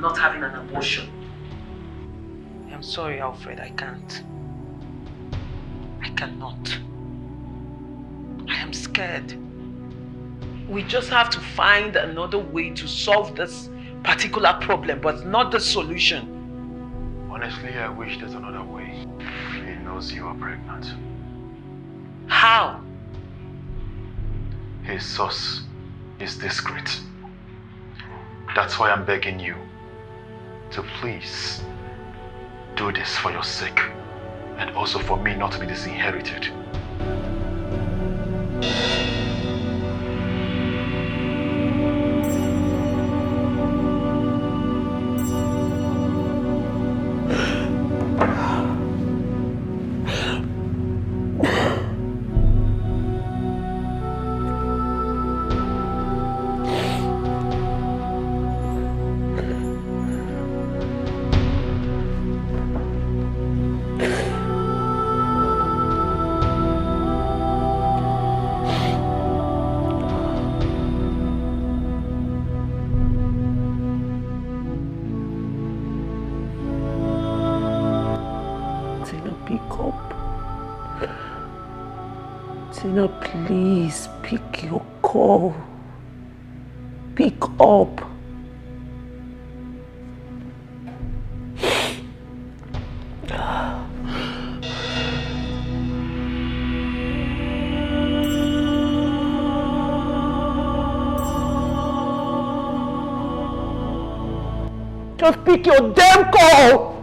not having an abortion. I'm sorry, Alfred, I can't. I cannot. I am scared. We just have to find another way to solve this particular problem, but not the solution. Honestly, I wish there's another way. He knows you are pregnant. How? His source is discreet. That's why I'm begging you to please do this for your sake and also for me not to be disinherited. Please pick your call. Pick up. Just pick your damn call.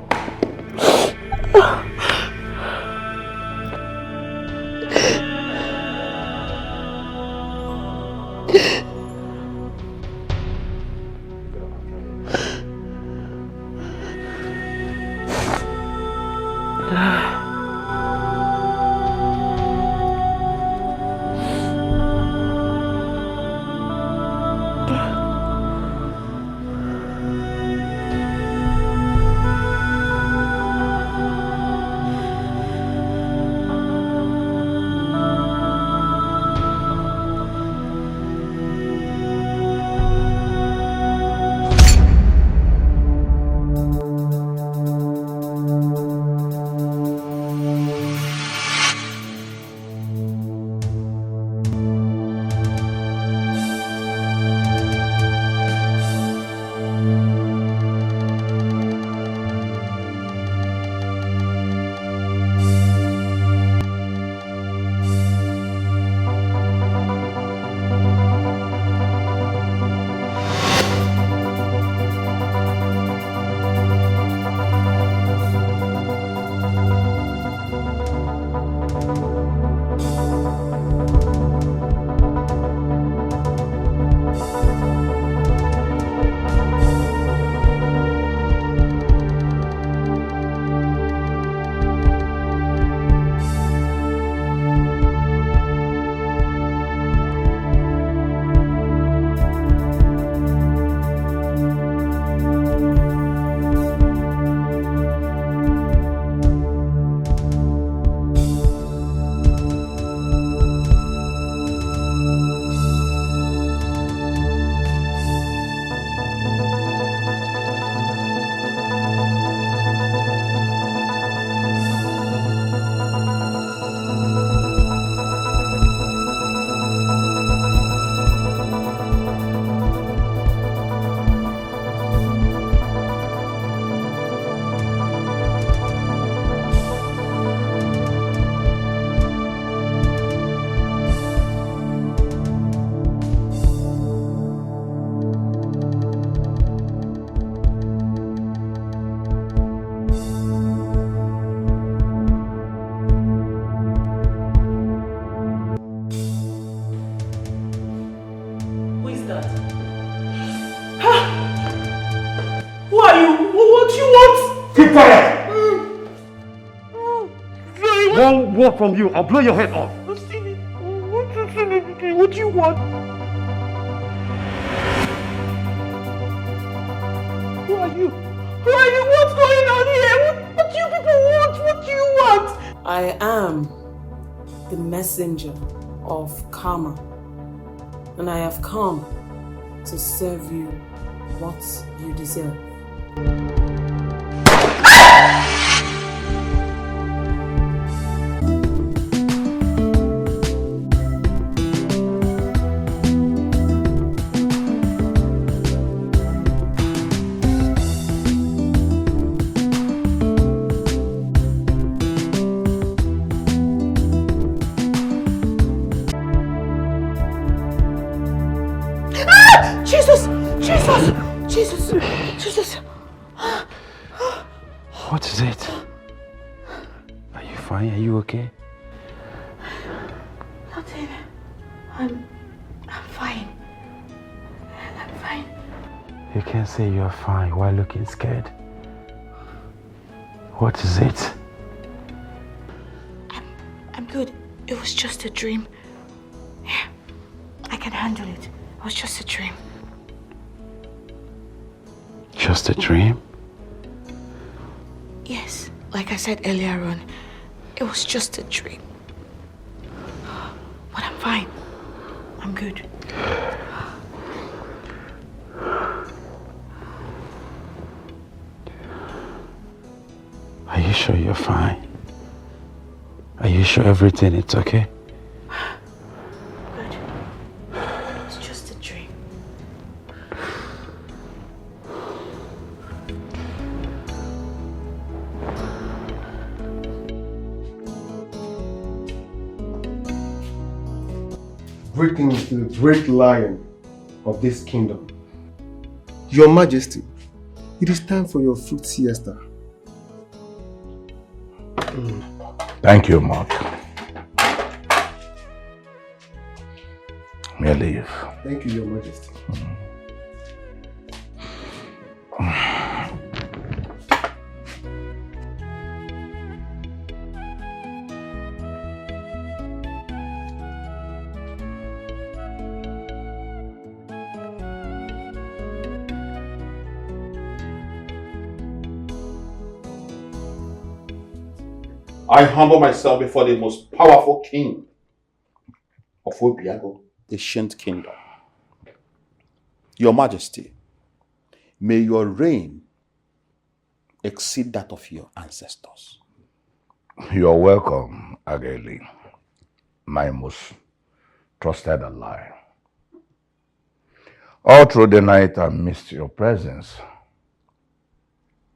One word from you, I'll blow your head off. What do you want? Who are you? Who are you? What's going on here? What do you people want? What do you want? I am the messenger of karma, and I have come to serve you what you deserve. Jesus. What is it? Are you fine? Are you okay? Nothing. I'm fine. I'm fine. You can't say you're fine while looking scared. What is it? I'm good. It was just a dream. Yeah, I can handle it. It was just a dream. Just a dream? Yes, like I said earlier on, it was just a dream. But I'm fine. I'm good. Are you sure you're fine? Are you sure everything is okay? Good. It's just a dream. Greetings to the great lion of this kingdom. Your Majesty, it is time for your fruit siesta. Thank you, Mark. May I leave? Thank you, Your Majesty. I humble myself before the most powerful king of Obiago, ancient kingdom. Your Majesty, may your reign exceed that of your ancestors. You're welcome, Ageli, my most trusted ally. All through the night I missed your presence.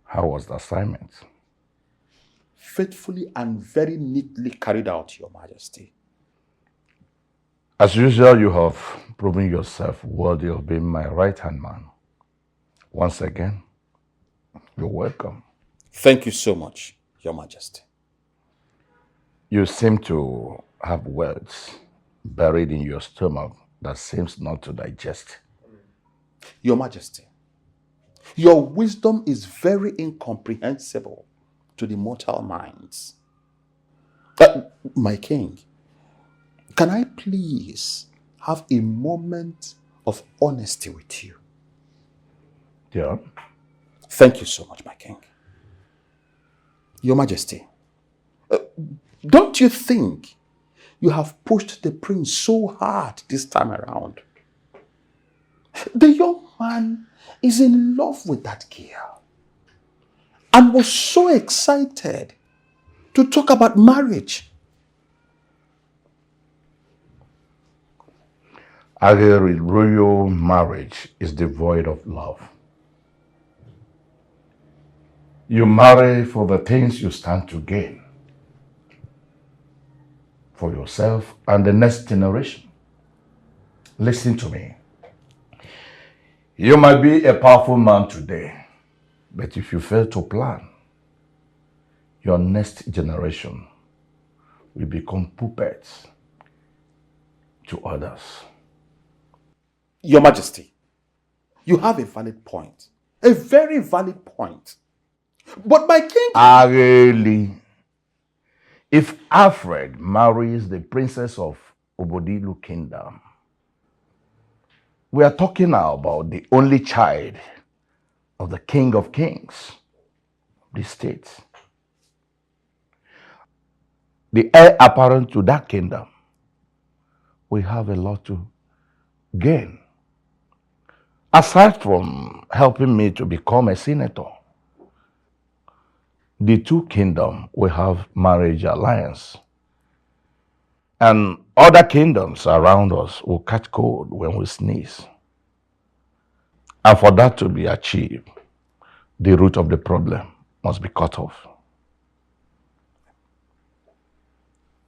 How was the assignment? Faithfully and very neatly carried out, Your Majesty. As usual, you have proven yourself worthy of being my right-hand man. Once again, you're welcome. Thank you so much, Your Majesty. You seem to have words buried in your stomach that seems not to digest. Your Majesty, your wisdom is very incomprehensible to the mortal minds. My king, can I please have a moment of honesty with you? Yeah? Thank you so much, my king. Your Majesty, don't you think you have pushed the prince so hard this time around? The young man is in love with that girl and was so excited to talk about marriage. A royal marriage is devoid of love. You marry for the things you stand to gain, for yourself and the next generation. Listen to me. You might be a powerful man today, but if you fail to plan, your next generation will become puppets to others. Your Majesty, you have a valid point. A very valid point. But my king... Really? If Alfred marries the princess of Obodilu Kingdom, we are talking now about the only child of the King of Kings, the state. The heir apparent to that kingdom, we have a lot to gain. Aside from helping me to become a senator, the two kingdoms will have marriage alliance. And other kingdoms around us will catch cold when we sneeze. And for that to be achieved, the root of the problem must be cut off.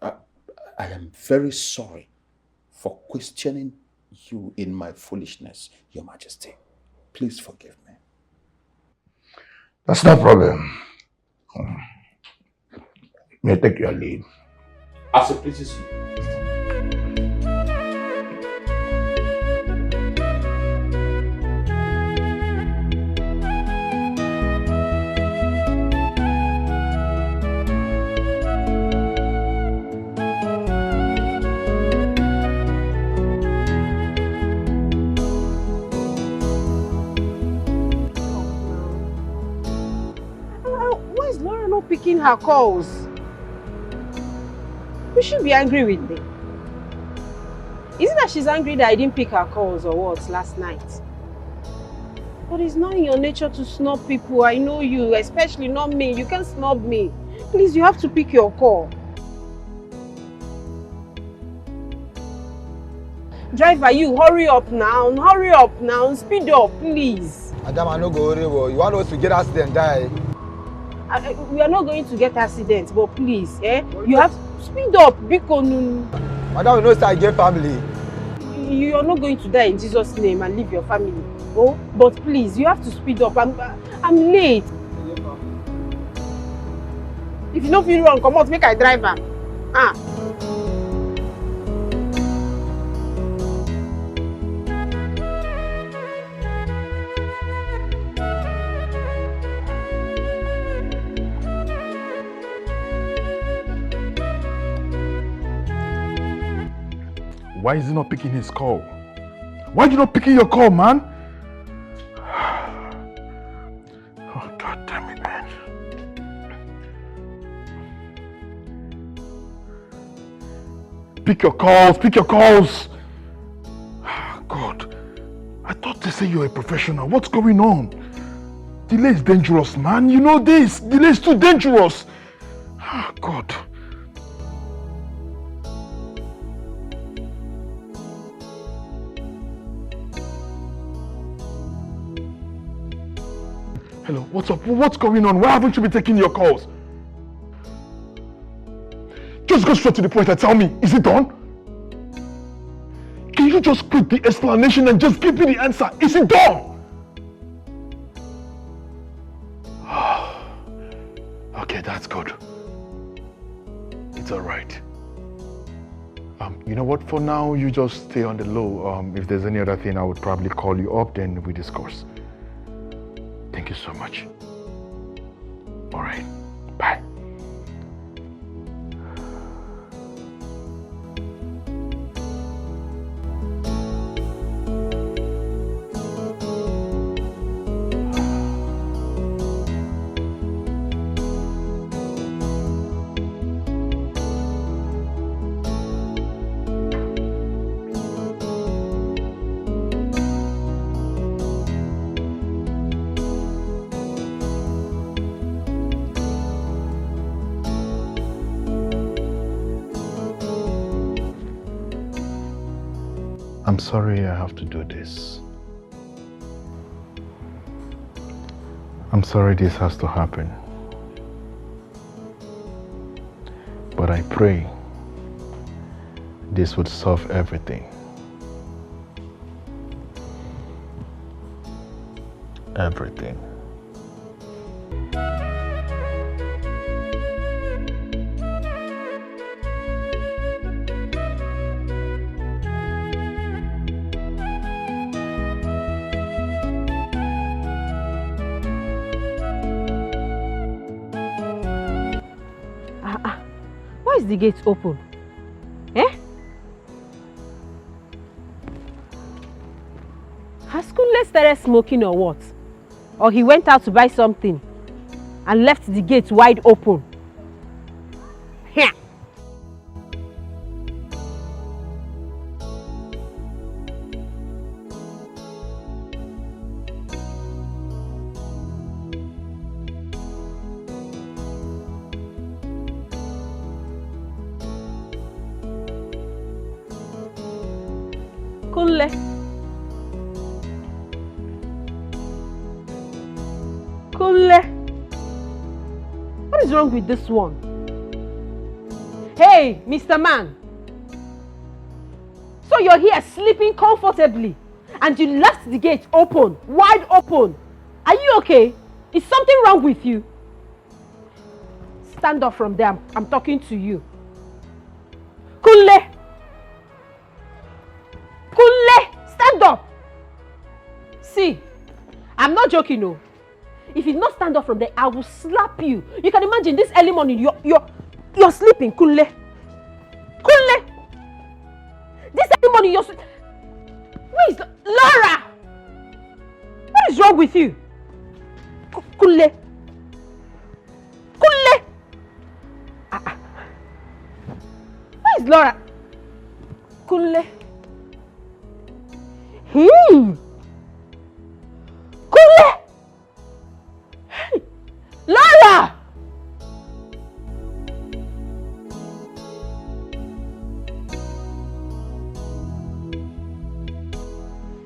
I am very sorry for questioning you in my foolishness, Your Majesty. Please forgive me. That's no problem. May I take your leave? As it pleases you. Why is Laura not picking her calls? You should be angry with me. Is it that she's angry that I didn't pick her calls or what last night? But it's not in your nature to snub people. I know you, especially not me. You can't snub me. Please, you have to pick your call. Driver, you hurry up now. Hurry up now. Speed up, please. Madam, I no go worry. You want us to get accident, die? We are not going to get accidents, but please, you have to speed up. Madam, you know I get family. You are not going to die in Jesus' name and leave your family. Oh, but please, you have to speed up. I'm late. If you don't feel wrong, come out, make I drive am. Why is he not picking his call? Why are you not picking your call, man? Oh, God damn it, man. Pick your calls, pick your calls. God, I thought they say you're a professional. What's going on? Delay is dangerous, man. You know this. Delay is too dangerous. Oh, God. Hello, what's up? What's going on? Why haven't you been taking your calls? Just go straight to the point and tell me, is it done? Can you just quit the explanation and just give me the answer? Is it done? Okay, that's good. It's all right. You know what? For now, you just stay on the low. If there's any other thing, I would probably call you up, then we discuss. Thank you so much. All right. Bye. I'm sorry I have to do this. I'm sorry this has to happen. But I pray this would solve everything. Everything. Why is the gate open? Has Kunle started smoking or what? Or he went out to buy something and left the gate wide open? Here. Kule. What is wrong with this one? Hey, Mr. Man. So you're here sleeping comfortably and you left the gate open, wide open. Are you okay? Is something wrong with you? Stand up from there. I'm talking to you. Kule. Kule, stand up. See, I'm not joking, no. If you not stand up from there, I will slap you. You can imagine this early morning, you're sleeping, Kule. Kule. This early morning, you're sleeping. Where is Laura? What is wrong with you? Kule. Kule. Where is Laura? Kule. Kule. Hey, Laura.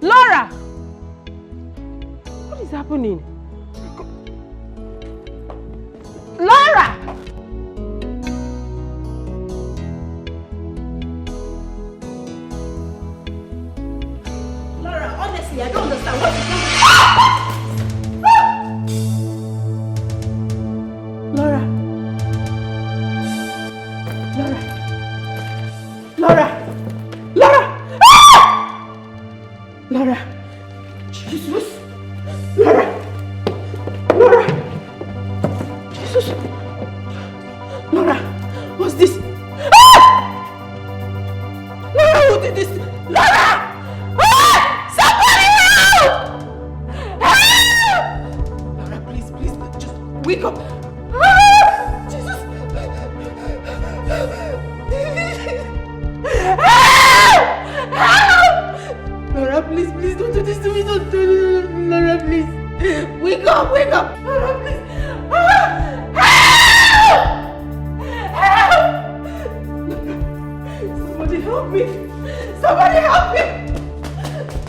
Laura! What is happening? Laura! Laura, honestly, I don't understand what is going on. Laura! Laura! Laura! Laura! Jesus! Laura! Laura! Jesus! Laura! What's this? Ah! Laura, who did this? Laura! Ah! Somebody help! Help! Laura, please, just wake up. Ah! Jesus! Help! Help! Laura, please, don't do this to me. Don't do it. Laura, please. Wake up. Laura, please. Help! Somebody help me.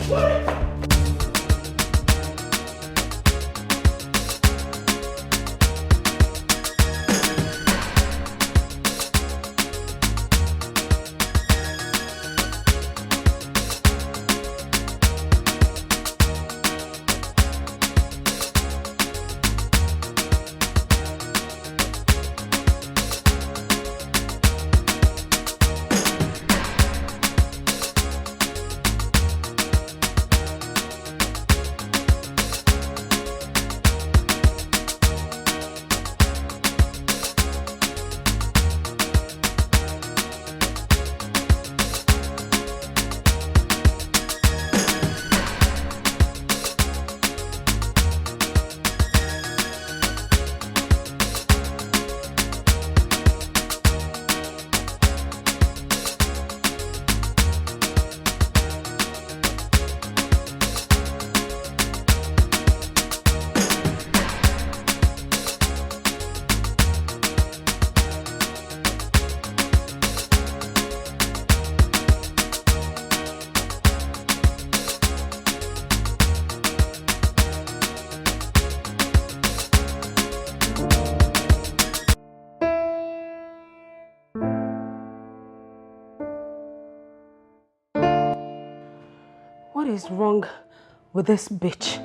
Laura. What is wrong with this bitch?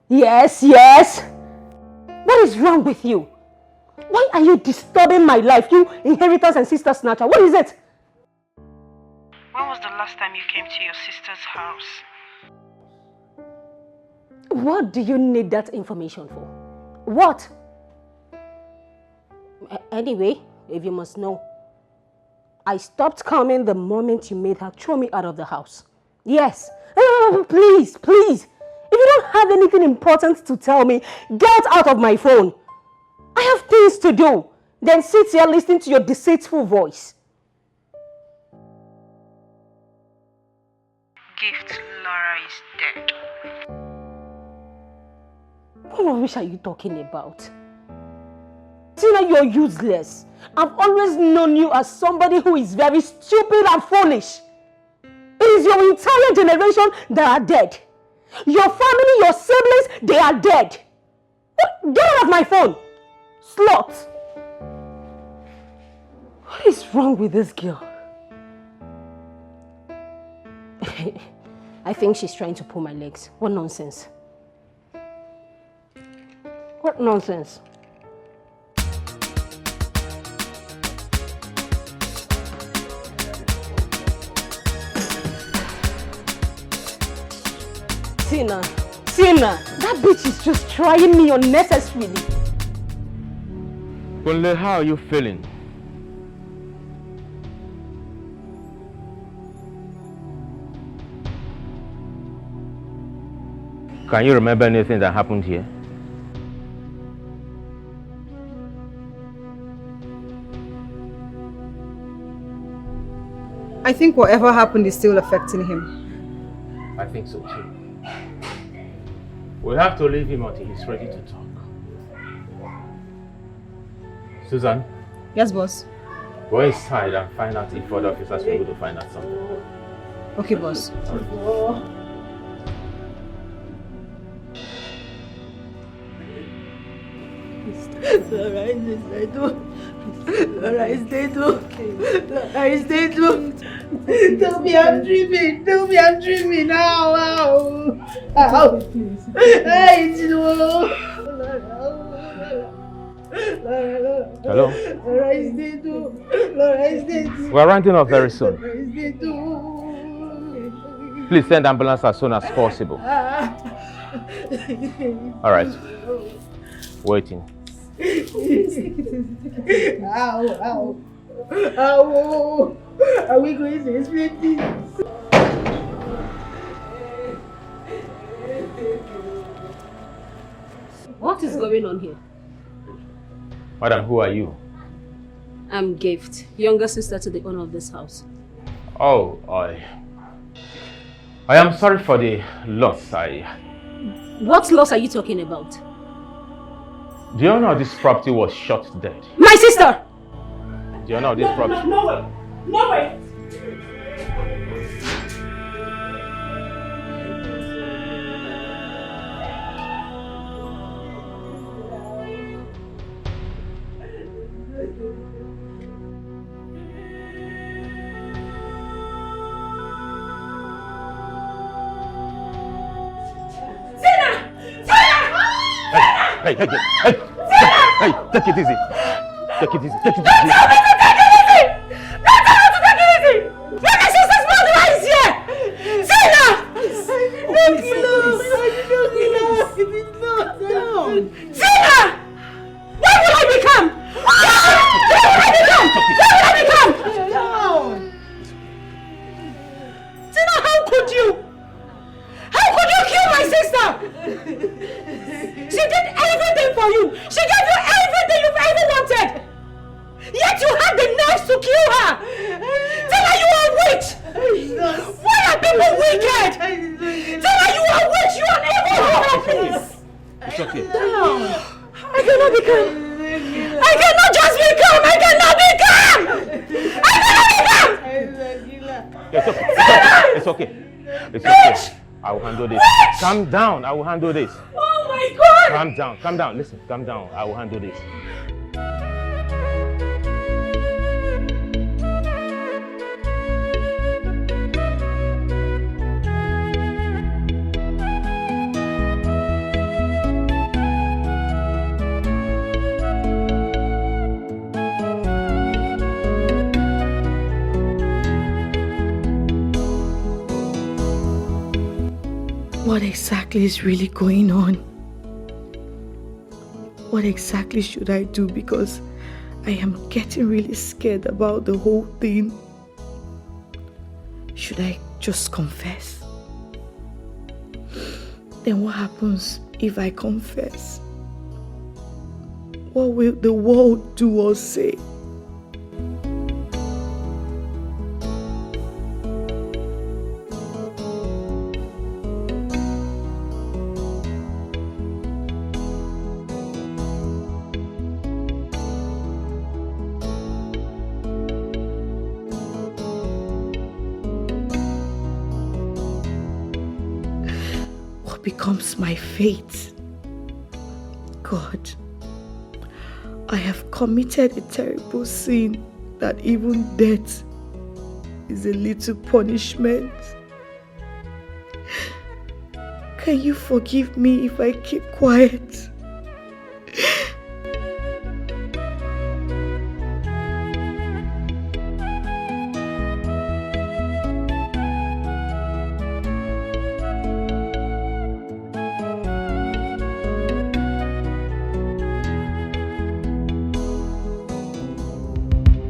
Yes. What is wrong with you? Why are you disturbing my life, you inheritance and sister snatcher? What is it? When was the last time you came to your sister's house? What do you need that information for? What? Anyway, if you must know, I stopped coming the moment you made her throw me out of the house. Yes. Please. If you don't have anything important to tell me, get out of my phone. I have things to do. Then sit here listening to your deceitful voice. Gift, Laura is dead. What rubbish are you talking about? Tina, you're useless. I've always known you as somebody who is very stupid and foolish. It is your entire generation that are dead. Your family, your siblings, They are dead. Get out of my phone! Slut! What is wrong with this girl? I think she's trying to pull my legs. What nonsense. What nonsense. Tina, that bitch is just trying me unnecessarily. Kunle, how are you feeling? Can you remember anything that happened here? I think whatever happened is still affecting him. I think so too. We'll have to leave him until he's ready to talk. Susan? Yes, boss. Go inside and find out if other officers were able to find out something. Okay, boss. Laura is dead. Laura is dead. Tell me I'm dreaming. Tell me I'm dreaming now. Ow. Hey, Hello? Laura is dead. Laura is dead. We're rounding up very soon. Laura is dead. Please send ambulance as soon as possible. All right. Waiting. Ow. Are we going to explain this? What is going on here? Madam, who are you? I'm Gift, younger sister to the owner of this house. Oh, I am sorry for the loss. What loss are you talking about? The owner of this property was shot dead. My sister! The owner of this property... No way! No way! Hey, take it easy. Take it easy. Don't tell me to take it easy! Don't tell me to take it easy! My sister's mother is here! Zena! Zena! What will I become? What will I become? Zena, how could you? How could you kill my sister? She did everything for you. She gave you everything you've ever wanted. Yet you had the nerve to kill her. Tell her you are a witch. Why are people wicked? Tell her you are a witch. You are evil. Please. It's okay. I cannot become. I cannot just become. I cannot become. It's okay. It's okay. I will handle this. Witch! Calm down. I will handle this. Oh my God. Calm down. Listen, calm down. I will handle this. What exactly is really going on? What exactly should I do? Because I am getting really scared about the whole thing. Should I just confess? Then what happens if I confess? What will the world do or say? what becomes my fate? God, I have committed a terrible sin that even death is a little punishment. Can you forgive me if I keep quiet?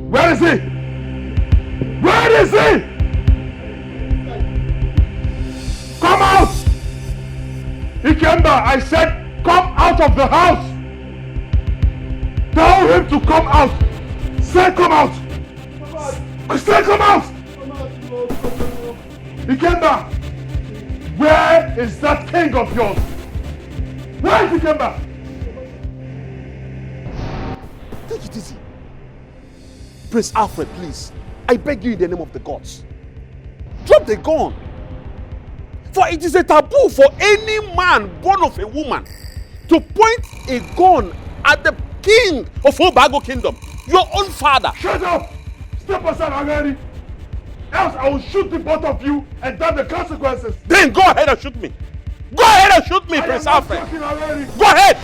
Where is he? Where is he? Come out! Ikemba, I said come out of the house! Tell him to come out! Say come out! Say come out! Ikemba! Where is that king of yours? Where is Ikemba? Take it easy. Prince Alfred, please. I beg you in the name of the gods. Drop the gun. For it is a taboo for any man born of a woman to point a gun at the king of Obago Kingdom, your own father. Shut up! Step aside already! Else I will shoot the both of you and damn the consequences! Then go ahead and shoot me. Go ahead and shoot me, Prince Alfred. Go ahead!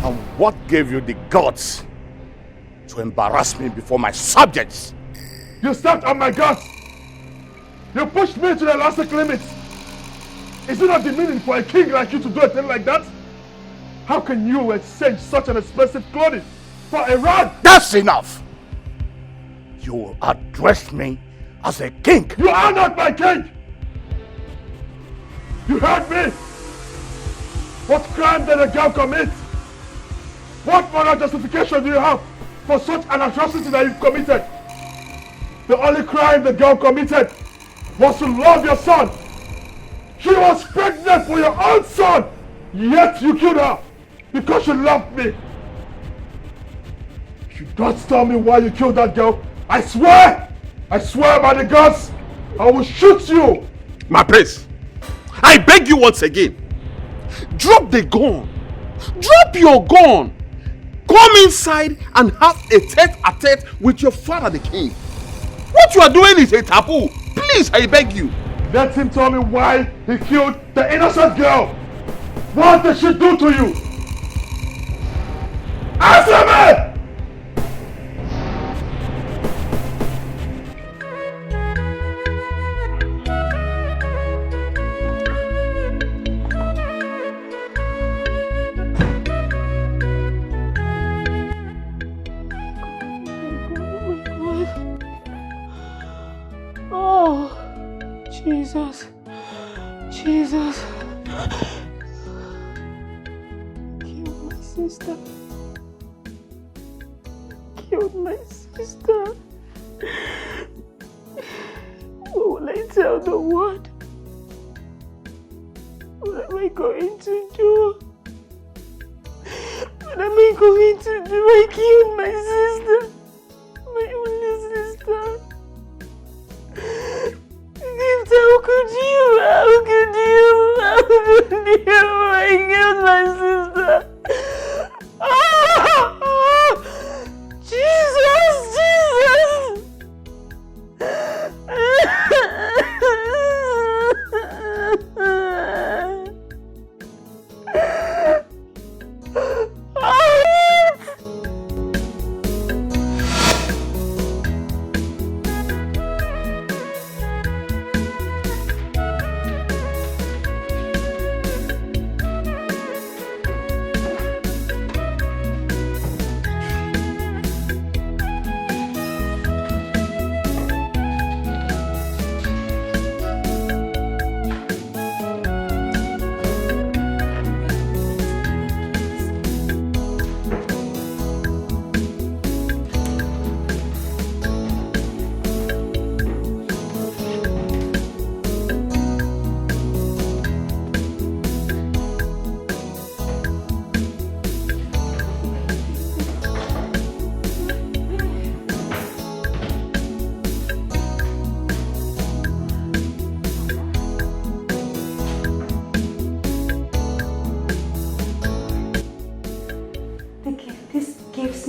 And what gave you the guts to embarrass me before my subjects? You stepped on my guts! You pushed me to the elastic limits! Is it not demeaning for a king like you to do a thing like that? How can you exchange such an expensive clothing for a rag? That's enough! You address me as a king. You are not my king! You heard me! What crime did a girl commit? What moral justification do you have for such an atrocity that you've committed? The only crime the girl committed was to love your son. She was pregnant for your own son, yet you killed her because she loved me. You don't tell me why you killed that girl. I swear by the gods, I will shoot you. My prince, I beg you once again, drop the gun. Drop your gun. Come inside and have a tete-a-tete with your father, the king. What you are doing is a taboo. Please, I beg you. Let him tell me why he killed the innocent girl. What did she do to you? Answer me! Oh, Jesus. Jesus. Killed my sister. Killed my sister. What will I tell the world? What am I going to do? What am I going to do? I killed my sister. My only sister. Gift, how could you? How could you? How could you? I killed my sister. Oh, Jesus! Jesus!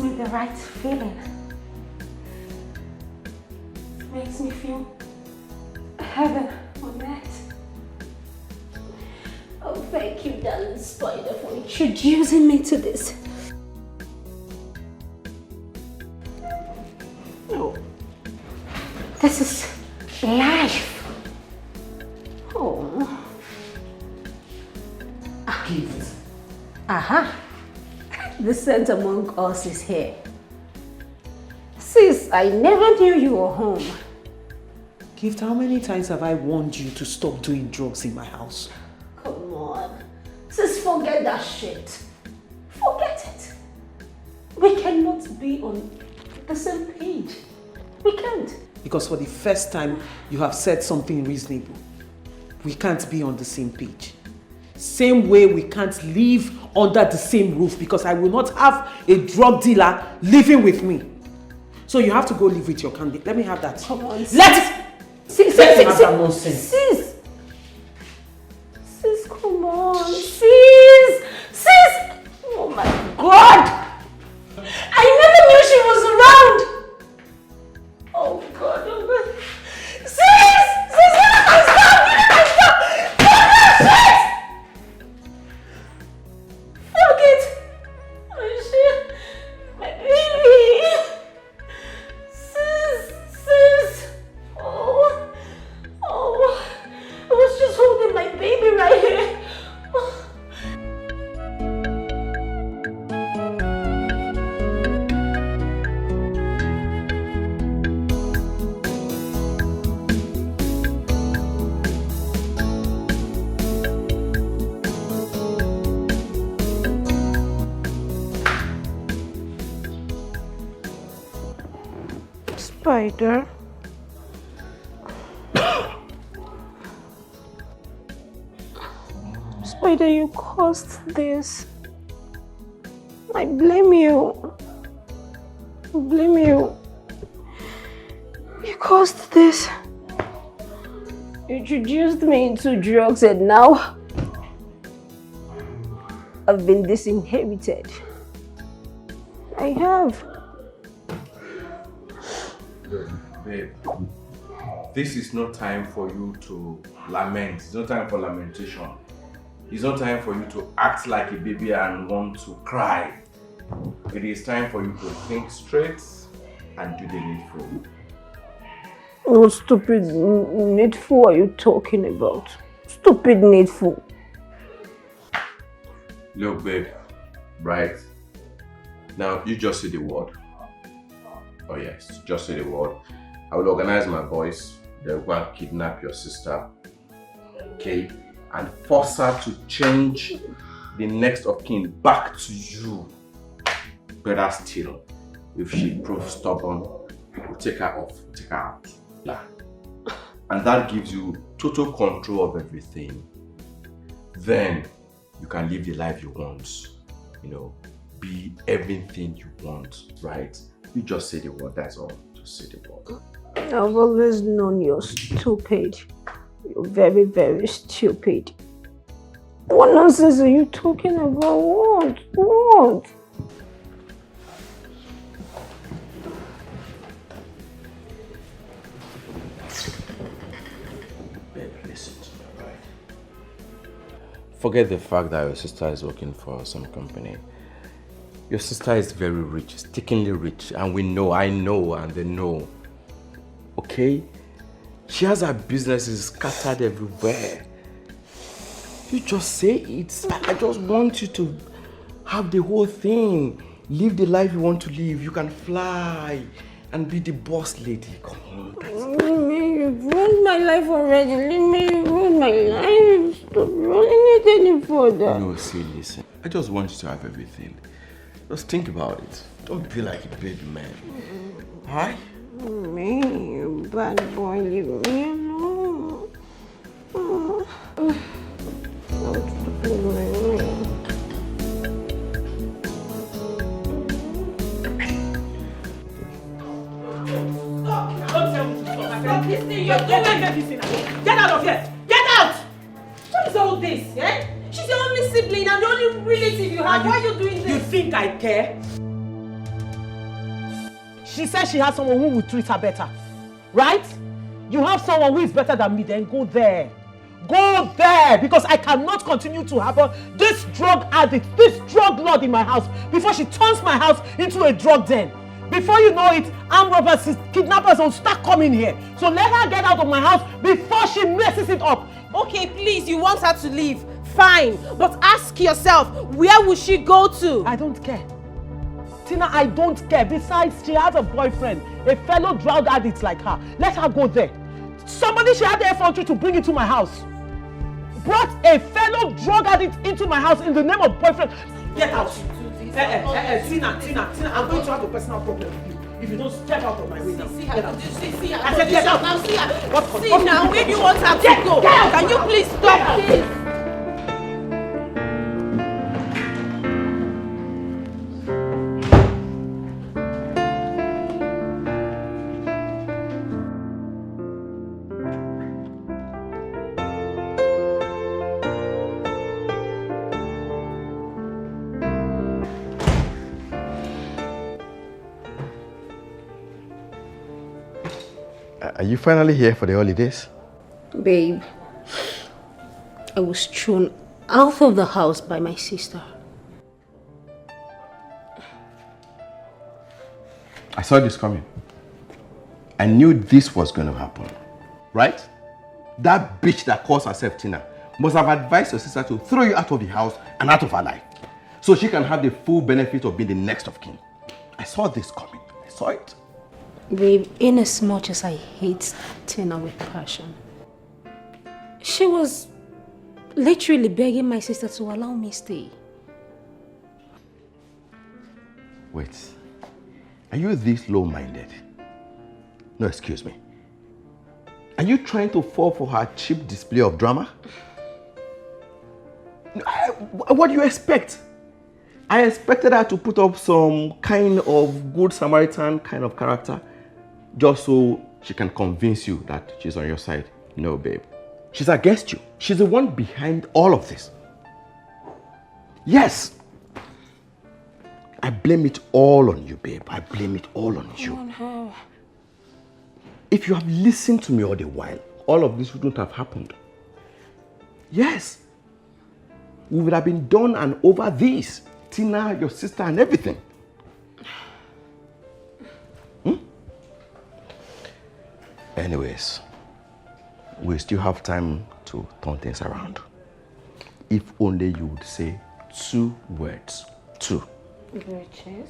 me the right feeling. It makes me feel heaven on earth. Oh, thank you, darling Spider, for introducing me to this. Oh, this is life. Oh. Gift. Aha. The scent among us is here. Sis, I never knew you were home. Gift, how many times have I warned you to stop doing drugs in my house? Come on. Sis, forget that shit. Forget it. We cannot be on the same page. We can't. Because for the first time, you have said something reasonable. We can't be on the same page. Same way we can't live under the same roof because I will not have a drug dealer living with me. So you have to go live with your candidate. Let me have that. Come on. Let me have that nonsense. Sis, come on. Sis. Oh my God. I never knew she was around. Oh God. Sis, get out my stuff. Fuck it. Oh shit. My baby. Sis. Oh. I was just holding my baby right here. Spider. Spider, you caused this. I blame you. You caused this. You introduced me into drugs and now I've been disinherited. I have. Babe, this is no time for you to lament. It's no time for lamentation. It's not time for you to act like a baby and want to cry. It is time for you to think straight and do the needful. What stupid needful are you talking about? Stupid needful. Look, babe, right? Now, you just say the word. Oh yes, just say the word. I will organize my boys. They'll go and kidnap your sister. Okay? And force her to change the next of kin back to you. Better still, if she proves stubborn, we'll take her off, we'll take her out. Yeah. And that gives you total control of everything. Then you can live the life you want. You know, be everything you want, right? You just say the word, that's all. Just say the word. I've always known you're stupid. You're very, very stupid. What nonsense are you talking about? What? Babe, listen to me, right? Forget the fact that your sister is working for some company. Your sister is very rich, stickingly rich, and we know, I know, and they know. Okay? She has her businesses scattered everywhere. You just say it. I just want you to have the whole thing. Live the life you want to live. You can fly and be the boss lady. Come on. You've ruined my life already. Leave me ruin my life. Stop running it any further. No, see, listen. I just want you to have everything. Just think about it. Don't be like a baby man. Hi? Me, you bad boy, leave me alone. Get out of here! Get out! What is all this, eh? She's your only sibling and the only relative you have. Why are you doing this? You think I care? She said she has someone who will treat her better. Right? You have someone who is better than me, then go there. Go there, because I cannot continue to have this drug addict, this drug lord in my house before she turns my house into a drug den. Before you know it, armed robbers, kidnappers will start coming here. So let her get out of my house before she messes it up. Okay, please, you want her to leave. Fine, but ask yourself, where will she go to? I don't care. Tina, I don't care. Besides, she has a boyfriend, a fellow drug addict like her. Let her go there. Somebody she had the effrontery to bring into my house. Brought a fellow drug addict into my house in the name of boyfriend. Get out. Tina, I'm going to have a personal problem with you. If you don't step out of my way now. Get out. I said get out. Now see her. See now, where do you want her to go? Can you please stop this? Are you finally here for the holidays? Babe, I was thrown out of the house by my sister. I saw this coming. I knew this was going to happen. Right? That bitch that calls herself Tina must have advised your sister to throw you out of the house and out of her life, so she can have the full benefit of being the next of kin. I saw this coming. I saw it. Babe, in as much as I hate Tina with passion, she was literally begging my sister to allow me stay. Wait, are you this low-minded? No, excuse me. Are you trying to fall for her cheap display of drama? What do you expect? I expected her to put up some kind of good Samaritan kind of character, just so she can convince you that she's on your side. No, babe. She's against you. She's the one behind all of this. Yes. I blame it all on you, babe. I blame it all on you. On her. If you have listened to me all the while, all of this wouldn't have happened. Yes. We would have been done and over this. Tina, your sister, and everything. Anyways, we still have time to turn things around. If only you would say 2 words. 2. Cheers.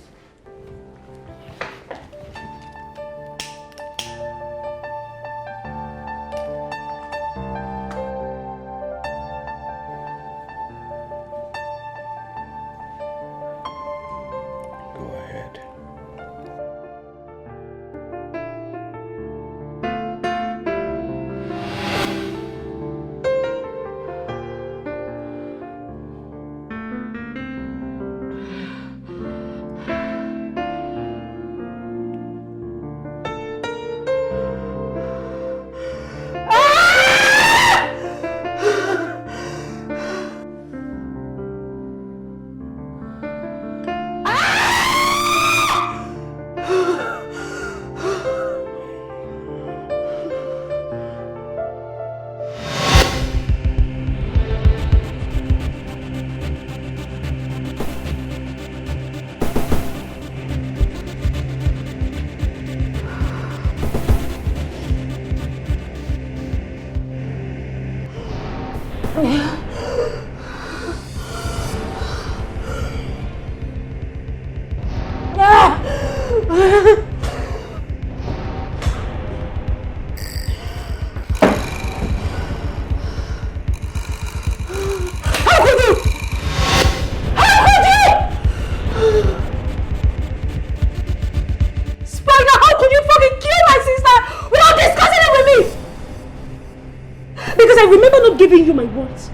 Giving you my words.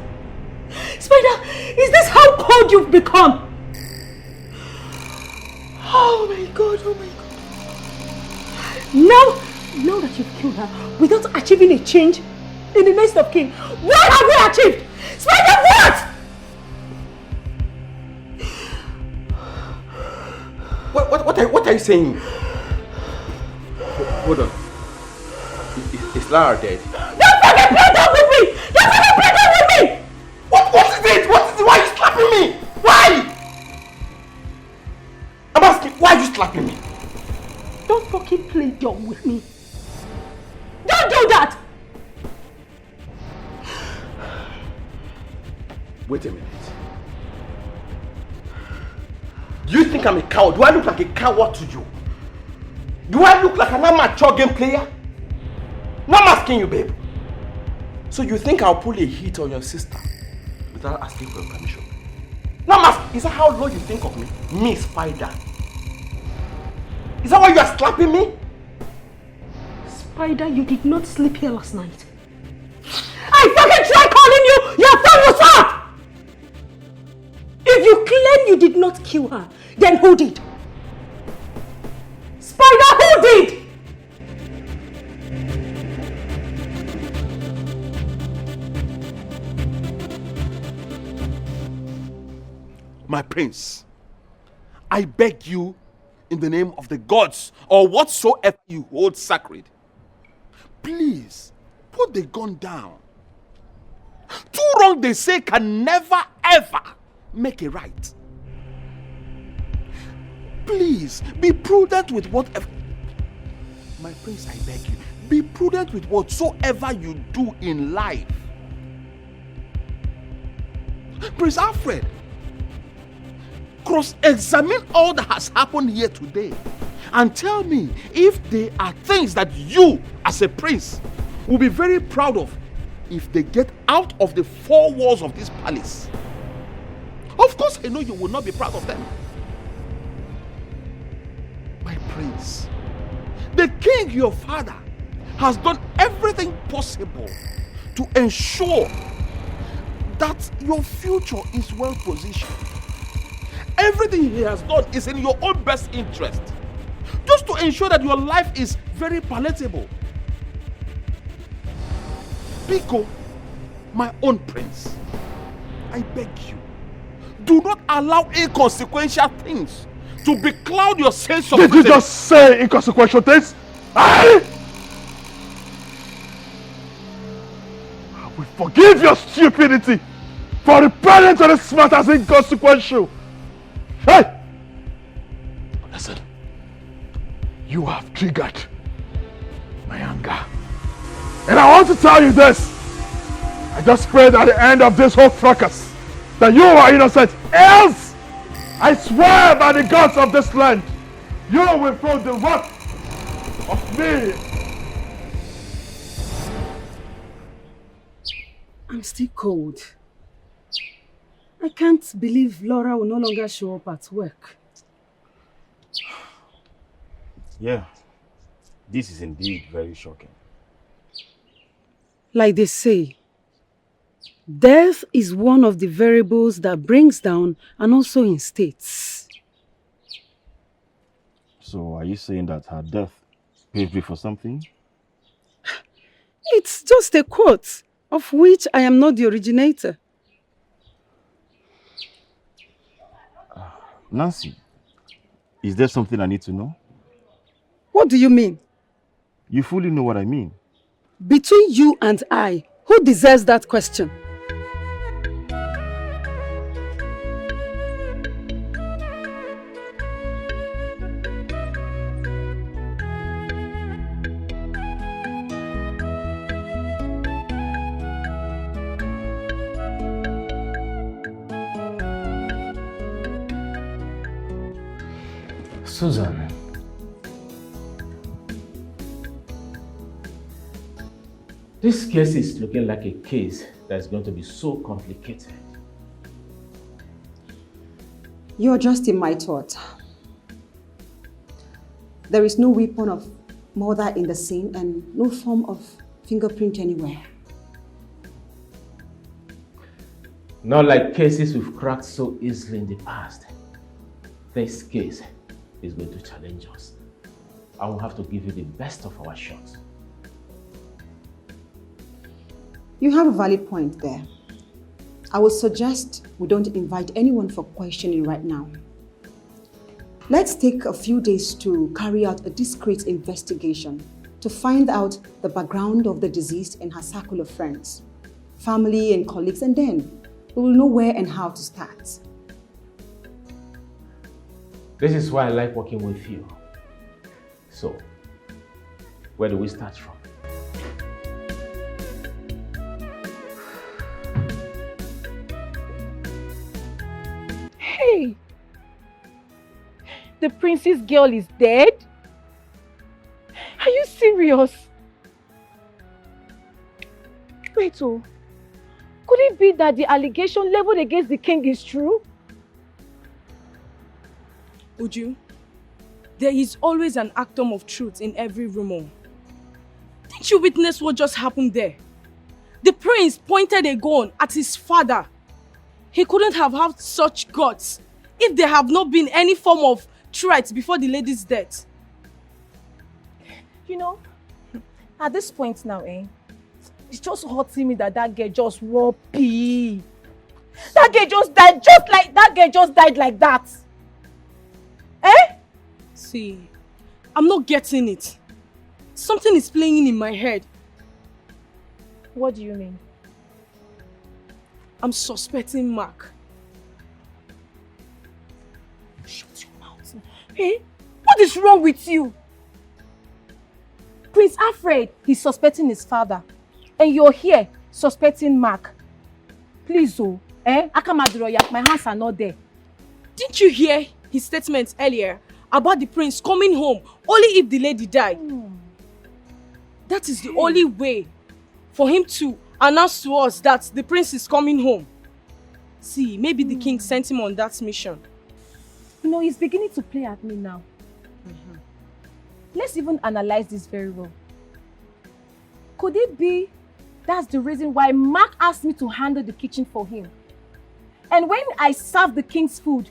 Spider, is this how cold you've become? Oh my god, oh my god. Now that you've killed her without achieving a change in the next of kin, what have we achieved? Spider, what? What are you saying? Hold on. Is Lara dead? Don't fucking play that with me! Don't fucking play that with me! What is it? What is it? Why are you slapping me? Why? I'm asking, why are you slapping me? Don't fucking play dumb with me. Don't do that! Wait a minute. Do you think I'm a coward? Do I look like a coward to you? Do I look like an amateur game player? No, I'm asking you, babe. So you think I'll pull a hit on your sister without asking for your permission? No, I'm asking, is that how low you think of me? Me, Spider. Is that why you are slapping me? Spider, you did not sleep here last night. I fucking tried calling you! Your phone was off! If you claim you did not kill her, then who did? Spider, who did? My prince, I beg you in the name of the gods or whatsoever you hold sacred, please put the gun down. Too wrong, they say, can never ever make a right. Please be prudent with whatever. My prince, I beg you, be prudent with whatsoever you do in life. Prince Alfred, cross-examine all that has happened here today and tell me if there are things that you, as a prince, will be very proud of if they get out of the four walls of this palace. Of course, I know you will not be proud of them. My prince, the king, your father, has done everything possible to ensure that your future is well positioned. Everything he has done is in your own best interest, just to ensure that your life is very palatable. Pico, my own prince, I beg you, do not allow inconsequential things to becloud your sense of... Did you just say inconsequential things? I will forgive your stupidity for referring to this matter as inconsequential. Hey! Listen, you have triggered my anger. And I want to tell you this. I just pray that at the end of this whole fracas that you are innocent. Else, I swear by the gods of this land, you will feel the wrath of me. I'm still cold. I can't believe Laura will no longer show up at work. Yeah, this is indeed very shocking. Like they say, death is one of the variables that brings down and also instates. So are you saying that her death paved way for something? It's just a quote, of which I am not the originator. Nancy, is there something I need to know? What do you mean? You fully know what I mean. Between you and I, who deserves that question? Susan. This case is looking like a case that's going to be so complicated. You're just in my thought. There is no weapon of murder in the scene and no form of fingerprint anywhere. Not like cases we've cracked so easily in the past. This case is going to challenge us. I will have to give you the best of our shots. You have a valid point there. I would suggest we don't invite anyone for questioning right now. Let's take a few days to carry out a discreet investigation to find out the background of the deceased and her circle of friends, family and colleagues, and then we will know where and how to start. This is why I like working with you. So, where do we start from? Hey! The princess girl is dead? Are you serious? Wait, oh. Could it be that the allegation leveled against the king is true? Uju, there is always an atom of truth in every rumor. Didn't you witness what just happened there? The prince pointed a gun at his father. He couldn't have had such guts if there have not been any form of threat before the lady's death. You know, at this point now, it's just hurting me that girl just whoopee. That girl just died like that. See, I'm not getting it. Something is playing in my head. What do you mean? I'm suspecting Mark. Shut your mouth. What is wrong with you? Prince Alfred is suspecting his father. And you're here suspecting Mark. Please, Akamadroya, my hands are not there. Didn't you hear his statements earlier about the prince coming home only if the lady died? That is the only way for him to announce to us that the prince is coming home. See, maybe the king sent him on that mission. You know, he's beginning to play at me now. Let's even analyze this very well. Could it be that's the reason why Mark asked me to handle the kitchen for him? And when I served the king's food,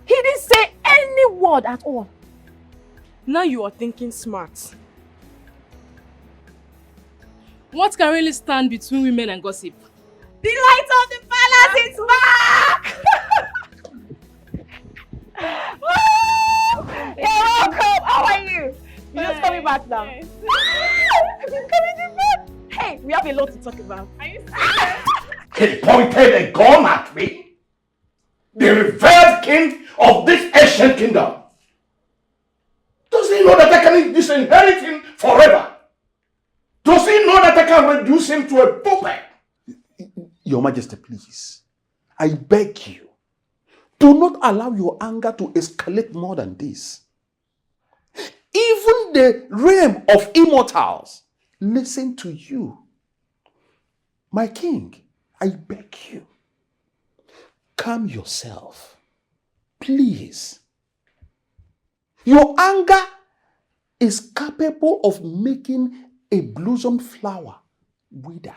he didn't say any word at all. Now you are thinking smart. What can really stand between women and gossip? The light of the palace is back! Hey, welcome! How are you? You're just coming back now. Yes. Hey, we have a lot to talk about. Are you serious? He pointed a gun at me. The revered king of this ancient kingdom. Does he know that I can disinherit him forever? Does he know that I can reduce him to a puppet? Your Majesty, please. I beg you. Do not allow your anger to escalate more than this. Even the realm of immortals listen to you. My king, I beg you. Calm yourself. Please. Your anger is capable of making a blossom flower wither.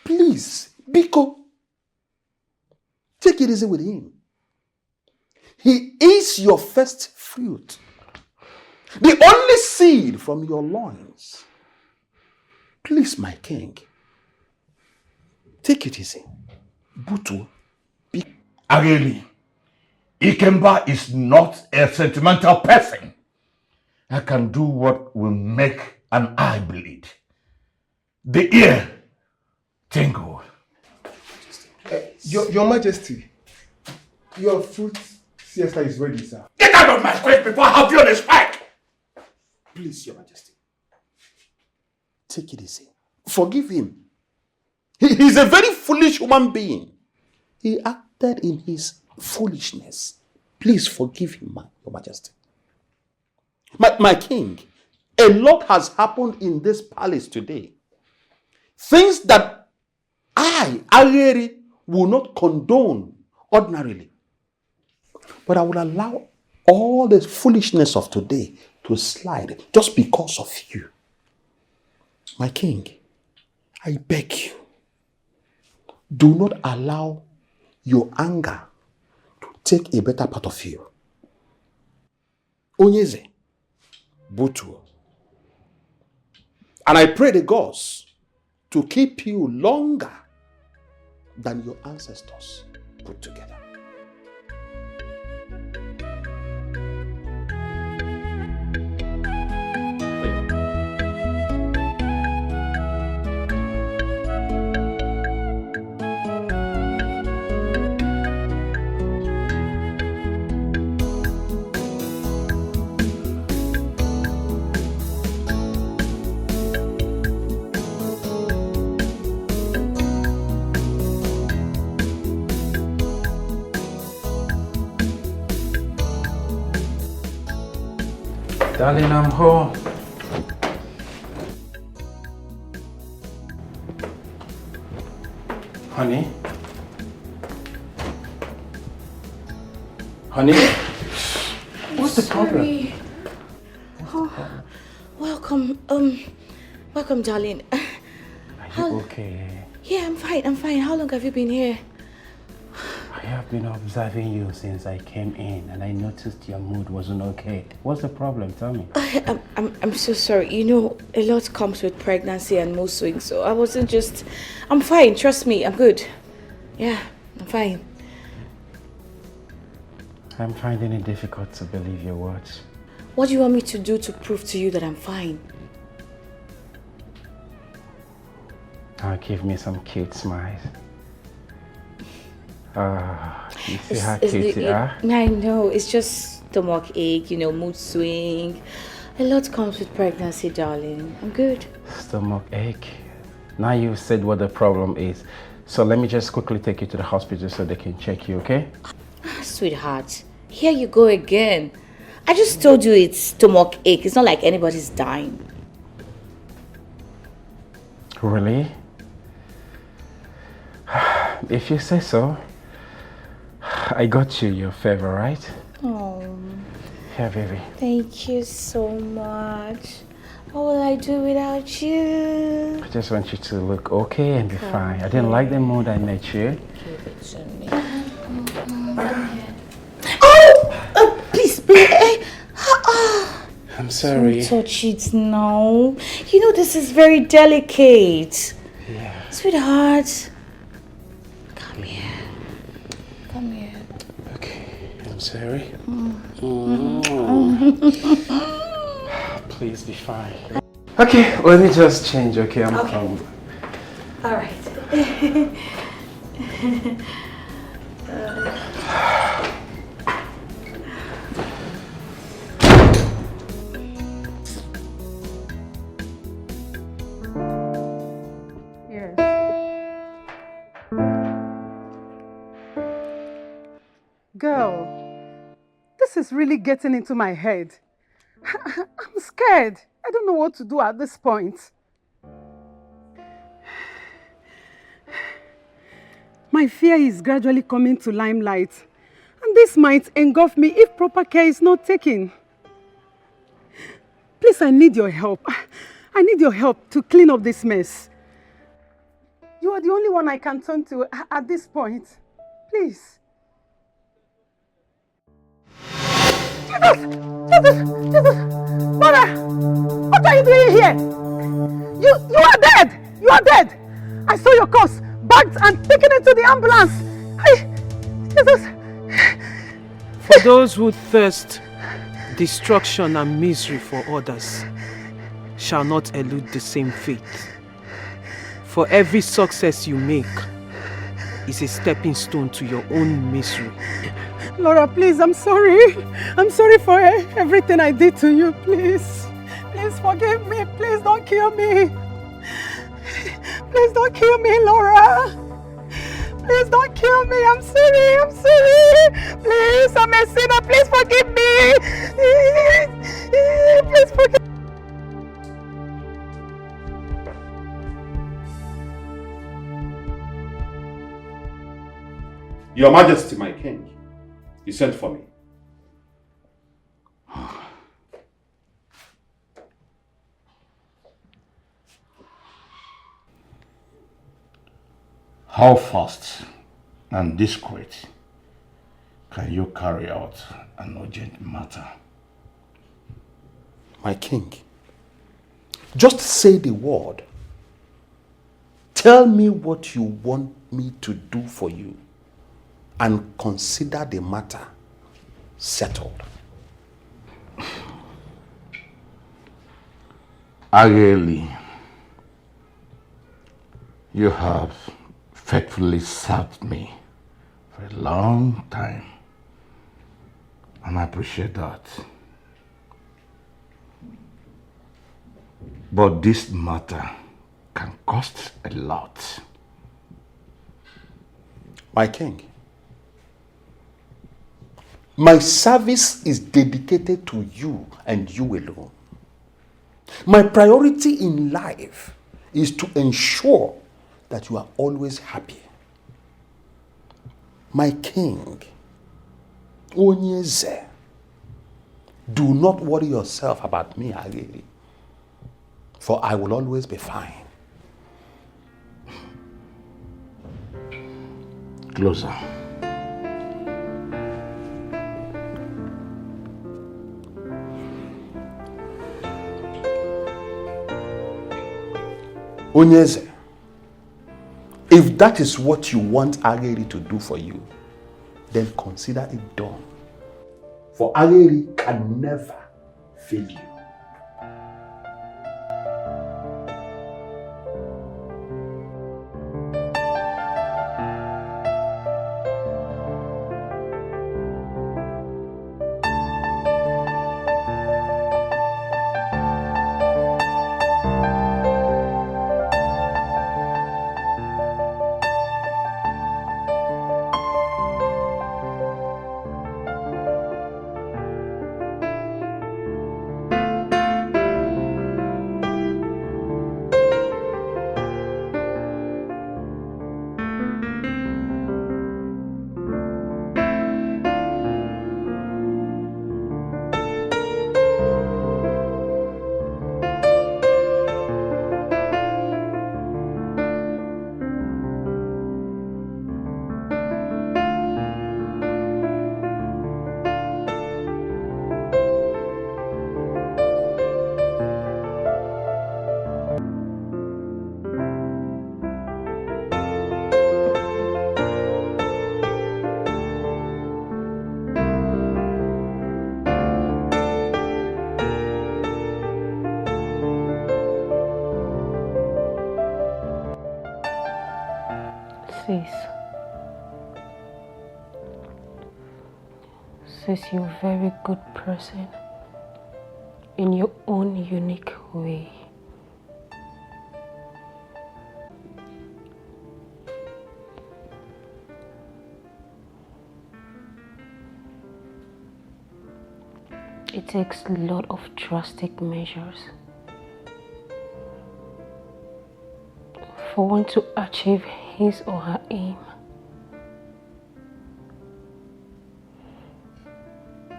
Please, Biko, take it easy with him. He is your first fruit. The only seed from your loins. Please, my king, take it easy. Butu, Ageli, Ikemba is not a sentimental person. I can do what will make an eye bleed. The ear tingle. Your Majesty, your fruit siesta is ready, sir. Get out of my face before I have you on a spike! Please, Your Majesty. Take it easy. Forgive him. He's a very foolish human being. He acted in his foolishness. Please forgive him, Your Majesty. My king, a lot has happened in this palace today. Things that I, Ageri, will not condone ordinarily. But I will allow all the foolishness of today to slide just because of you. My king, I beg you, do not allow your anger to take a better part of you. Onyeze, Butu. And I pray the gods to keep you longer than your ancestors put together. Darling, I'm home. Honey? Honey? What's the problem? Oh, welcome. Welcome, darling. Are you okay? Yeah, I'm fine. How long have you been here? I have been observing you since I came in and I noticed your mood wasn't okay. What's the problem? Tell me. I'm so sorry. You know, a lot comes with pregnancy and mood swings, so I wasn't just... I'm fine, trust me, I'm good. Yeah, I'm fine. I'm finding it difficult to believe your words. What do you want me to do to prove to you that I'm fine? Give me some cute smiles. You see how cute you are? I know, it's just stomach ache, you know, mood swing. A lot comes with pregnancy, darling. I'm good. Stomach ache. Now you've said what the problem is. So let me just quickly take you to the hospital so they can check you, okay? Sweetheart, here you go again. I just told you it's stomach ache. It's not like anybody's dying. Really? If you say so. I got you your favor, right? Oh. Here, baby. Thank you so much. What will I do without you? I just want you to look okay and be fine. I didn't like the mood I met you. Give it to me. Oh! Please, please. I'm sorry. Don't touch it now. You know this is very delicate. Yeah. Sweetheart. Come here. Okay, I'm sorry. Please be fine. Okay, let me just change, okay? I'm home. All right. Girl, this is really getting into my head. I'm scared. I don't know what to do at this point. My fear is gradually coming to limelight, and this might engulf me if proper care is not taken. Please, I need your help. I need your help to clean up this mess. You are the only one I can turn to at this point. Please. Jesus! Mother! What are you doing here? You are dead! You are dead! I saw your corpse bagged and taken into the ambulance. Jesus! For those who thirst destruction and misery for others shall not elude the same fate. For every success you make is a stepping stone to your own misery. Laura, please, I'm sorry. I'm sorry for everything I did to you, please. Please forgive me. Please don't kill me. Please don't kill me, Laura. Please don't kill me. I'm sorry. I'm sorry. Please, I'm a sinner. Please forgive me. Please forgive me. Your Majesty, my king, you sent for me. How fast and discreet can you carry out an urgent matter? My king, just say the word. Tell me what you want me to do for you and consider the matter settled. Ageli, you have faithfully served me for a long time, and I appreciate that. But this matter can cost a lot. My king, My service is dedicated to you and you alone. My priority in life is to ensure that you are always happy. My king, Onyeze, do not worry yourself about me, Agiri, for I will always be fine. Closer. Onyeze, if that is what you want Agiri to do for you, then consider it done. For Agiri can never fail you. Sis, you're a very good person in your own unique way. It takes a lot of drastic measures for one to achieve his or her aim.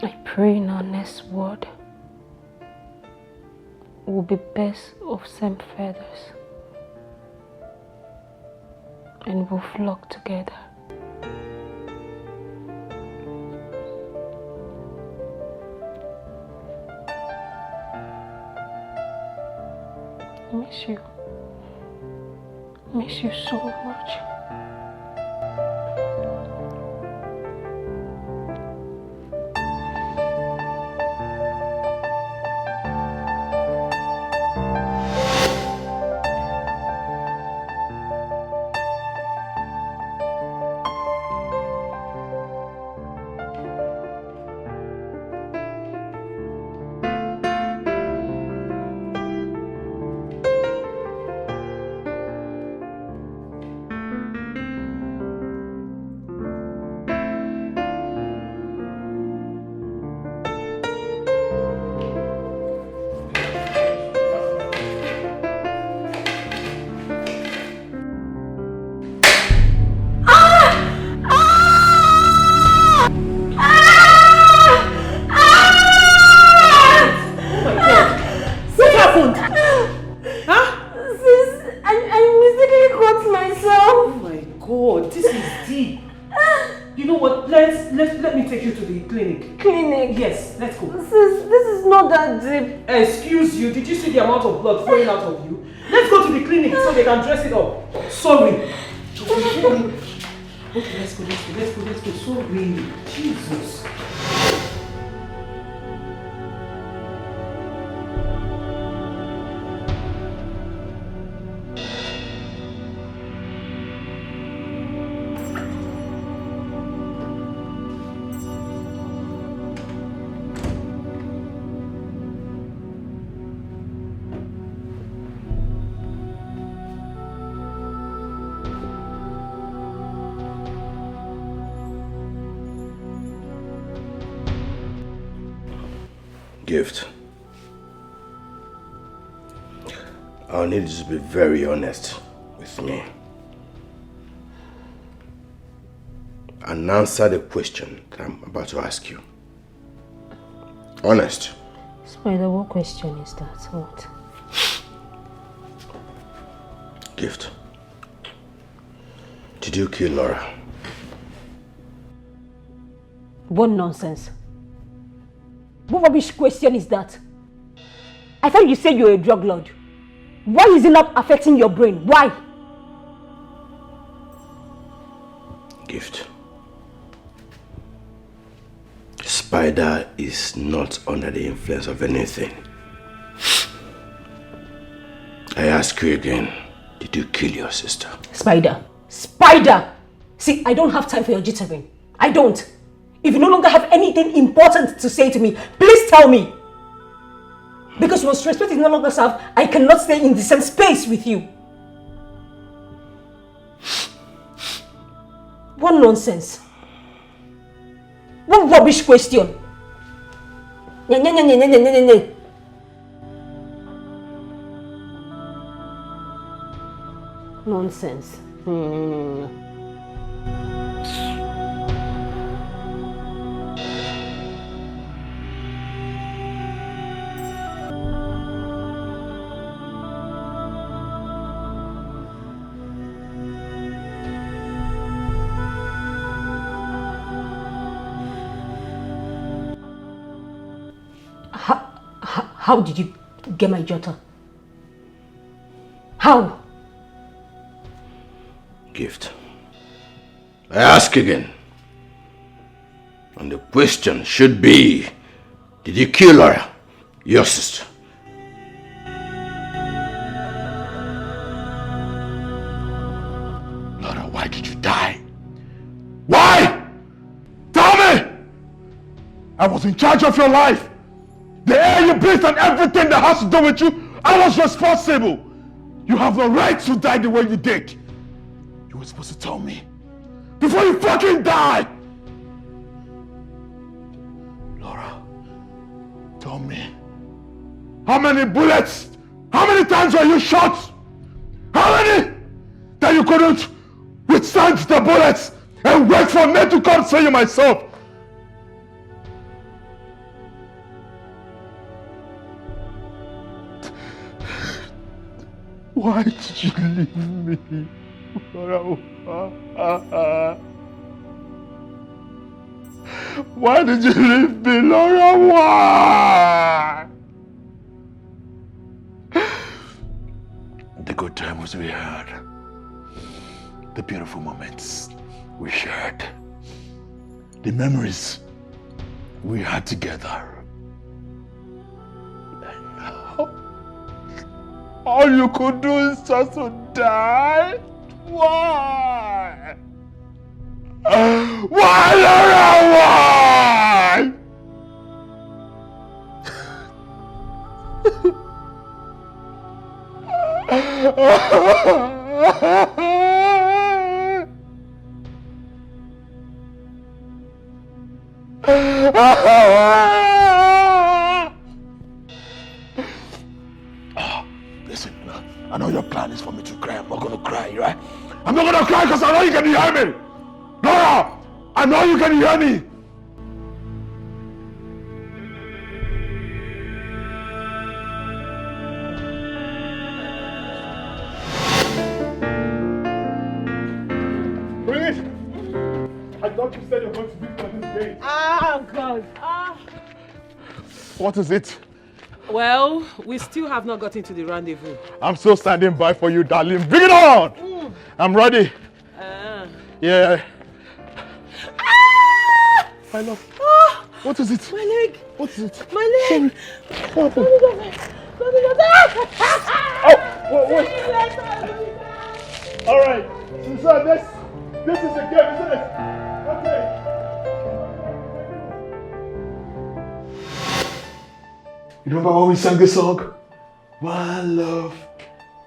I pray in our next word will be birds of same feathers and will flock together. Miss you so much. The amount of blood flowing out of you. Let's go to the clinic so they can dress it up. Sorry. Okay, let's go. Sorry. Jesus. Gift. I'll need you to be very honest with me. And answer the question that I'm about to ask you. Honest. Spider, what question is that? What? Gift. Did you kill Laura? What nonsense. What rubbish question is that? I thought you said you're a drug lord. Why is it not affecting your brain? Why? Gift. Spider is not under the influence of anything. I ask you again, did you kill your sister? Spider. Spider! See, I don't have time for your jittering. I don't. If you no longer have anything important to say to me, please tell me. Because once respect is no longer served, I cannot stay in the same space with you. What nonsense. What rubbish question. Nonsense. How did you get my daughter? How? Gift. I ask again. And the question should be, did you kill Laura, your sister? Laura, why did you die? Why? Tell me! I was in charge of your life. The air you breathe and everything that has to do with you, I was responsible. You have no right to die the way you did. You were supposed to tell me before you fucking die. Laura, tell me. How many bullets? How many times were you shot? How many? That you couldn't withstand the bullets and wait for me to come save you myself. Why did you leave me? Why did you leave me, Laura? Why? The good times we had, the beautiful moments we shared, the memories we had together. All you could do is just to die? Why? Why, Laura? Why? Listen, I know your plan is for me to cry. I'm not gonna cry, right? I'm not gonna cry because I know you can hear me. Laura, I know you can hear me. Bring it. I thought you said you're going to beat me on this gate. Oh, God. What is it? Well, we still have not gotten to the rendezvous. I'm still standing by for you, darling. Bring it on! I'm ready. Yeah. My love. What is it? My leg. What is it? My leg. Sorry. What happened? Oh, wait. All right. So this is a game, isn't it? Okay. You remember when we sang this song? One love,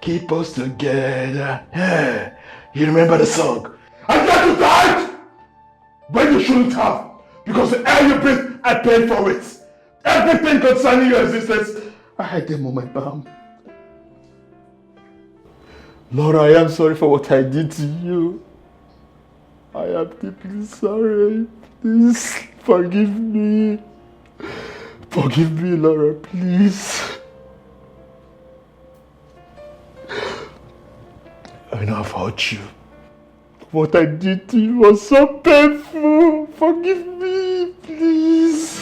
keep us together. Yeah. You remember the song? I got to die! When you shouldn't have. Because the air you breathe, I paid for it. Everything concerning your existence, I hide them on my palm. Lord, I am sorry for what I did to you. I am deeply sorry. Please forgive me. Forgive me, Laura, please. I know I've hurt you. What I did to you was so painful. Forgive me, please.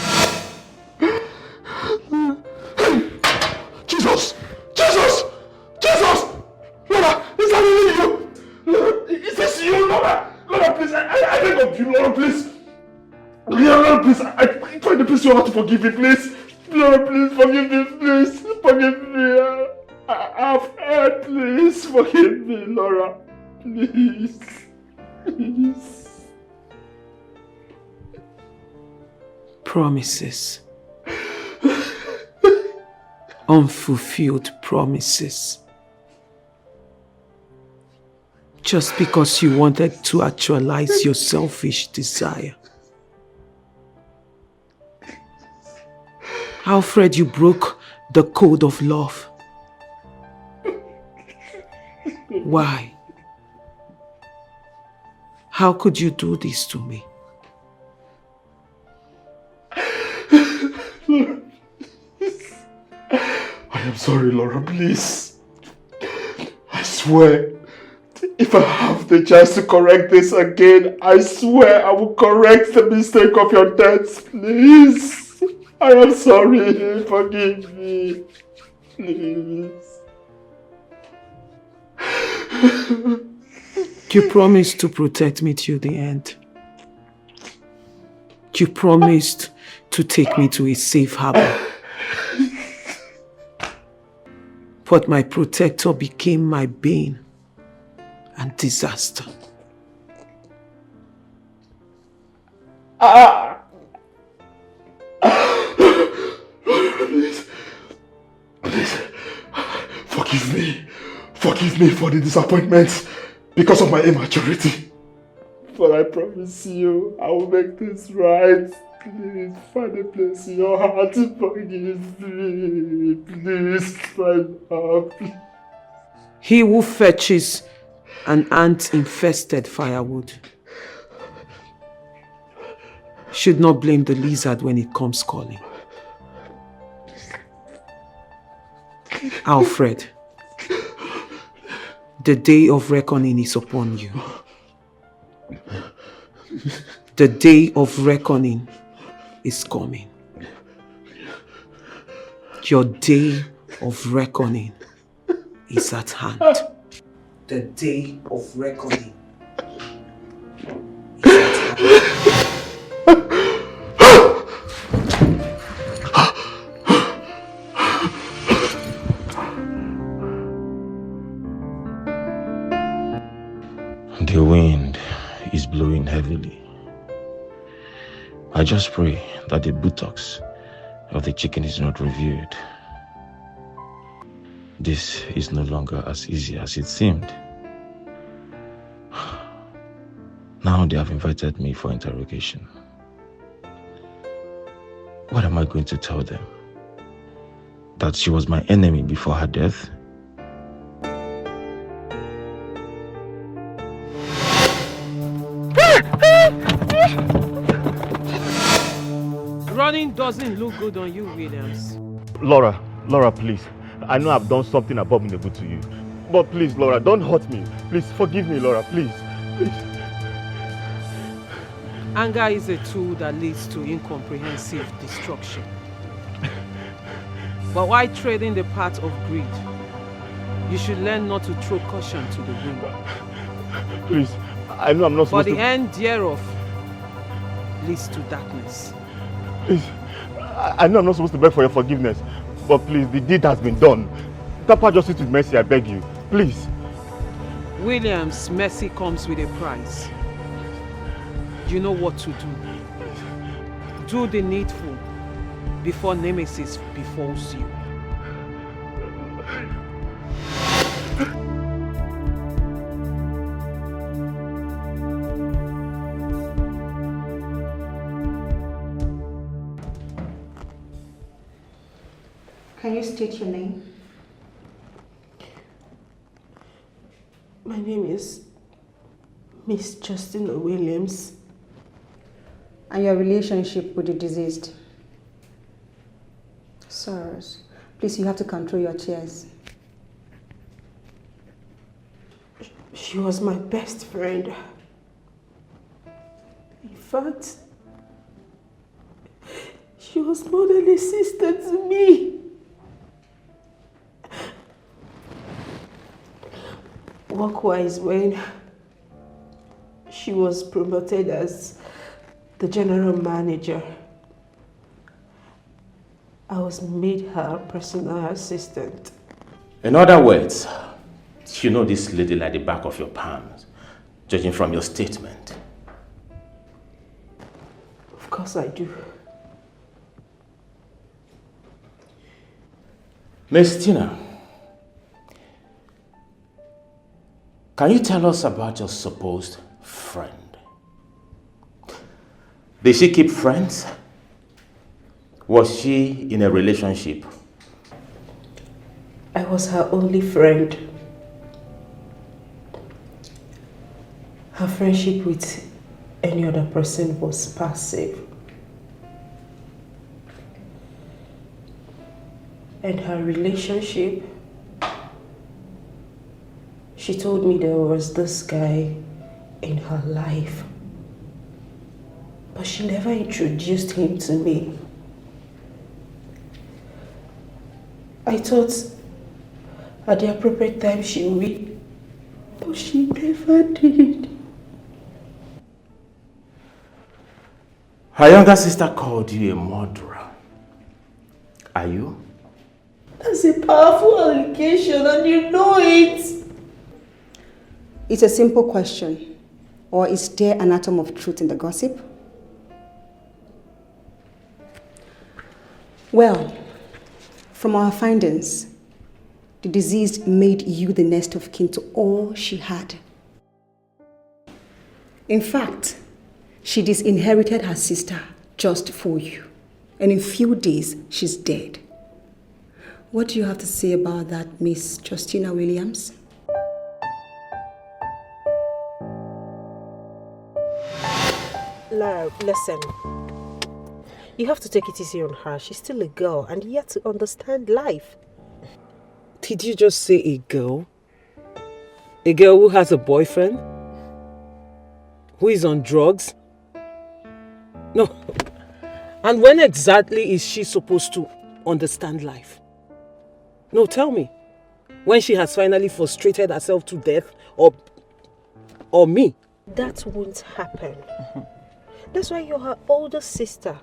Jesus! Jesus! Jesus! Laura, is that really you? Laura, is this you, Laura? Laura, please, I beg of you, Laura, please. Laura, please, I try to please you how to forgive me, please. Laura, please, forgive me, please. Forgive me. I've heard, please. Forgive me, Laura. Please. Please. Promises. Unfulfilled promises. Just because you wanted to actualize your selfish desire. Alfred, you broke the code of love. Why? How could you do this to me? I am sorry, Laura, please. I swear, if I have the chance to correct this again, I swear I will correct the mistake of your death, please. I am sorry, forgive me, please. You promised to protect me till the end. You promised to take me to a safe harbor. But my protector became my bane and disaster. Please, please, forgive me. Forgive me for the disappointment because of my immaturity. But I promise you, I will make this right. Please find a place in your heart to forgive me. Please, my love. He who fetches an ant-infested firewood should not blame the lizard when it comes calling. Alfred, the day of reckoning is upon you. The day of reckoning is coming. Your day of reckoning is at hand. The day of reckoning is at hand. The wind is blowing heavily. I just pray that the buttocks of the chicken is not reviewed. This is no longer as easy as it seemed. Now they have invited me for interrogation. What am I going to tell them? That she was my enemy before her death? Running doesn't look good on you, Williams. Laura, please. I know I've done something abominable to you. But please, Laura, don't hurt me. Please, forgive me, Laura, please. Please. Anger is a tool that leads to incomprehensive destruction. But why trading the path of greed? You should learn not to throw caution to the wind. Please, I know I'm not supposed to... For the end thereof leads to darkness. Please, I know I'm not supposed to beg for your forgiveness, but please, the deed has been done. Papa justice with mercy, I beg you. Please. Williams, mercy comes with a price. You know what to do. Do the needful before nemesis befalls you. Can you state your name? My name is Miss Justina Williams. And your relationship with the deceased? Sirs, please, you have to control your tears. She was my best friend. In fact, she was more than a sister to me. Work-wise, when she was promoted as the general manager, I was made her personal assistant. In other words, you know this lady like the back of your palms, judging from your statement. Of course I do. Miss Tina, can you tell us about your supposed friend? Did she keep friends? Was she in a relationship? I was her only friend. Her friendship with any other person was passive. And her relationship, she told me there was this guy in her life, but she never introduced him to me. I thought at the appropriate time she would, but she never did. Her younger sister called you a murderer. Are you? That's a powerful allegation and you know it. It's a simple question. Or is there an atom of truth in the gossip? Well, from our findings, the deceased made you the next of kin to all she had. In fact, she disinherited her sister just for you. And in few days, she's dead. What do you have to say about that, Miss Justina Williams? Lara, listen. You have to take it easy on her. She's still a girl and yet to understand life. Did you just say a girl? A girl who has a boyfriend? Who is on drugs? No. And when exactly is she supposed to understand life? No, tell me. When she has finally frustrated herself to death or me? That won't happen. That's why you're her older sister.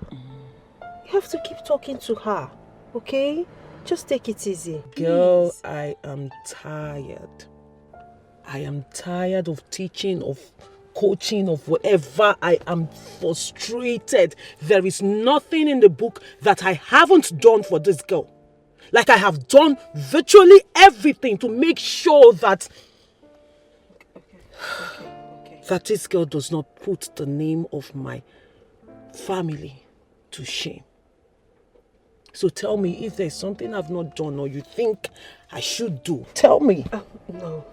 You have to keep talking to her, okay? Just take it easy. Girl, I am tired. I am tired of teaching, of coaching, of whatever. I am frustrated. There is nothing in the book that I haven't done for this girl. Like I have done virtually everything to make sure that that this girl does not put the name of my family to shame. So tell me if there's something I've not done or you think I should do. Tell me. No,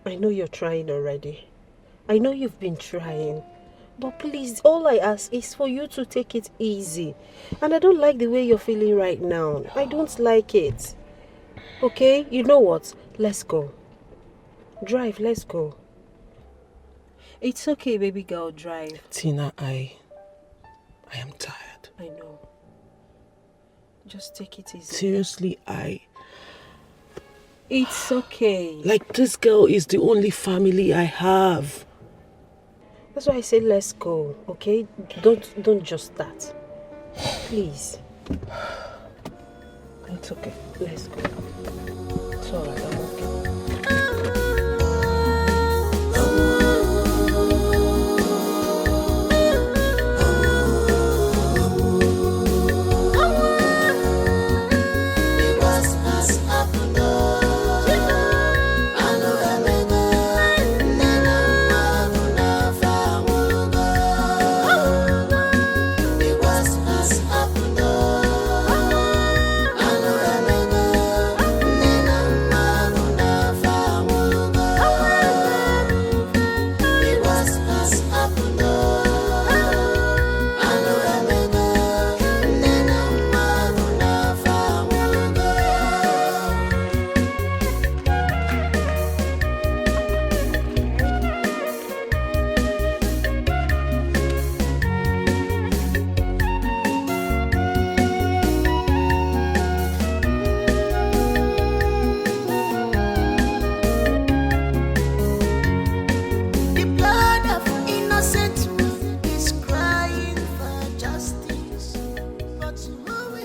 I know you're trying already. I know you've been trying. But please, all I ask is for you to take it easy. And I don't like the way you're feeling right now. I don't like it. Okay? You know what? Let's go. Drive, let's go. It's okay, baby girl, drive. Tina, I am tired. I know. Just take it easy. Seriously, It's okay. Like, this girl is the only family I have. That's why I said let's go, okay? Don't just start. Please. It's okay. Let's go. It's alright, I'm okay.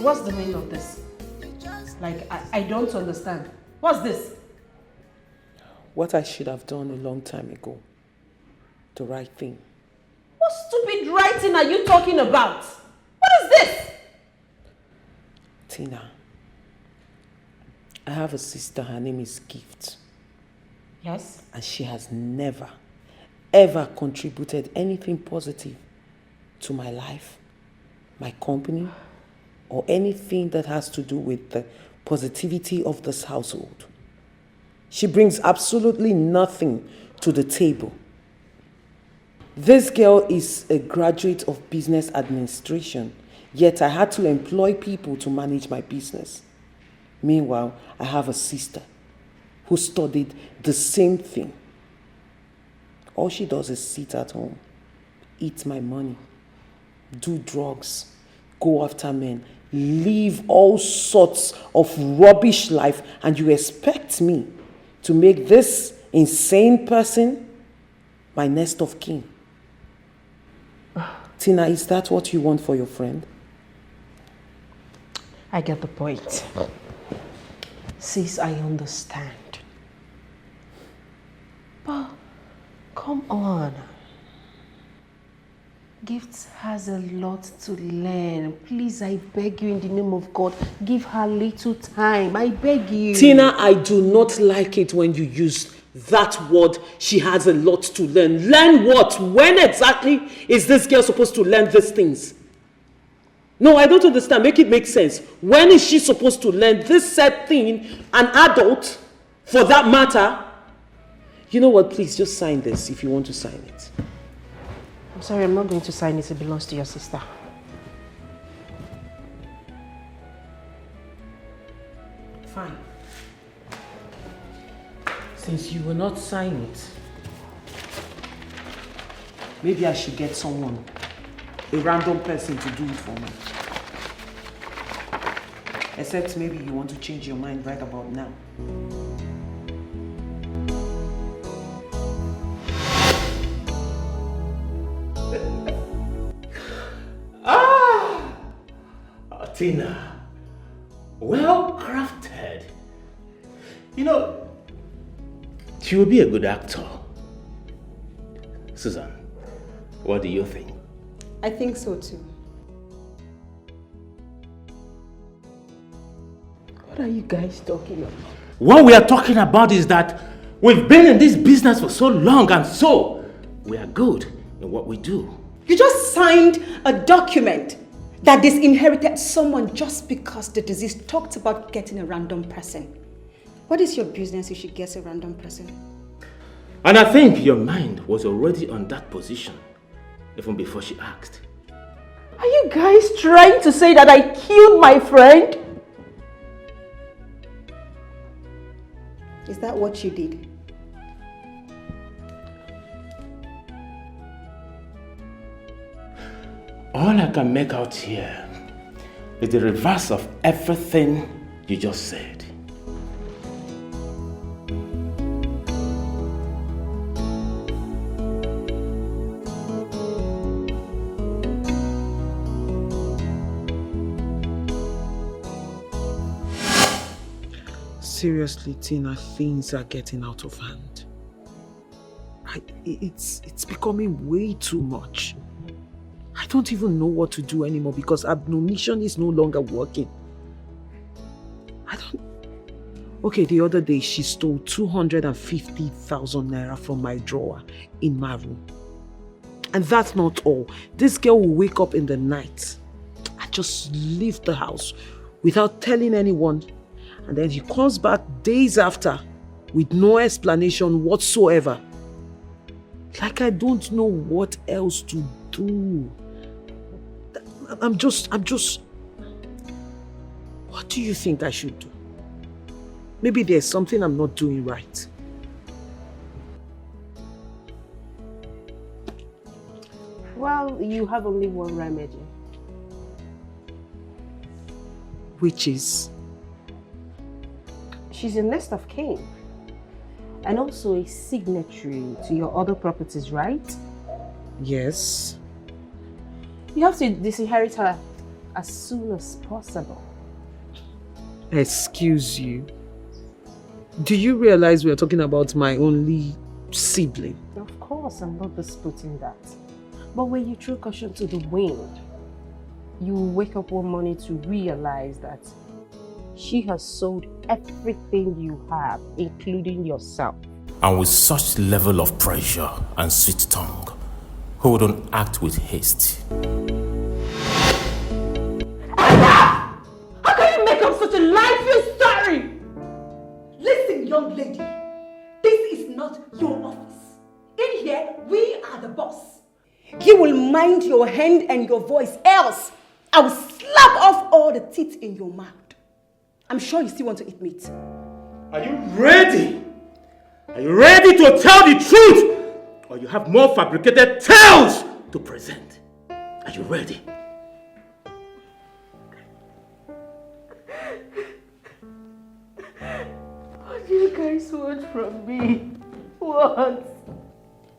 what's the meaning of this? Like, I don't understand. What's this? What I should have done a long time ago. The right thing. What stupid writing are you talking about? What is this? Tina, I have a sister, her name is Gift. Yes? And she has never, ever contributed anything positive to my life, my company, or anything that has to do with the positivity of this household. She brings absolutely nothing to the table. This girl is a graduate of business administration, yet I had to employ people to manage my business. Meanwhile, I have a sister who studied the same thing. All she does is sit at home, eat my money, do drugs, go after men, live all sorts of rubbish life, and you expect me to make this insane person my next of kin? Tina, is that what you want for your friend? I get the point. Sis, I understand. But come on. Gift has a lot to learn. Please, I beg you in the name of God, give her little time. I beg you. Tina, I do not like it when you use that word, she has a lot to learn. Learn what? When exactly is this girl supposed to learn these things? No, I don't understand. Make it make sense. When is she supposed to learn this said thing? An adult, for that matter? You know what? Please just sign this if you want to sign it. I'm sorry, I'm not going to sign it. It belongs to your sister. Fine. Since you will not sign it, maybe I should get someone, a random person, to do it for me. Except maybe you want to change your mind right about now. Tina, well crafted. You know, she will be a good actor. Susan, what do you think? I think so too. What are you guys talking about? What we are talking about is that we've been in this business for so long, and so we are good in what we do. You just signed a document that disinherited someone just because the disease talked about getting a random person. What is your business if she gets a random person? And I think your mind was already on that position even before she asked. Are you guys trying to say that I killed my friend? Is that what you did? All I can make out here is the reverse of everything you just said. Seriously, Tina, things are getting out of hand. It's becoming way too much. I don't even know what to do anymore because admonition is no longer working. Okay, the other day she stole 250,000 naira from my drawer in my room. And that's not all. This girl will wake up in the night and just leave the house without telling anyone. And then she comes back days after with no explanation whatsoever. Like I don't know what else to do. I'm just... What do you think I should do? Maybe there's something I'm not doing right. Well, you have only one remedy. Which is? She's a next of kin. And also a signatory to your other properties, right? Yes. You have to disinherit her as soon as possible. Excuse you. Do you realize we are talking about my only sibling? Of course, I'm not disputing that. But when you throw caution to the wind, you will wake up one morning to realize that she has sold everything you have, including yourself. And with such level of pressure and sweet tongue, who wouldn't act with haste? How can you make up such a lifeless story? Listen, young lady. This is not your office. In here, we are the boss. You will mind your hand and your voice, else I will slap off all the teeth in your mouth. I'm sure you still want to eat meat. Are you ready? Are you ready to tell the truth? Or you have more fabricated tales to present? Are you ready? What do you guys want from me? What?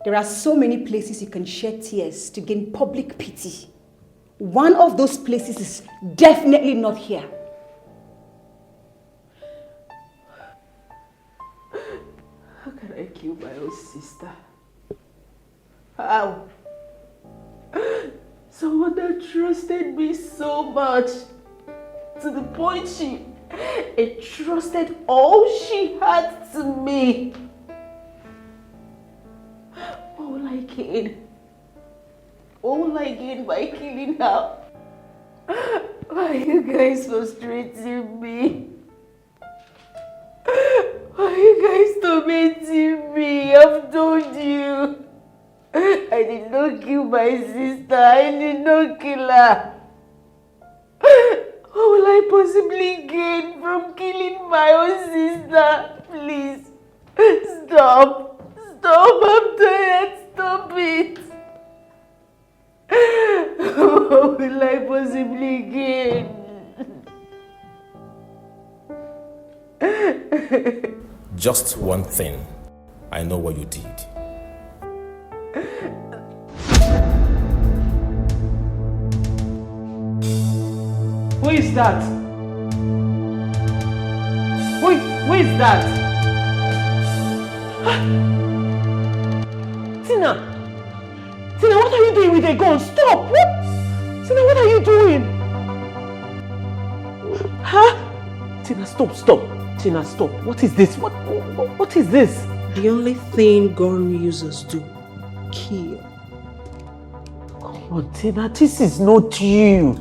There are so many places you can shed tears to gain public pity. One of those places is definitely not here. How can I kill my own sister? How? Someone that trusted me so much, to the point she entrusted all she had to me. What will I gain? What will I gain by killing her? Why are you guys frustrating me? Why are you guys tormenting me? I've told you. I did not kill my sister. I did not kill her. What will I possibly gain from killing my own sister? Please, stop. Stop, I'm tired. Stop it. What will I possibly gain? Just one thing. I know what you did. Who is that? Who is that? Tina! Tina, what are you doing with a gun? Stop! What? Tina, what are you doing? Huh? Tina, stop. Tina, stop. What is this? What is this? The only thing gun users do, kill. Come on, Tina, this is not you.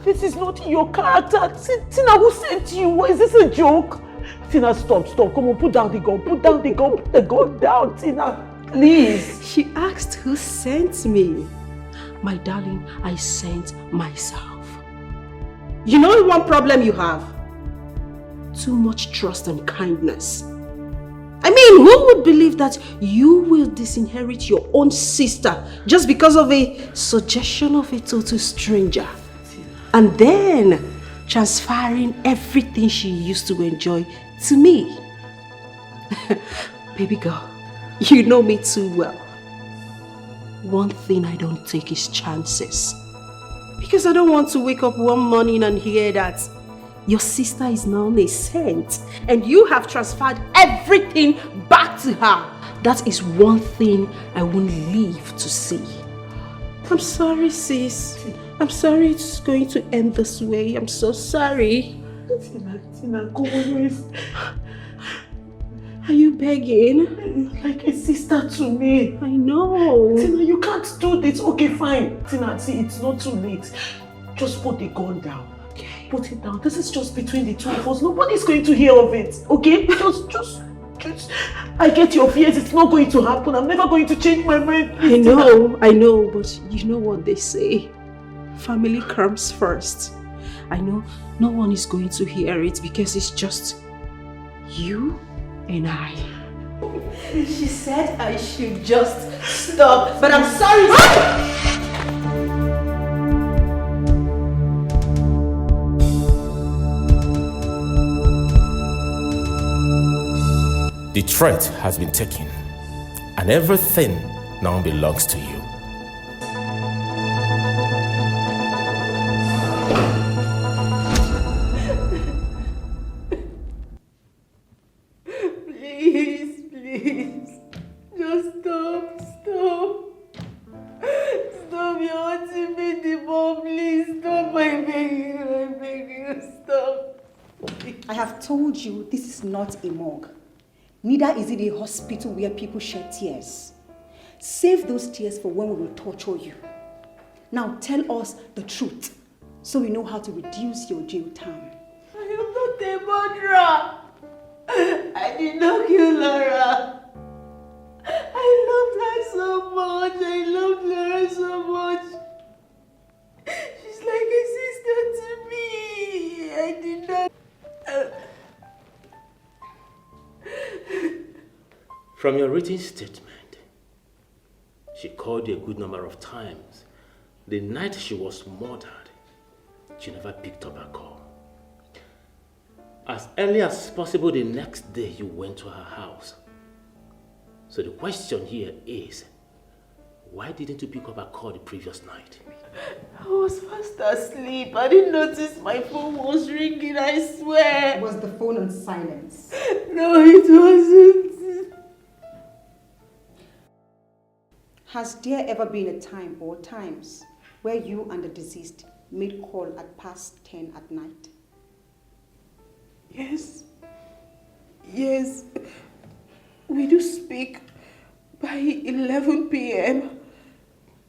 This is not your character. Tina, who sent you? Is this a joke? Tina, stop. Come on, put down the gun. Put the gun down, Tina. Please. She asked who sent me. My darling, I sent myself. You know one problem you have? Too much trust and kindness. I mean, who would believe that you will disinherit your own sister just because of a suggestion of a total stranger? And then transferring everything she used to enjoy to me. Baby girl, you know me too well. One thing I don't take is chances. Because I don't want to wake up one morning and hear that your sister is now a saint and you have transferred everything back to her. That is one thing I won't live to see. I'm sorry, sis. I'm sorry it's going to end this way. I'm so sorry. Tina, go away. Are you begging? You're like a sister to me. I know. Tina, you can't do this. Okay, fine. Tina, see, it's not too late. Just put the gun down. Okay. Put it down. This is just between the two of us. Nobody's going to hear of it. Okay? Just. I get your fears. It's not going to happen. I'm never going to change my mind. Please, I know, but you know what they say. Family comes first. I know no one is going to hear it because it's just you and I. She said I should just stop, but I'm sorry. The threat has been taken, and everything now belongs to you. Please, please. Just stop. Stop, you're wanting me the bomb. Please stop, I beg you, stop. I have told you this is not a morgue. Neither is it a hospital where people shed tears. Save those tears for when we will torture you. Now tell us the truth, so we know how to reduce your jail time. I am not a murderer. I did not kill Laura. I loved Laura so much. She's like a sister to me. I did not... From your written statement, she called you a good number of times. The night she was murdered, she never picked up her call. As early as possible the next day, you went to her house. So the question here is, why didn't you pick up her call the previous night? I was fast asleep. I didn't notice my phone was ringing, I swear. Was the phone on silence? No, it wasn't. Has there ever been a time or times where you and the deceased made call at past 10 at night? Yes. We do speak by 11 p.m.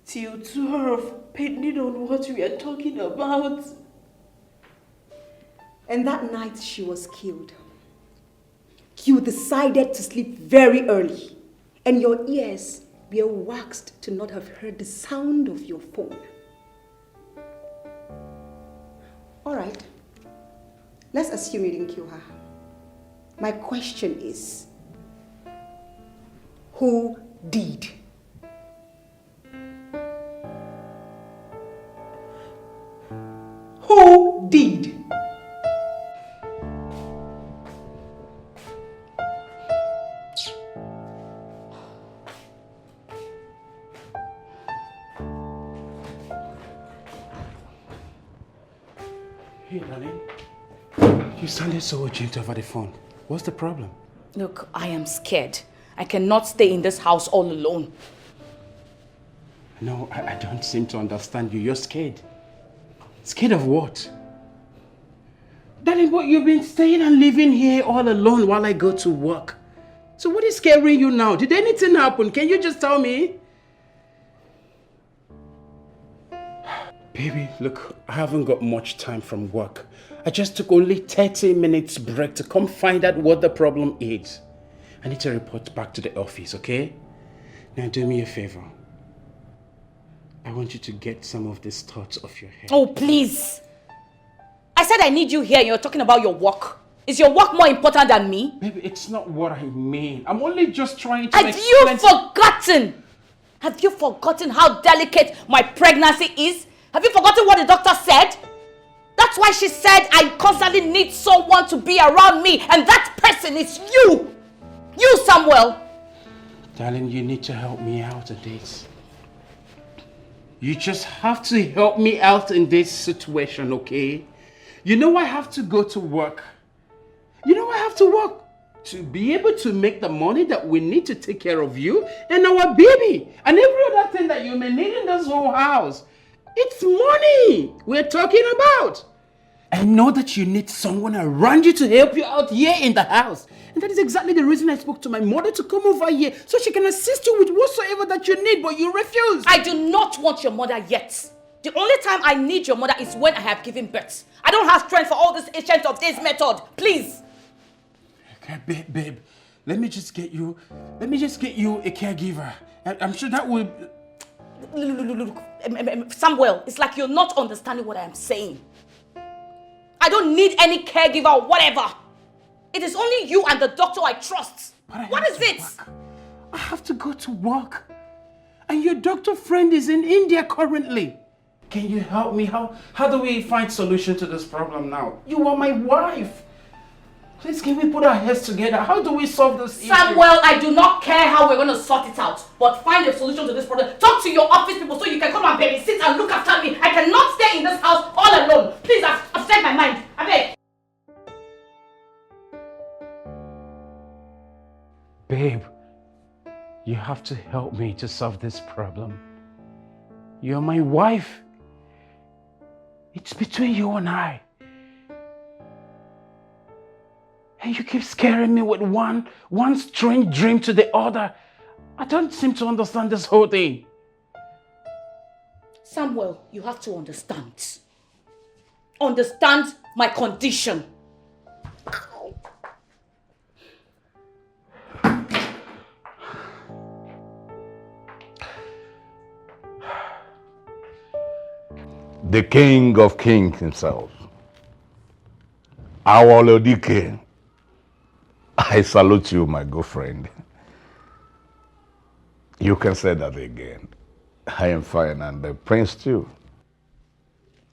till 12, depending on what we are talking about. And that night she was killed. You decided to sleep very early, and your ears were waxed to not have heard the sound of your phone. All right. Let's assume you didn't kill her. My question is, who did? Who did? Hey, darling. You sounded so urgent over the phone. What's the problem? Look, I am scared. I cannot stay in this house all alone. No, I don't seem to understand you. You're scared. Scared of what? Darling, but you've been staying and living here all alone while I go to work. So what is scaring you now? Did anything happen? Can you just tell me? Baby, look, I haven't got much time from work. I just took only 30 minutes break to come find out what the problem is. I need to report back to the office, okay? Now do me a favor. I want you to get some of these thoughts off your head. Oh, please. I said I need you here and you're talking about your work. Is your work more important than me? Baby, it's not what I mean. I'm only just trying to Have you forgotten? Have you forgotten how delicate my pregnancy is? Have you forgotten what the doctor said? That's why she said I constantly need someone to be around me, and that person is you! You, Samuel! Darling, you need to help me out in this. You just have to help me out in this situation, okay? You know I have to go to work. You know I have to work to be able to make the money that we need to take care of you and our baby and every other thing that you may need in this whole house. It's money we're talking about. I know that you need someone around you to help you out here in the house. And that is exactly the reason I spoke to my mother to come over here so she can assist you with whatsoever that you need, but you refuse. I do not want your mother yet. The only time I need your mother is when I have given birth. I don't have strength for all this ancient of days method. Please. Okay, babe. Let me just get you a caregiver. I'm sure that will... Look, Samuel, it's like you're not understanding what I am saying. I don't need any caregiver or whatever. It is only you and the doctor I trust. What is it? I have to go to work. And your doctor friend is in India currently. Can you help me? How do we find solution to this problem now? You are my wife. Please, can we put our heads together? How do we solve this issue? Samuel, I do not care how we're going to sort it out, but find a solution to this problem. Talk to your office people so you can come and babysit and look after me. I cannot stay in this house all alone. have to help me to solve this problem. You're my wife. It's between you and I. And you keep scaring me with one strange dream to the other. I don't seem to understand this whole thing. Samuel, you have to understand. Understand my condition. The King of Kings himself, our Olodike, I salute you, my good friend. You can say that again. I am fine, and the prince too.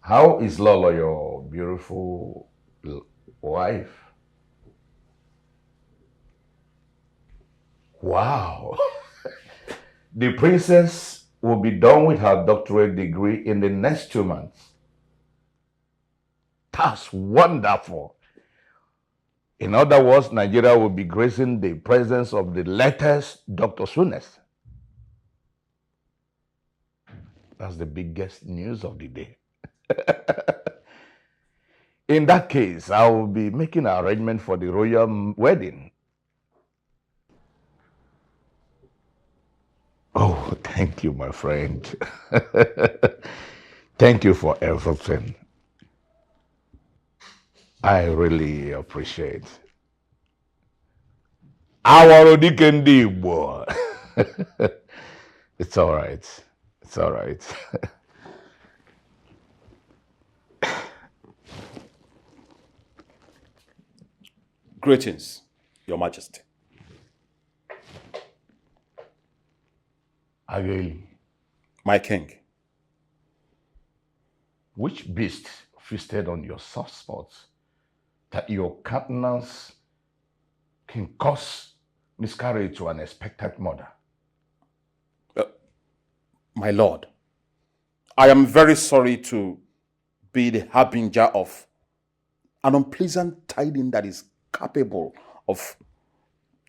How is Lolo, your beautiful wife? Wow. The princess will be done with her doctorate degree in the next 2 months. That's wonderful. In other words, Nigeria will be gracing the presence of the latest Dr. Soonest. That's the biggest news of the day. In that case, I will be making an arrangement for the royal wedding. Oh, thank you, my friend. Thank you for everything. I really appreciate. Our Odikendi boy. It's all right. It's all right. Greetings, Your Majesty. Again. My king. Which beast feasted on your soft spots that your countenance can cause miscarriage to an expectant mother? My lord, I am very sorry to be the harbinger of an unpleasant tidings that is capable of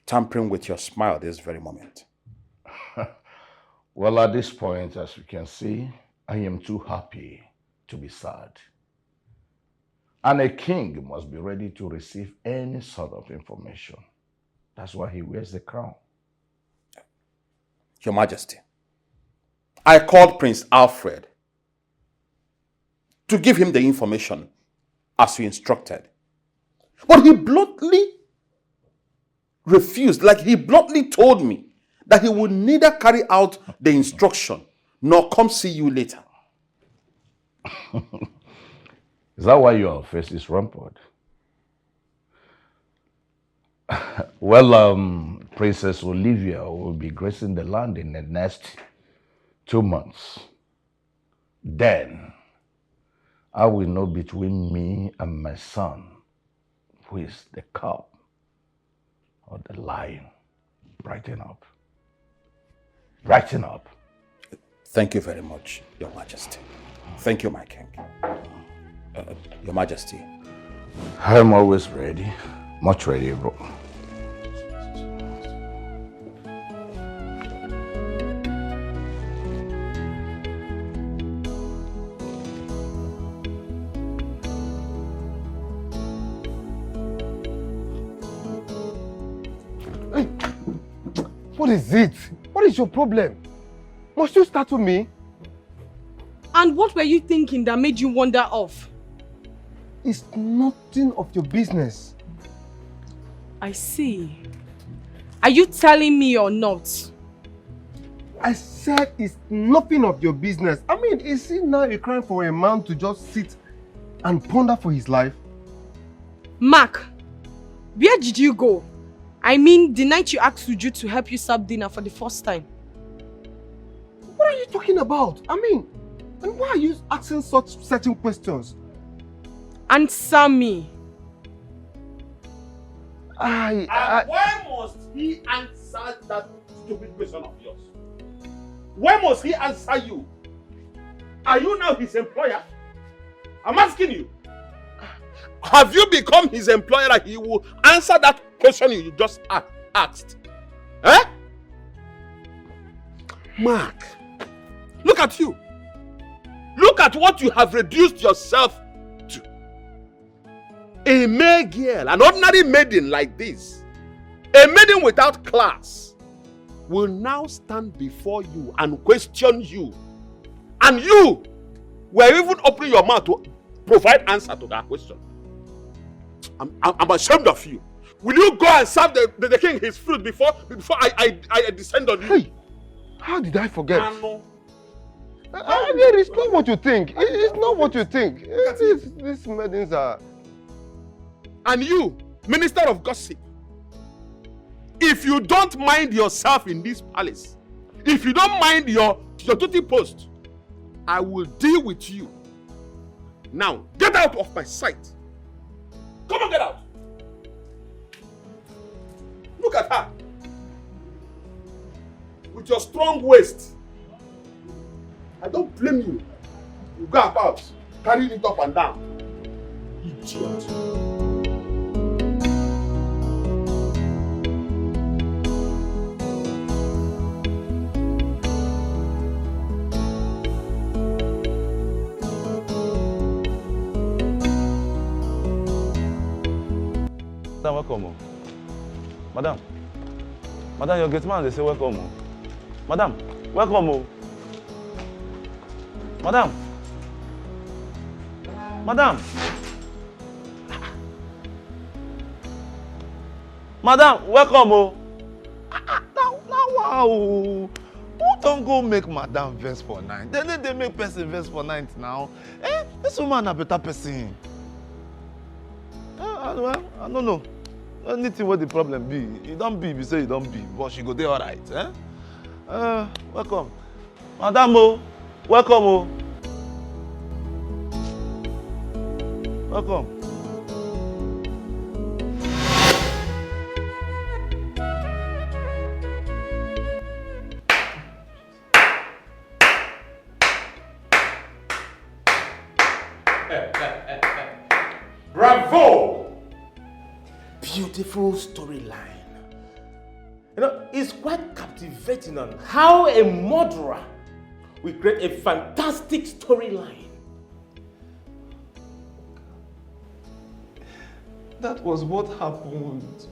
tampering with your smile this very moment. Well, at this point, as you can see, I am too happy to be sad. And a king must be ready to receive any sort of information. That's why he wears the crown. Your Majesty, I called Prince Alfred to give him the information as you instructed. But he bluntly refused, like he bluntly told me that he would neither carry out the instruction nor come see you later. Is that why your face is rumpled? Well, Princess Olivia will be gracing the land in the next 2 months. Then, I will know between me and my son who is the cub or the lion. Brighten up. Brighten up. Thank you very much, Your Majesty. Thank you, my king. Your Majesty. I'm always ready. Much ready, bro. What is it? What is your problem? Must you start with me? And what were you thinking that made you wander off? It's nothing of your business. I see. Are you telling me or not? I said it's nothing of your business. I mean, is it now a crime for a man to just sit and ponder for his life? Mark, where did you go? I mean, the night you asked Suju to help you serve dinner for the first time. What are you talking about? I mean, and why are you asking such certain questions? Answer me. And why must he answer that stupid question of yours? Why must he answer you? Are you now his employer? I'm asking you. Have you become his employer that he will answer that question you just asked? Eh? Mark, look at you. Look at what you have reduced yourself to. A mere girl, an ordinary maiden like this, a maiden without class, will now stand before you and question you. And you were even opening your mouth to provide answer to that question. I'm ashamed of you. Will you go and serve the king his food before I descend on you? Hey, how did I forget? It's not what you think. It's not what you think. These maidens are... And you, minister of gossip, if you don't mind yourself in this palace, if you don't mind your duty post, I will deal with you. Now, get out of my sight. Come on, get out. Look at her. With your strong waist. I don't blame you. You go about, carry it up and down. Idiot. Madam, welcome. Madam. Madam, your gate man, they say welcome. Madam, welcome. Madam. Madam. Madam, welcome. Now, wow. Who don't go make madam verse for night? Then they make person verse for night now. This woman a better person. I don't know. Anything what the problem be. You don't be, you say you don't be, but she go there all right. Welcome. Madam, welcome. Welcome. Bravo! Beautiful storyline. You know, it's quite captivating on how a murderer will create a fantastic storyline. That was what happened.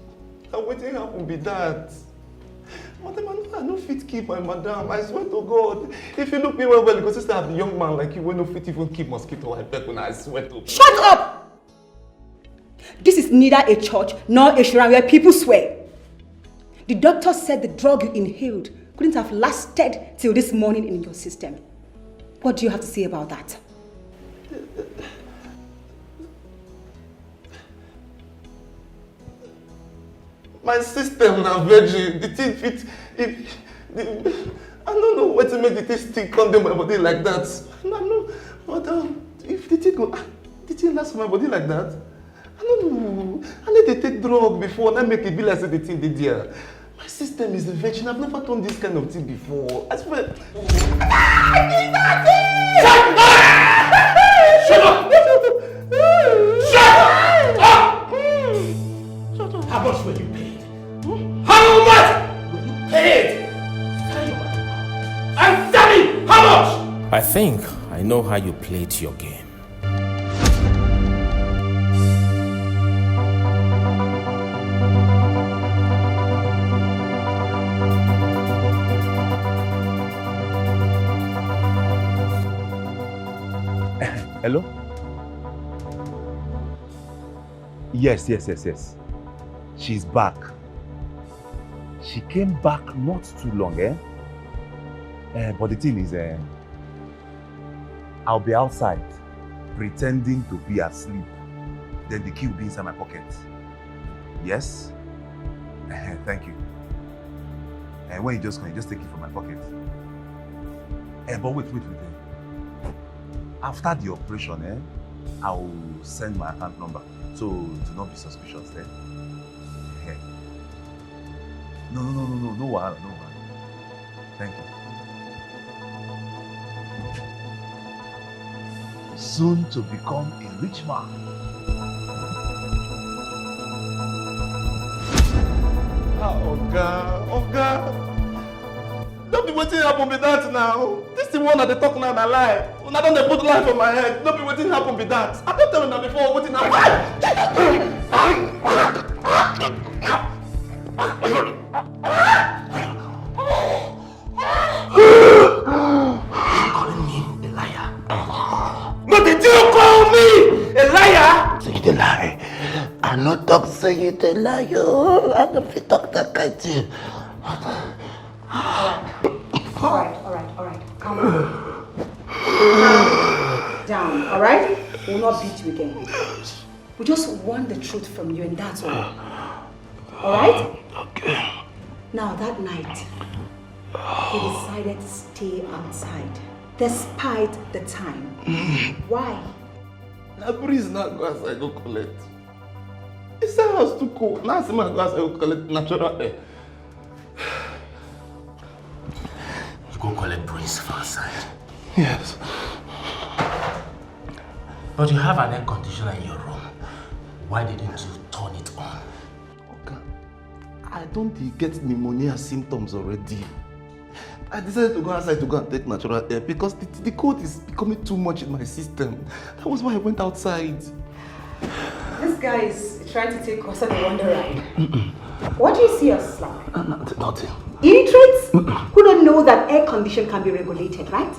And what happened be that? Madam, I no fit keep my madam. I swear to God. If you look me well, because sister have a young man like you, when no fit even keep mosquito, I beg when I swear to God. Shut up! This is neither a church nor a shrine where people swear. The doctor said the drug you inhaled couldn't have lasted till this morning in your system. What do you have to say about that? My system now virgin. The thing fit. I don't know what to make the thing stick under my body like that. I know, madam. If the thing go, the thing last my body like that. I don't know. I need to take drug before and I make it be like the thing did there. My system is a virgin. I've never done this kind of thing before. I swear. Shut up! Shut up! Shut up! How much were you paid? How much were you paid? Answer me! How much? I think I know how you played your game. Hello? Yes. She's back. She came back not too long, but the thing is, I'll be outside pretending to be asleep. Then the key will be inside my pocket. Yes? Thank you. And when you just come, you just take it from my pocket. But wait. After the operation, I will send my account number. So do not be suspicious then. No wahala. Thank you. Soon to become a rich man. Oga. Don't be waiting happen be that now. This is the one that they talk now na lie. Una don dey put lie for my head. Don't be waiting happen be that. I don't tell una before waiting happen. Calling me a liar. But did you call me a liar? Say you the lie. I not talk say you the liar. I don't fit talk that kind thing. Alright. Calm down, alright? We'll not beat you again. We just want the truth from you and that's all. Alright? Okay. Now that night, he decided to stay outside despite the time. Why? Na breeze na go outside go collect. Inside house too cold. Now see man go outside go collect natural air. You go collect breeze for outside. Yes. But you have an air conditioner in your room. Why didn't you turn it on? Okay. I don't get pneumonia symptoms already. I decided to go outside to go and take natural air because the cold is becoming too much in my system. That was why I went outside. This guy is trying to take us on a wonder ride. What do you see us like? Nothing. Illiterates who don't know that air condition can be regulated, right?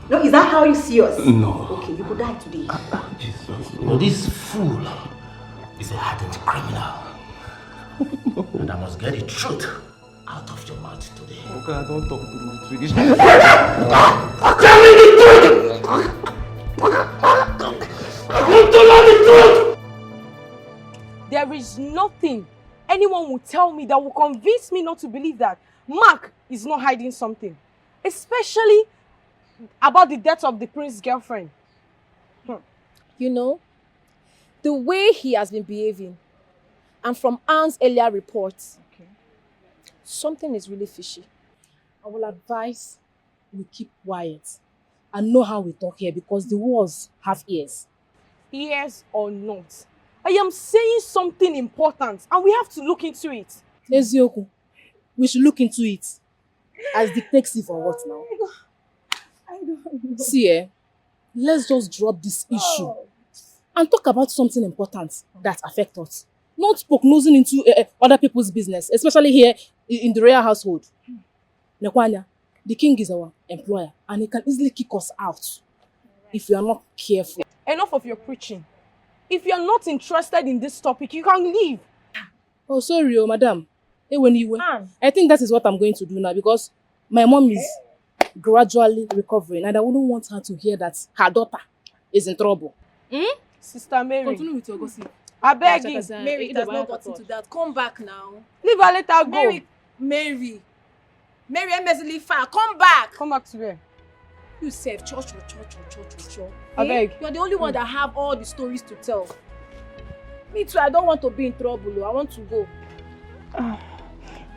No, is that how you see us? No. Okay, you could die today. Jesus. No, this fool is a hardened criminal. And I must get the truth out of your mouth today. Okay, I don't talk to you. Tell me the truth! I want to know the truth! There is nothing anyone will tell me that will convince me not to believe that Mark is not hiding something. Especially about the death of the prince's girlfriend. You know, the way he has been behaving, and from Anne's earlier reports, something is really fishy. I will advise we keep quiet and know how we talk here because the walls have ears. Ears or not, I am saying something important and we have to look into it. Ezioku, we should look into it. As the taxi for what now? I don't know. See, let's just drop this issue and talk about something important that affects us. Not nosing into other people's business, especially here in the royal household. Nekwanya, the king is our employer and he can easily kick us out if we are not careful. Enough of your preaching. If you are not interested in this topic, you can leave. Oh, sorry, madam. I think that is what I'm going to do now because my mom is gradually recovering and I wouldn't want her to hear that her daughter is in trouble. Sister Mary. Continue with your gossip. I beg you. Mary, it has not gotten to that. Come back now. Leave her, let her go. Mary, immediately fire. Come back. Come back to where? You said church. I beg. You're the only one that have all the stories to tell. Me too, I don't want to be in trouble. I want to go.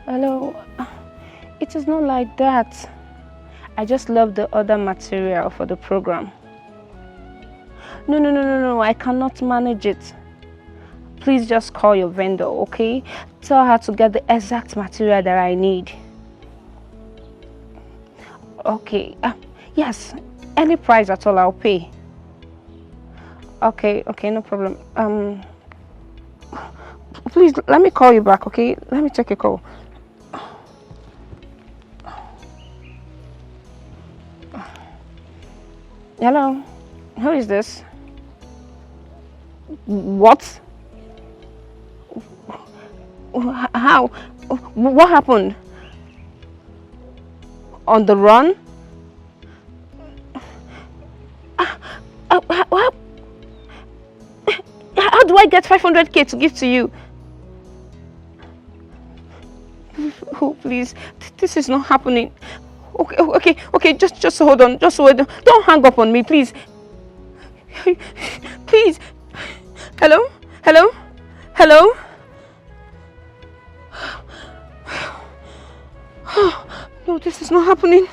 Hello. It is not like that. I just love the other material for the program. No, I cannot manage it. Please just call your vendor, okay? Tell her to get the exact material that I need. Okay, yes, any price at all I'll pay. Okay, no problem. Please, let me call you back, okay? Let me take a call. Hello, who is this? What? How? What happened? On the run? How do I get 500k to give to you? Oh, please, this is not happening. Okay, just hold on, Don't hang up on me, please. Please. Hello? No, this is not happening.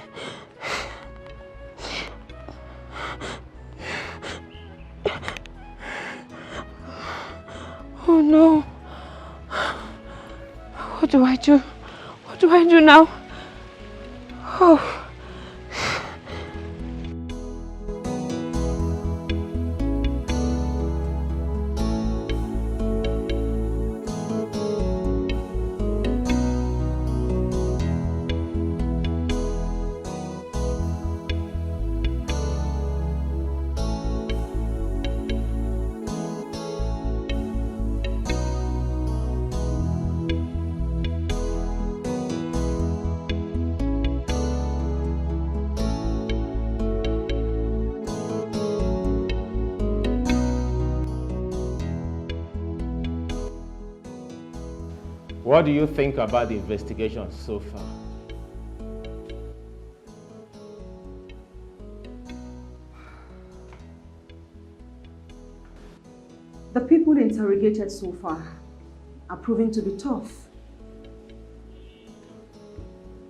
Oh no. What do I do? What do I do now? Oh. What do you think about the investigation so far? The people interrogated so far are proving to be tough.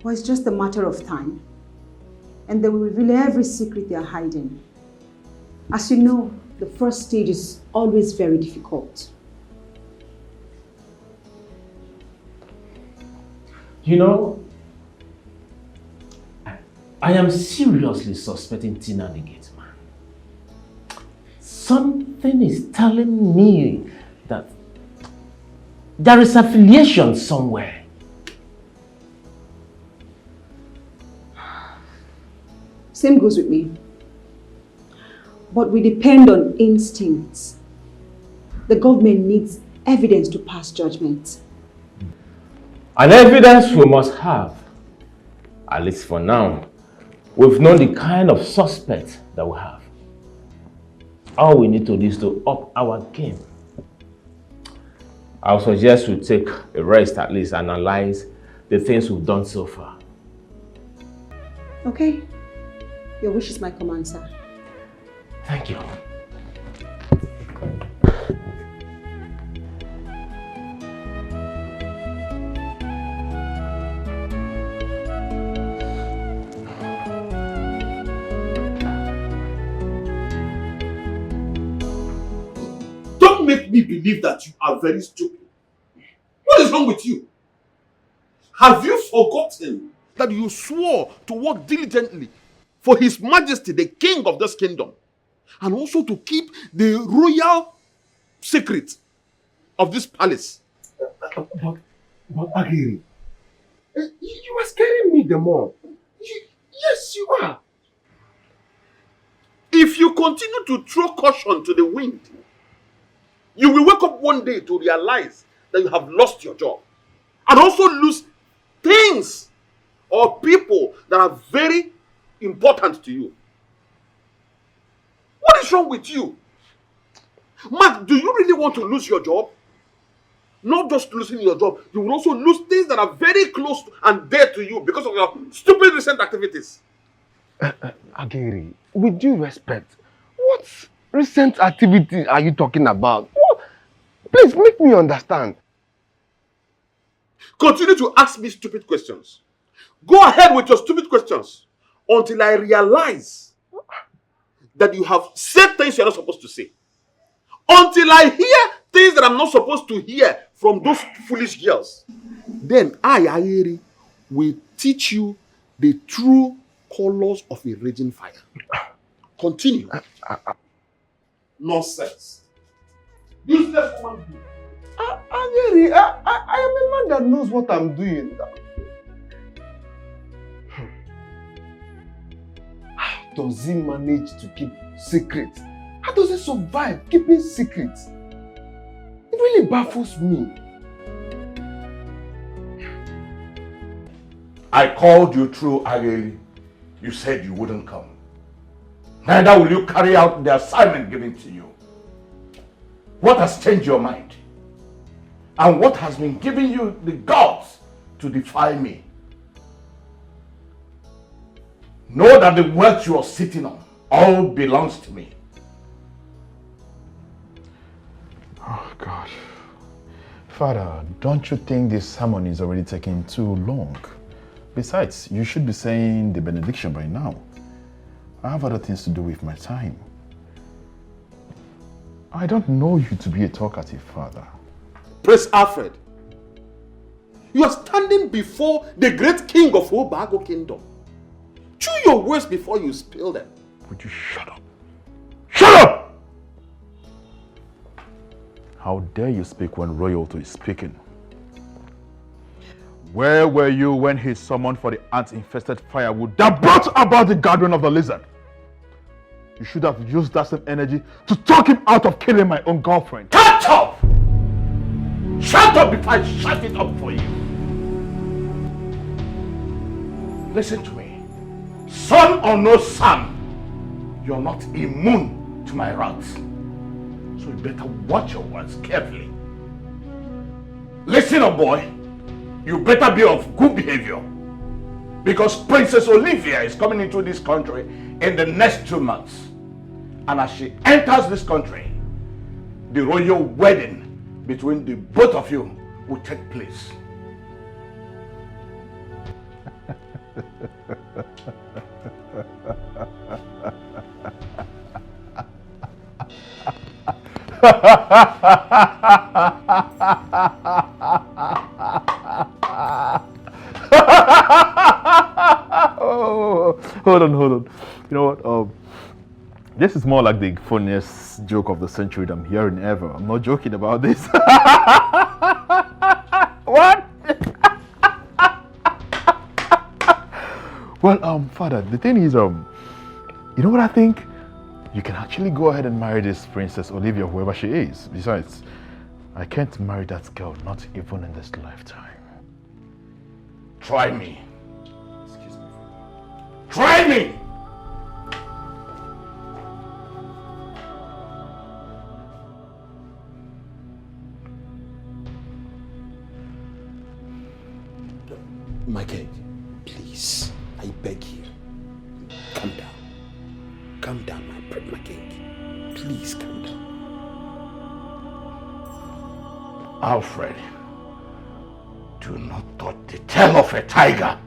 But it's just a matter of time, and they will reveal every secret they are hiding. As you know, the first stage is always very difficult. You know, I am seriously suspecting Tina the gate man. Something is telling me that there is affiliation somewhere. Same goes with me. But we depend on instincts. The government needs evidence to pass judgment. And evidence we must have, at least for now. We've known the kind of suspect that we have. All we need to do is to up our game. I'll suggest we take a rest, at least analyze the things we've done so far. Okay. Your wish is my command, sir. Thank you. Don't make me believe that you are very stupid. What is wrong with you? Have you forgotten that you swore to work diligently for His Majesty, the King of this kingdom, and also to keep the royal secret of this palace? But Agiri, you are scaring me the more. Yes, you are. If you continue to throw caution to the wind, you will wake up one day to realize that you have lost your job and also lose things or people that are very important to you. What is wrong with you? Mark, do you really want to lose your job? Not just losing your job, you will also lose things that are very close and dear to you because of your stupid recent activities. Agiri, with due respect, what recent activity are you talking about? What? Please make me understand. Continue to ask me stupid questions. Go ahead with your stupid questions until I realize that you have said things you're not supposed to say. Until I hear things that I'm not supposed to hear from those foolish girls. Then I, Agiri, will teach you the true colors of a raging fire. Continue. Nonsense. Useless woman. Agiri, I am a man that knows what I'm doing. How does he manage to keep secrets? How does he survive keeping secrets? It really baffles me. I called you through, Agiri. You said you wouldn't come. Neither will you carry out the assignment given to you. What has changed your mind? And what has been giving you the guts to defy me? Know that the wealth you are sitting on all belongs to me. Oh God. Father, don't you think this sermon is already taking too long? Besides, you should be saying the benediction by now. I have other things to do with my time. I don't know you to be a talkative, Father. Prince Alfred, you are standing before the great king of Obago Kingdom. your words before you spill them. Would you shut up? Shut up! How dare you speak when royalty is speaking? Where were you when he summoned for the ant-infested firewood that brought about the gathering of the lizard? You should have used that same energy to talk him out of killing my own girlfriend. Shut up! Shut up before I shut it up for you. Listen to me. Son or no son, you're not immune to my wrath. So you better watch your words carefully. Listen up, boy. You better be of good behavior. Because Princess Olivia is coming into this country in the next 2 months. And as she enters this country, the royal wedding between the both of you will take place. Oh, hold on. You know what? This is more like the funniest joke of the century that I'm hearing ever. I'm not joking about this. What? Well, Father, the thing is, you know what I think? You can actually go ahead and marry this Princess Olivia, whoever she is. Besides, I can't marry that girl, not even in this lifetime. Try me. Excuse me. Try me! My king, please, I beg you, calm down. Calm down, my king. Please calm down. Alfred, do not touch the tail of a tiger.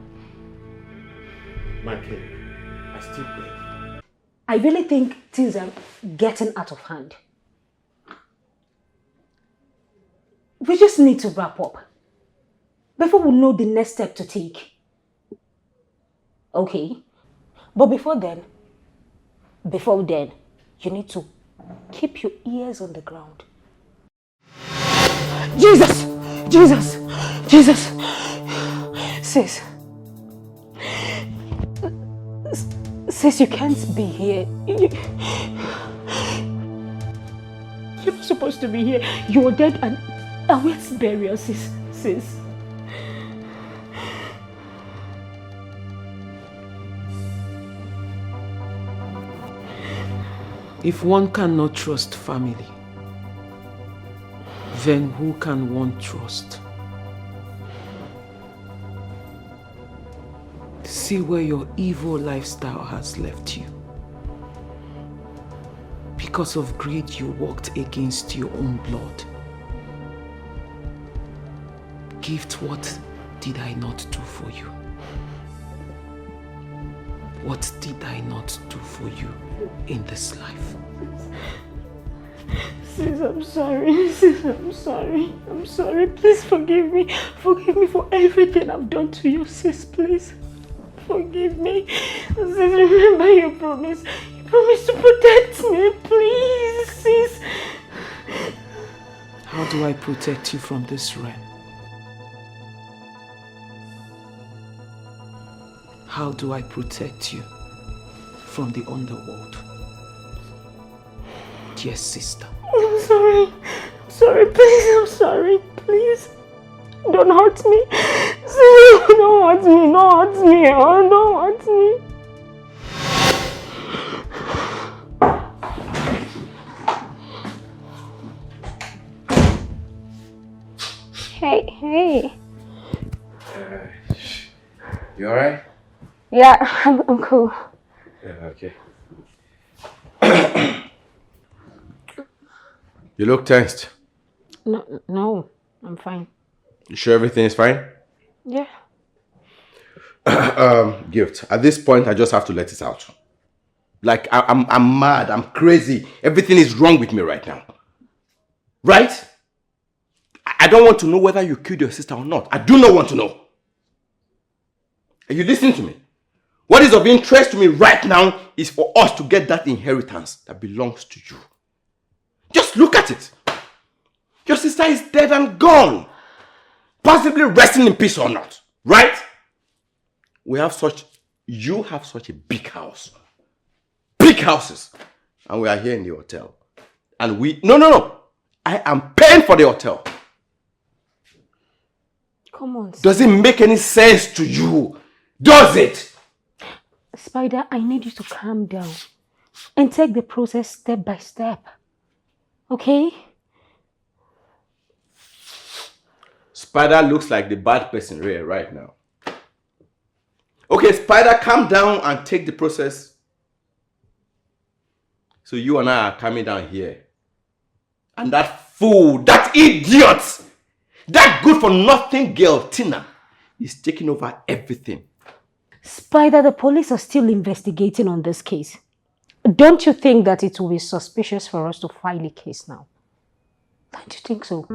My king, I still beg. I really think things are getting out of hand. We just need to wrap up before we know the next step to take. Okay? But before then, you need to keep your ears on the ground. Jesus! Sis, you can't be here. You're not supposed to be here. You're dead and awaits burial, sis. If one cannot trust family, then who can one trust? See where your evil lifestyle has left you. Because of greed, you walked against your own blood. Gift, what did I not do for you? What did I not do for you in this life? Sis, I'm sorry. I'm sorry. Please forgive me. Forgive me for everything I've done to you, sis. Please. Forgive me. Sis, remember your promise. You promised to protect me. Please, sis. How do I protect you from this realm? How do I protect you from the underworld? Dear sister. I'm sorry. Please, I'm sorry. Please. Don't hurt me. Don't hurt me. Don't hurt me. Hey. You alright? Yeah, I'm cool. Yeah, okay. You look tensed. No, I'm fine. You sure everything is fine? Yeah. Gift. At this point, I just have to let it out. Like, I'm mad. I'm crazy. Everything is wrong with me right now. Right? I don't want to know whether you killed your sister or not. I do not want to know. Are you listening to me? What is of interest to me right now is for us to get that inheritance that belongs to you. Just look at it. Your sister is dead and gone. Possibly resting in peace or not. Right? You have such a big house. Big houses. And we are here in the hotel. And no. I am paying for the hotel. Come on. Does it make any sense to you? Does it? Spider, I need you to calm down and take the process step by step. Okay? Spider looks like the bad person right now. Okay, Spider, calm down and take the process. So you and I are coming down here. And that fool, that idiot, that good-for-nothing girl, Tina, is taking over everything. Spider, the police are still investigating on this case. Don't you think that it will be suspicious for us to file a case now? Don't you think so?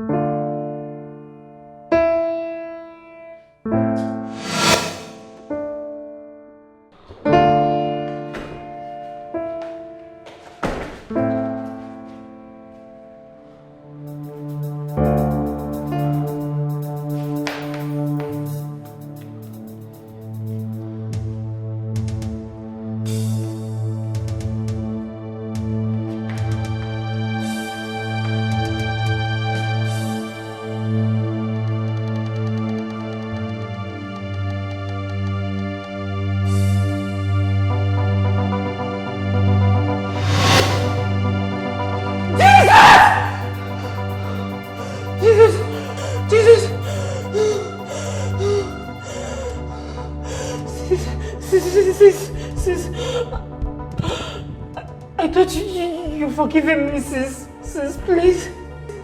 I thought you forgiven me, sis. Sis, please.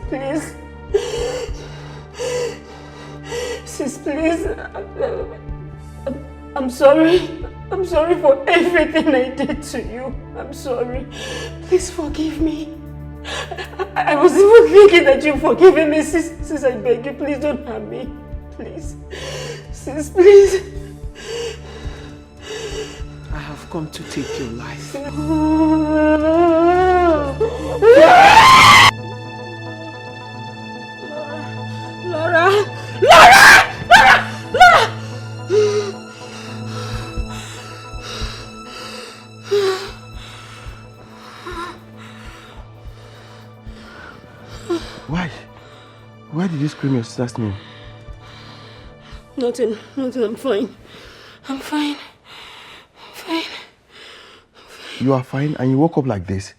Please. Sis, please. I'm sorry. I'm sorry for everything I did to you. I'm sorry. Please forgive me. I was even thinking that you've forgiven me. Sis, I beg you, please don't harm me. Please. Sis, please. I have come to take your life. Laura! Laura! Laura! Laura! Why? Why did you scream your sister's name? Nothing. I'm fine. I'm fine. You are fine and you woke up like this?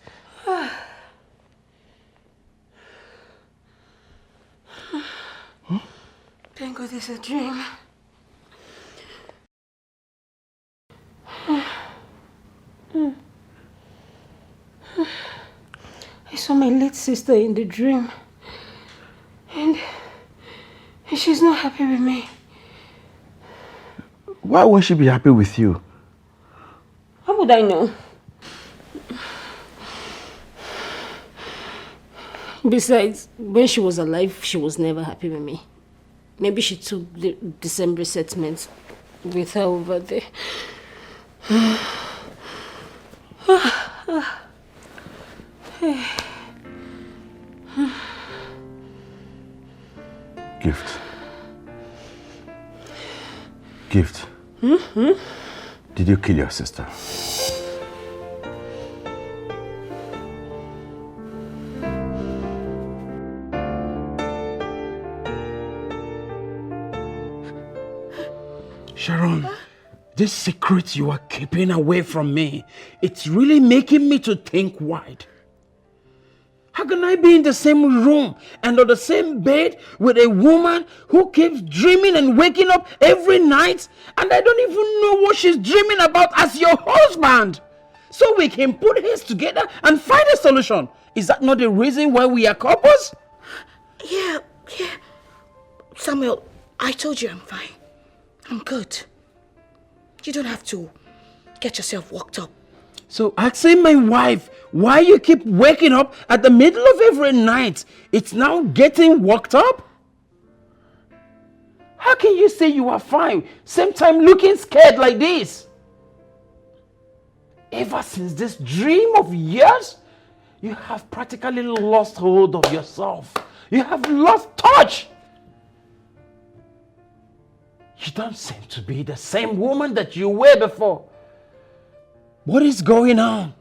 Thank God it's a dream. I saw my late sister in the dream. And she's not happy with me. Why won't she be happy with you? How would I know? Besides, when she was alive, she was never happy with me. Maybe she took the December settlement with her over there. Gift. Did you kill your sister? Sharon, this secret you are keeping away from me, it's really making me to think wide. How can I be in the same room and on the same bed with a woman who keeps dreaming and waking up every night and I don't even know what she's dreaming about as your husband? So we can put heads together and find a solution. Is that not the reason why we are couples? Yeah. Samuel, I told you I'm fine. I'm good. You don't have to get yourself worked up. So asking my wife why you keep waking up at the middle of every night, it's now getting worked up? How can you say you are fine, same time looking scared like this? ever since this dream of yours, you have practically lost hold of yourself. You have lost touch. You don't seem to be the same woman that you were before. What is going on?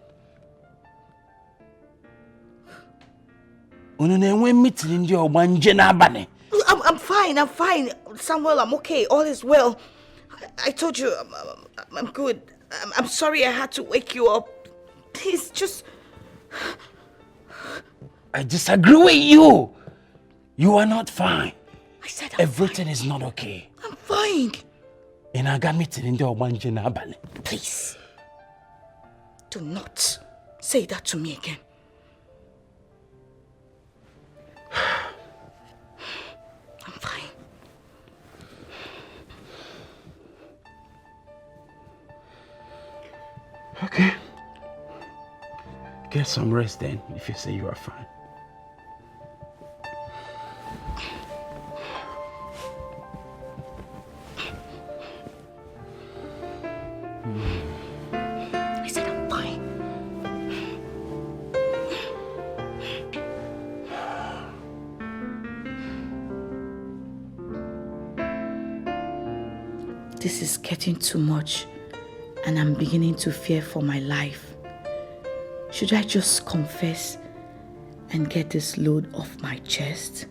I'm fine. Samuel, I'm okay. All is well. I told you, I'm good. I'm sorry I had to wake you up. Please, just... I disagree with you. You are not fine. I said everything is not okay. I'm fine. Please. Do not say that to me again. I'm fine. Okay. Get some rest then, if you say you are fine. I said I'm fine. This is getting too much, and I'm beginning to fear for my life. Should I just confess and get this load off my chest?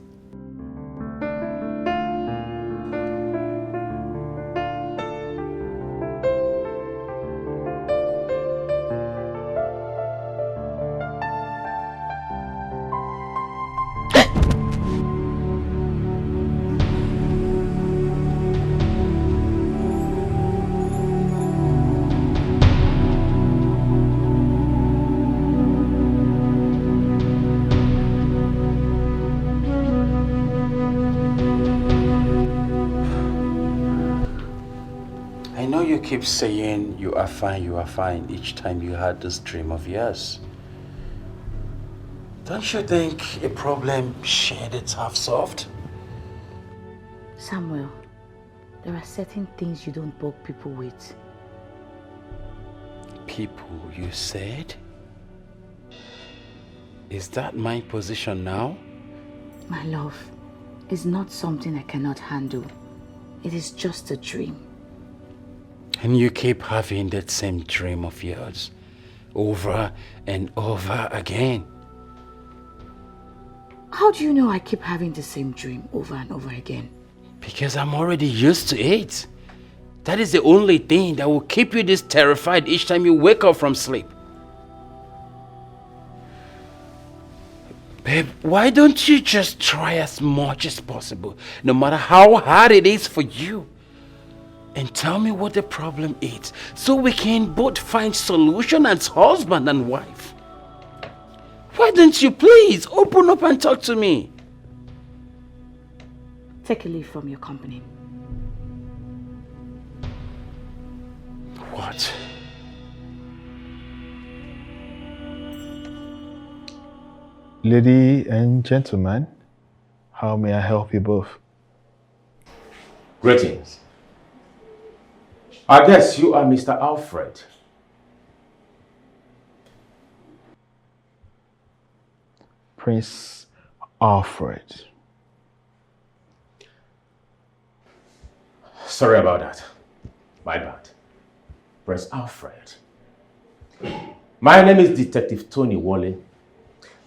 Keep saying you are fine each time you had this dream of yours. Don't you think a problem shared it's half solved? Samuel, there are certain things you don't bug people with. People, you said? Is that my position now? My love, it's not something I cannot handle. It is just a dream. And you keep having that same dream of yours over and over again. How do you know I keep having the same dream over and over again? Because I'm already used to it. That is the only thing that will keep you this terrified each time you wake up from sleep. Babe, why don't you just try as much as possible, no matter how hard it is for you? And tell me what the problem is, so we can both find solution as husband and wife. Why don't you please open up and talk to me? Take a leave from your company. What? Lady and gentlemen, how may I help you both? Greetings. I guess you are Mr. Alfred. Prince Alfred. Sorry about that. My bad. Prince Alfred. My name is Detective Tony Wally,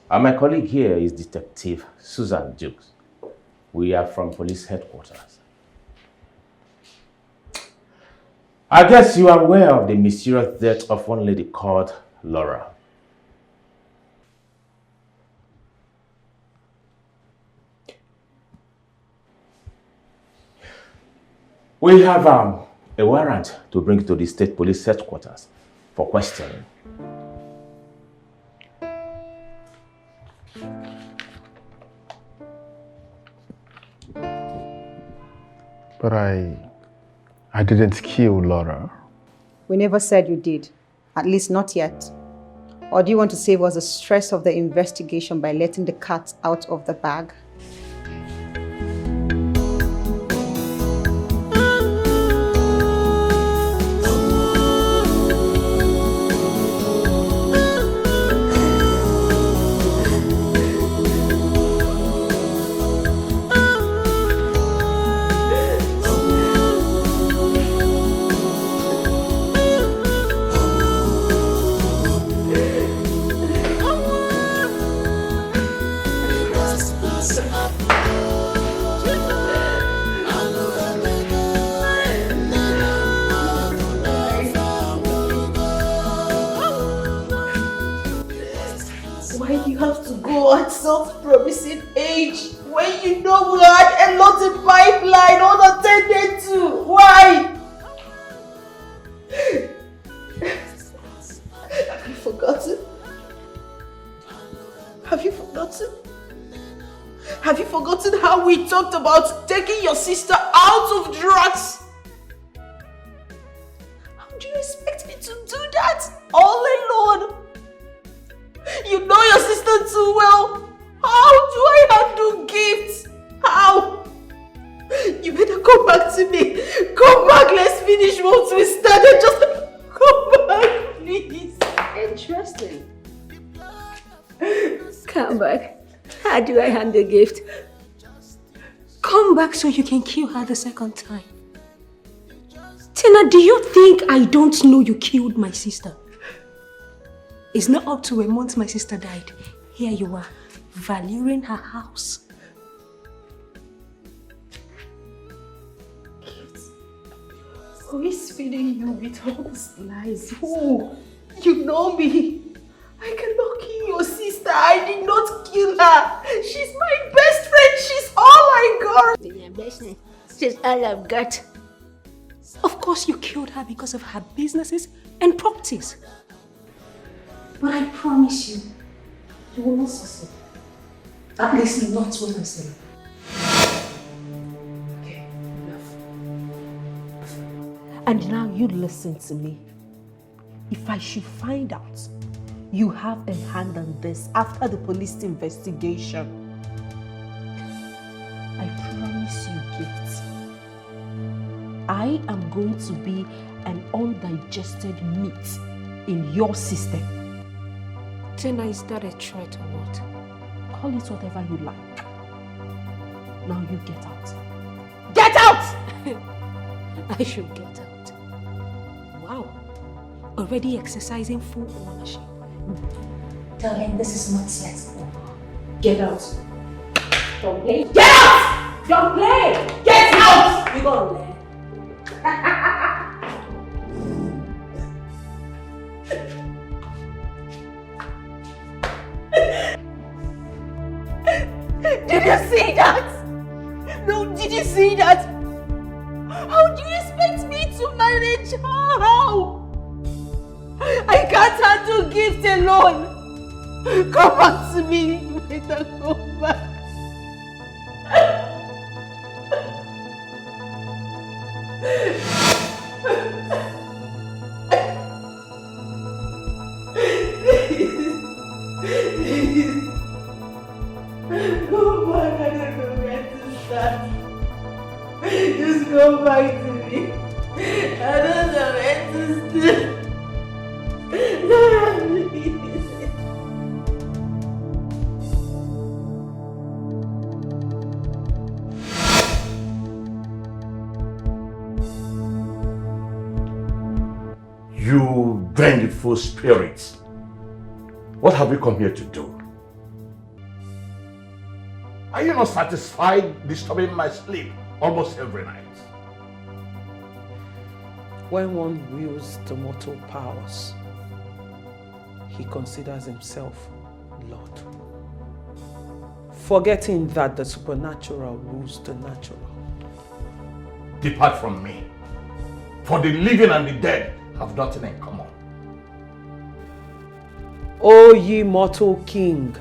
and my colleague here is Detective Susan Dukes. We are from police headquarters. I guess you are aware of the mysterious death of one lady called Laura. We have a warrant to bring to the state police headquarters for questioning. But I didn't kill Laura. We never said you did. At least not yet. Or do you want to save us the stress of the investigation by letting the cat out of the bag? promising age when you know we had a lot in pipeline unattended to? Why? Have you forgotten? Have you forgotten? Have you forgotten how we talked about taking your sister out of drugs? How do you expect me to do that all alone? You know your sister too well. How do I handle gifts? How? You better come back to me. Come back, let's finish what we started. Just come back, please. Interesting. Come back. How do I handle gift? Come back so you can kill her the second time. Tina, do you think I don't know you killed my sister? It's not up to a month my sister died. Here you are, valuing her house. Who is feeding you with all these lies? Who? You know me. I cannot kill your sister. I did not kill her. She's my best friend. She's all I got. My best friend. She's all I've got. Of course you killed her because of her businesses and properties. But I promise you, you will not succeed. At least not what I'm saying. Okay, enough. And now you listen to me. If I should find out you have a hand on this after the police investigation, I promise you gifts. I am going to be an undigested meat in your system. Tina, is that a threat or what? Call it whatever you like. Now you get out. Get out! I should get out. Wow. Already exercising full ownership. Tell him this is not yet over. Get out. Don't play. Get out! Don't play! Get out! You gonna learn. Did you see that? No, did you see that? How do you expect me to manage her? How? I can't handle gift alone. Come back to me. You better come back. Come back, I don't know where to start. Just come back to me. I don't know where to start. You vengeful spirits. What have you come here to do? Are you not satisfied disturbing my sleep almost every night? When one wields the mortal powers, he considers himself Lord, forgetting that the supernatural rules the natural. Depart from me, for the living and the dead have nothing in common. O ye mortal king,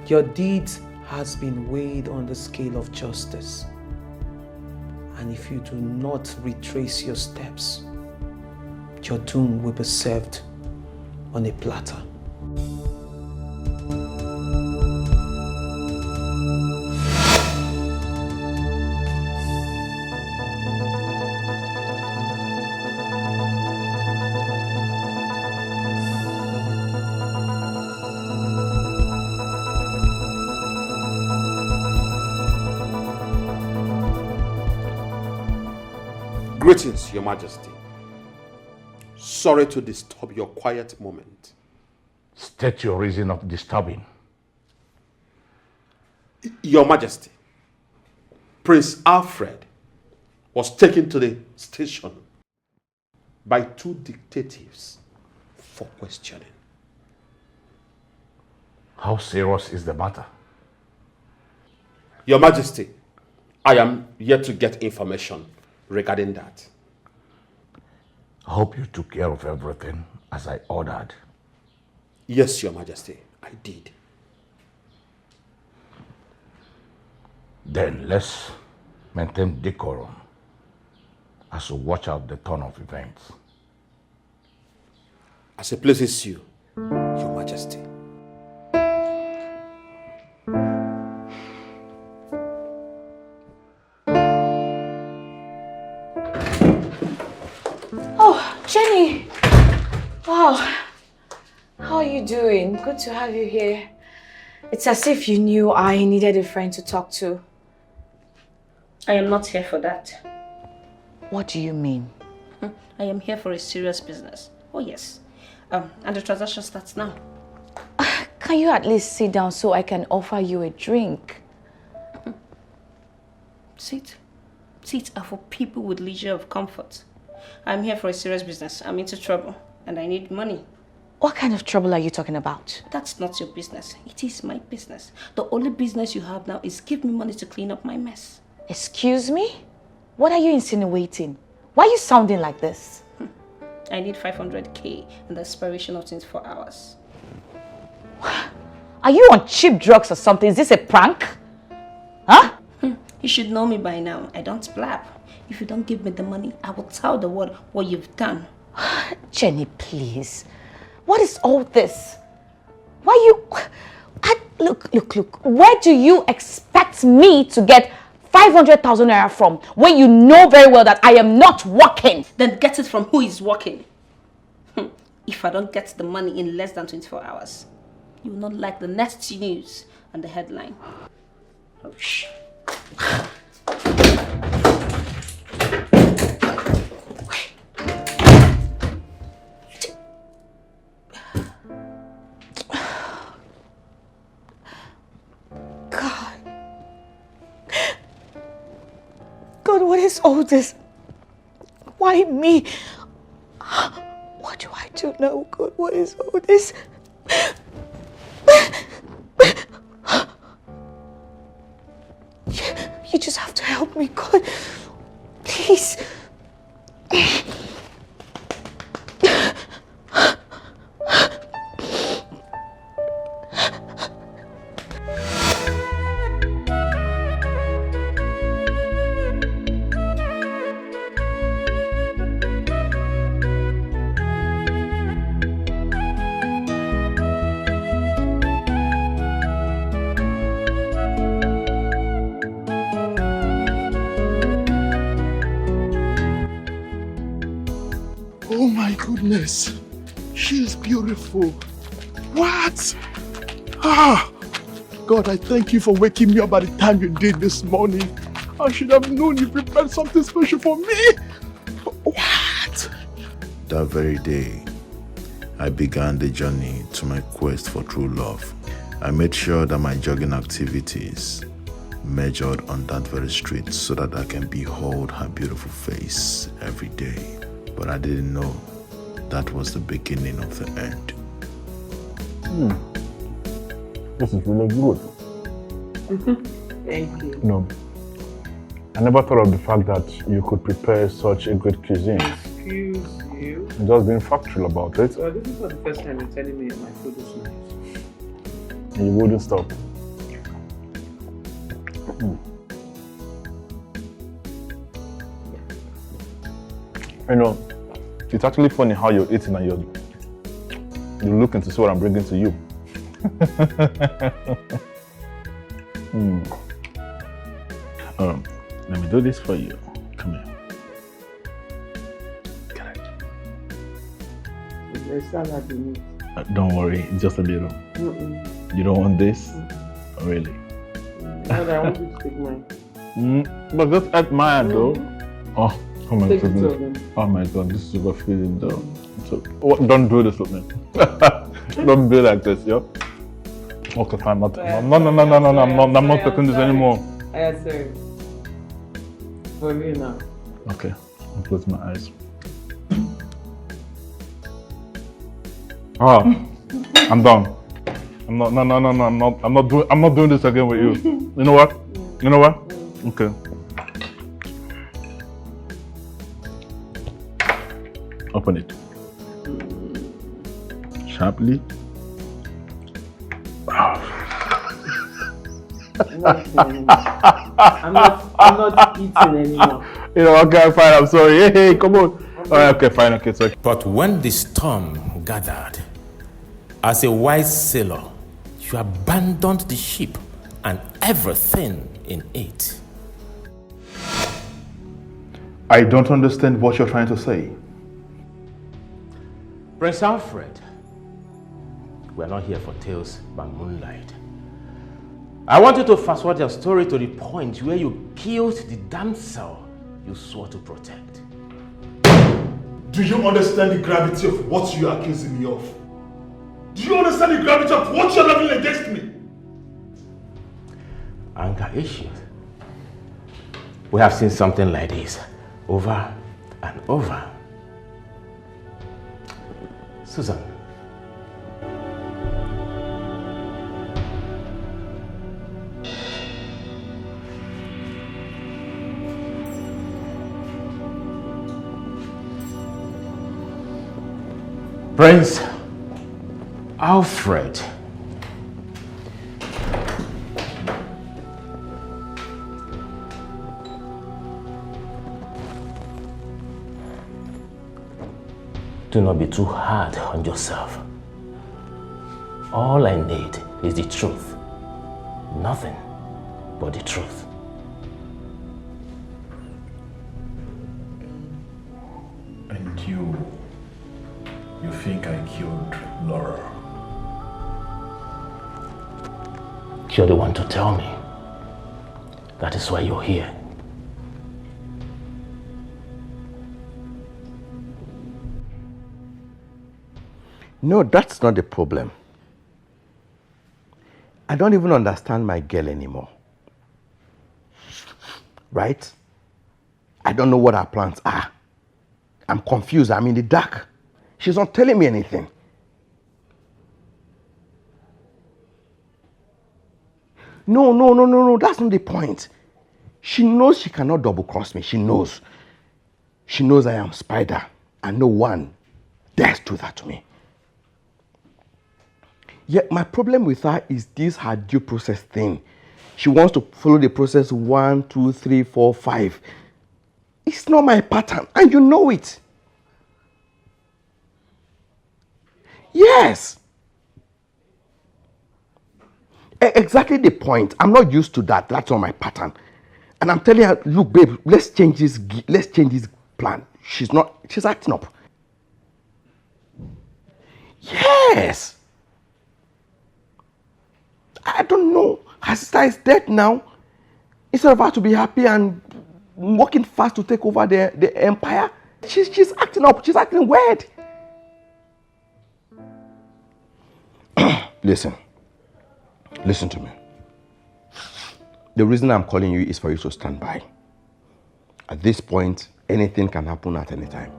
your deeds has been weighed on the scale of justice. And if you do not retrace your steps, your doom will be served on a platter. Greetings, Your Majesty. Sorry to disturb your quiet moment. State your reason of disturbing. Your Majesty, Prince Alfred was taken to the station by 2 detectives for questioning. How serious is the matter? Your Majesty, I am yet to get information regarding that. I hope you took care of everything as I ordered. Yes, Your Majesty, I did. Then let's maintain decorum as we watch out the turn of events. As it pleases you, Your Majesty. Oh, Jenny! Wow. How are you doing? Good to have you here. It's as if you knew I needed a friend to talk to. I am not here for that. What do you mean? I am here for a serious business. Oh yes. And the transaction starts now. Can you at least sit down so I can offer you a drink? Seats are for people with leisure of comfort. I'm here for a serious business. I'm into trouble and I need money. What kind of trouble are you talking about? That's not your business. It is my business. The only business you have now is give me money to clean up my mess. Excuse me? What are you insinuating? Why are you sounding like this? I need 500k in the expiration of 24 hours. Are you on cheap drugs or something? Is this a prank? Huh? You should know me by now. I don't blab. If you don't give me the money, I will tell the world what you've done. Jenny, please. What is all this? Why you... Look. Where do you expect me to get 500,000 naira from when you know very well that I am not working? Then get it from who is working. If I don't get the money in less than 24 hours, you will not like the next news and the headline. Oh, shh. God, what is all this? Why me? What do I do now, God? What is all this? You just have to help me, God. Please. Oh my goodness. She is beautiful. What? God, I thank you for waking me up by the time you did this morning. I should have known you prepared something special for me. What? That very day, I began the journey to my quest for true love. I made sure that my jogging activities measured on that very street so that I can behold her beautiful face every day. But I didn't know that was the beginning of the end. This is really good. Thank you. No, I never thought of the fact that you could prepare such a good cuisine. Excuse you? I'm just being factual about it. So this is not the first time you're telling me my food is nice. And you wouldn't stop. You know, it's actually funny how you're eating and you're looking to see what I'm bringing to you. Let me do this for you. Come here. There's salad in it. Don't worry, it's just a little. You don't want this? Really? But I want you to take mine. But just add mine though. Oh my Take goodness. it to them. Oh my god, this is super feeling though. So, don't do this with me. Don't be like this, yo. Okay, fine. No, I'm not taking this anymore. Yes, sir. For me now. Okay, I'll close my eyes. I'm done. I'm not doing this again with you. You know what? Okay. Open it. Sharply. I'm not eating anymore. You know, okay, fine, I'm sorry. Hey, come on. Alright, okay, fine, okay, sorry. But when the storm gathered, as a wise sailor, you abandoned the ship and everything in it. I don't understand what you're trying to say. Prince Alfred, we're not here for tales by moonlight. I want you to fast forward your story to the point where you killed the damsel you swore to protect. Do you understand the gravity of what you are accusing me of? Do you understand the gravity of what you're having against me? Anger issues. We have seen something like this over and over. Susan. Prince Alfred. Do not be too hard on yourself. All I need is the truth. Nothing but the truth. And you think I killed Laura? You're the one to tell me. That is why you're here. No, that's not the problem. I don't even understand my girl anymore. Right? I don't know what her plans are. I'm confused. I'm in the dark. She's not telling me anything. No. That's not the point. She knows she cannot double cross me. She knows. She knows I am Spider. And no one dares do that to me. Yet my problem with her is this her due process thing. She wants to follow the process 1, 2, 3, 4, 5. It's not my pattern, and you know it. Yes. Exactly the point. I'm not used to that. That's not my pattern. And I'm telling her, look, babe, let's change this plan. She's acting up. Yes. I don't know. Her sister is dead now. Instead of her to be happy and working fast to take over the empire, she's acting up. She's acting weird. Listen to me. The reason I'm calling you is for you to stand by. At this point, anything can happen at any time.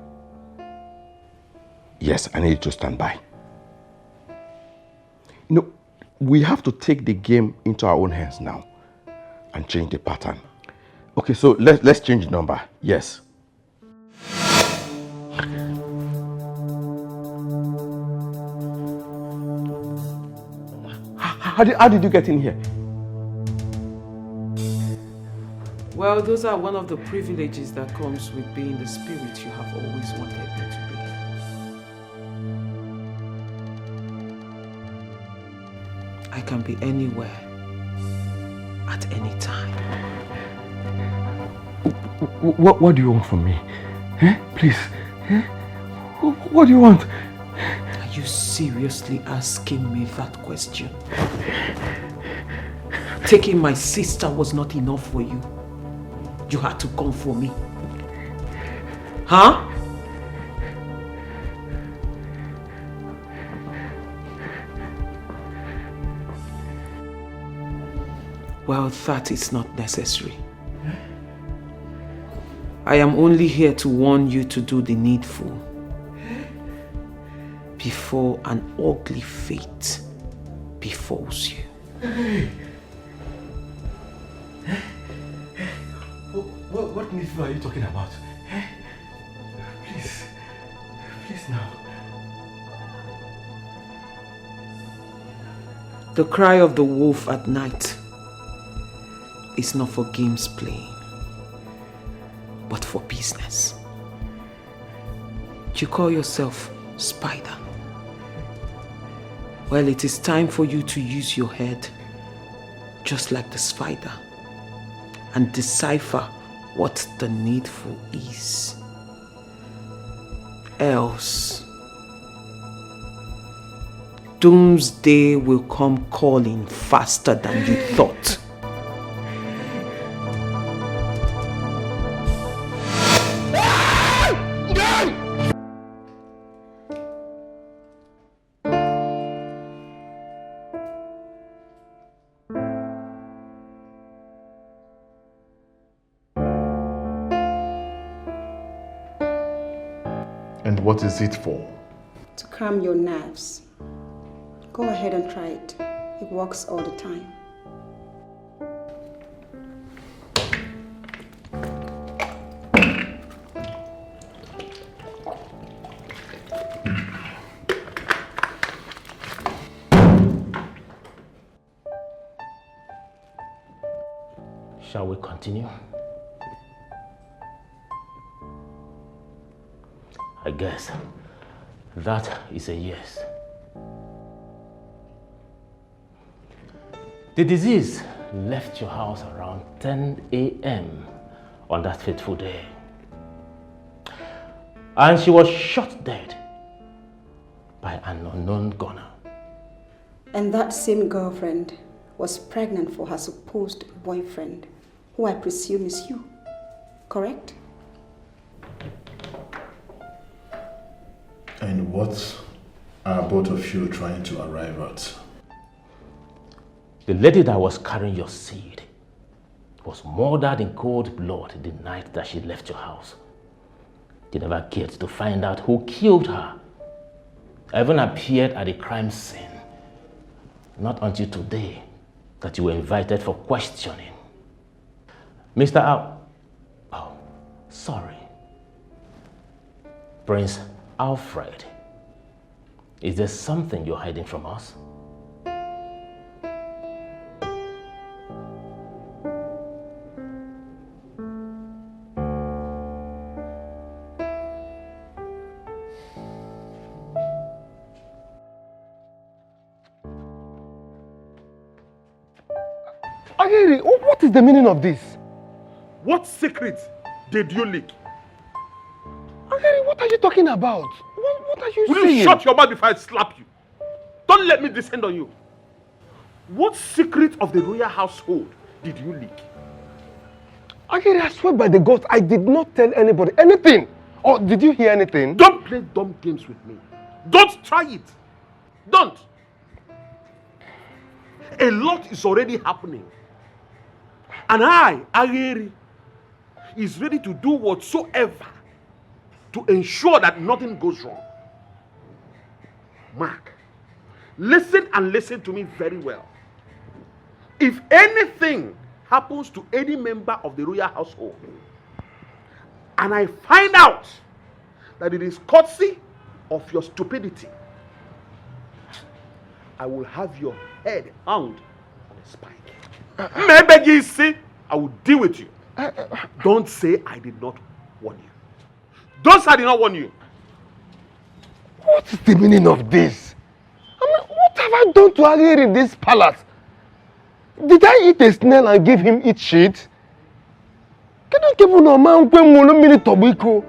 Yes, I need you to stand by. No. We have to take the game into our own hands now and change the pattern. Okay, so let's change the number. Yes. How did you get in here? Well, those are one of the privileges that comes with being the spirit you have always wanted me to be. I can be anywhere, at any time. What do you want from me? Please. What do you want? Are you seriously asking me that question? Taking my sister was not enough for you. You had to come for me. Huh? Well, that is not necessary. I am only here to warn you to do the needful before an ugly fate befalls you. What mitzvah are you talking about? Please. Please now. The cry of the wolf at night is not for games playing, but for business. You call yourself Spider. Well, it is time for you to use your head just like the spider and decipher what the needful is. Else, doomsday will come calling faster than you thought. And what is it for? To calm your nerves. Go ahead and try it. It works all the time. Shall we continue? I guess that is a yes. The disease left your house around 10 a.m. on that fateful day. And she was shot dead by an unknown gunner. And that same girlfriend was pregnant for her supposed boyfriend, who I presume is you, correct? And what are both of you trying to arrive at? The lady that was carrying your seed was murdered in cold blood the night that she left your house. You never cared to find out who killed her. I even appeared at the crime scene. Not until today that you were invited for questioning. Mr. Oh, sorry. Prince Alfred, is there something you're hiding from us? Agiri, what is the meaning of this? What secret did you leak? Agiri, what are you talking about? What are you saying? Will you shut your mouth before I slap you? Don't let me descend on you. What secret of the royal household did you leak? Agiri, I swear by the gods, I did not tell anybody anything. Or did you hear anything? Don't play dumb games with me. Don't try it. Don't. A lot is already happening. And I, Agiri, is ready to do whatsoever to ensure that nothing goes wrong. Mark, listen and listen to me very well. If anything happens to any member of the royal household, and I find out that it is courtesy of your stupidity, I will have your head hung on a spike. Maybe you see, I will deal with you. Don't say I did not warn you. Don't say I did not warn you. What is the meaning of this? I mean, what have I done to Agiri in this palace? Did I eat a snail and give him eat shit? Can I give you no man when we minute tobacco?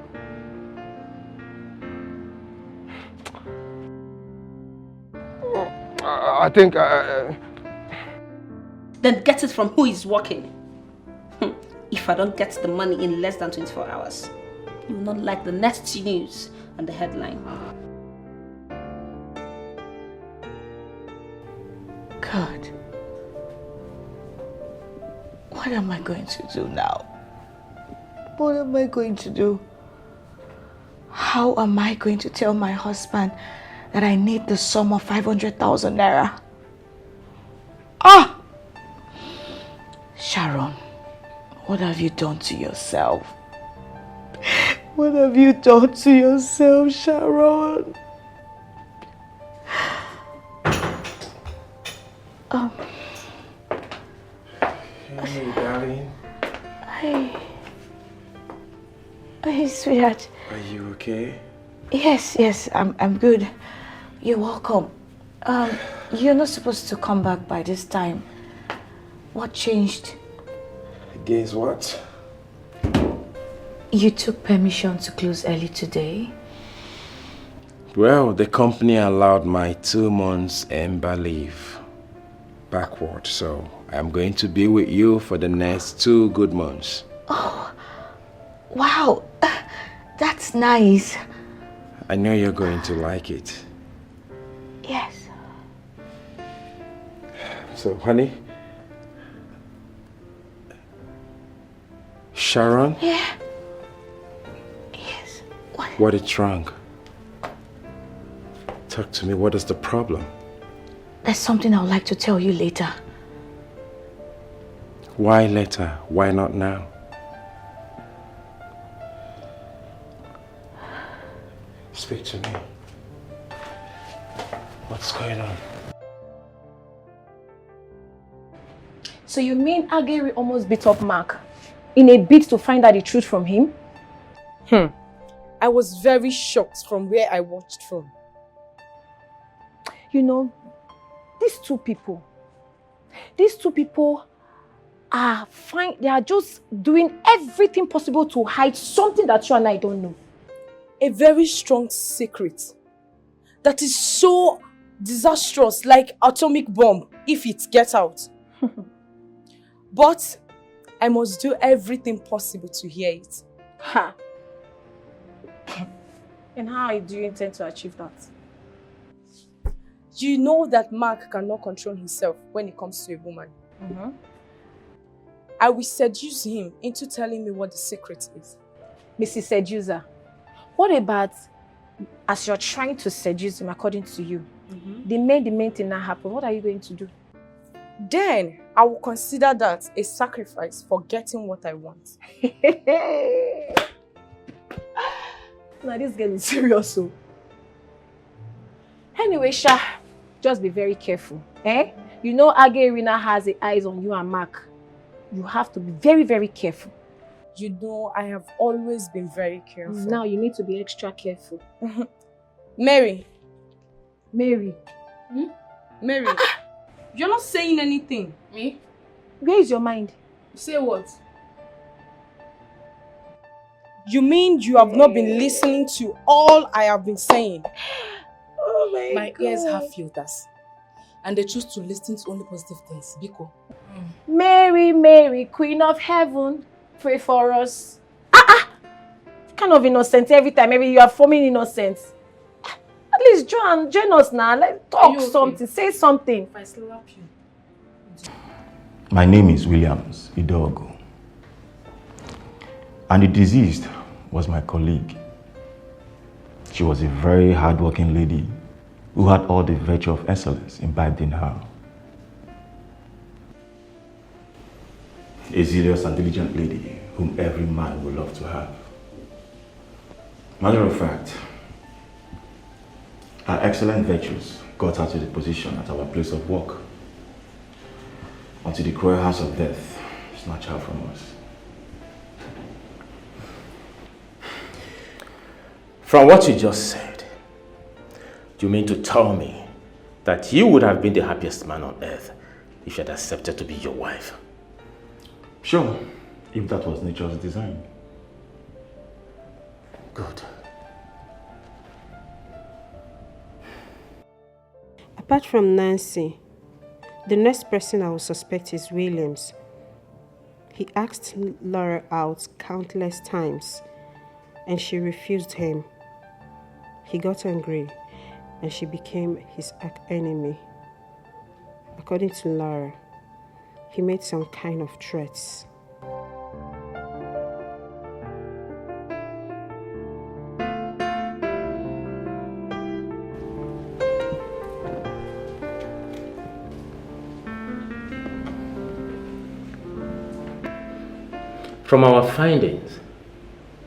I think Then get it from who is working. If I don't get the money in less than 24 hours, you will not like the next news and the headline. God, what am I going to do now? What am I going to do? How am I going to tell my husband that I need the sum of 500,000 naira? Ah! Sharon, what have you done to yourself? What have you done to yourself, Sharon? Hey, darling. Hey, sweetheart. Are you okay? Yes, I'm good. You're welcome. You're not supposed to come back by this time. What changed? Guess what? You took permission to close early today? Well, the company allowed my 2 months ember leave backward, so I'm going to be with you for the next 2 good months. Oh, wow. That's nice. I know you're going to like it. Yes. So, honey? Sharon? Yeah. Yes. What is wrong? Talk to me. What is the problem? There's something I would like to tell you later. Why later? Why not now? Speak to me. What's going on? So you mean Ageri almost beat up Mark in a bid to find out the truth from him? I was very shocked from where I watched from. You know, these two people are fine. They are just doing everything possible to hide something that you and I don't know. A very strong secret that is so disastrous, like atomic bomb, if it gets out. But I must do everything possible to hear it. Ha! And how do you intend to achieve that? You know that Mark cannot control himself when it comes to a woman. I will seduce him into telling me what the secret is. Mrs. Seducer, what about as you're trying to seduce him according to you, the main thing that happened, what are you going to do? Then I will consider that a sacrifice for getting what I want. Now this girl is serious, so. Anyway, Sha, just be very careful, eh? You know Agerina has the eyes on you and Mark. You have to be very, very careful. You know, I have always been very careful. Now you need to be extra careful. Mary. Mary. Mary. You're not saying anything. Me? Where is your mind? Say what? You mean you have not been listening to all I have been saying? Oh my God. Ears have filters. And they choose to listen to only positive things. Biko. Mary, Mary, Queen of Heaven, pray for us. Kind of innocent every time. Maybe you are forming innocence. At least join us now. Let's talk something. Say something. If I slap you. My name is Williams Idogo. And the deceased was my colleague. She was a very hardworking lady who had all the virtue of excellence imbibed in her. A zealous and diligent lady whom every man would love to have. Matter of fact, her excellent virtues got her to the position at our place of work until the cruel house of death snatched her from us. From what you just said, you mean to tell me that you would have been the happiest man on earth if you had accepted to be your wife? Sure, if that was nature's design. Good. Apart from Nancy, the next person I would suspect is Williams. He asked Laura out countless times and she refused him. He got angry and she became his enemy. According to Laura, he made some kind of threats. From our findings,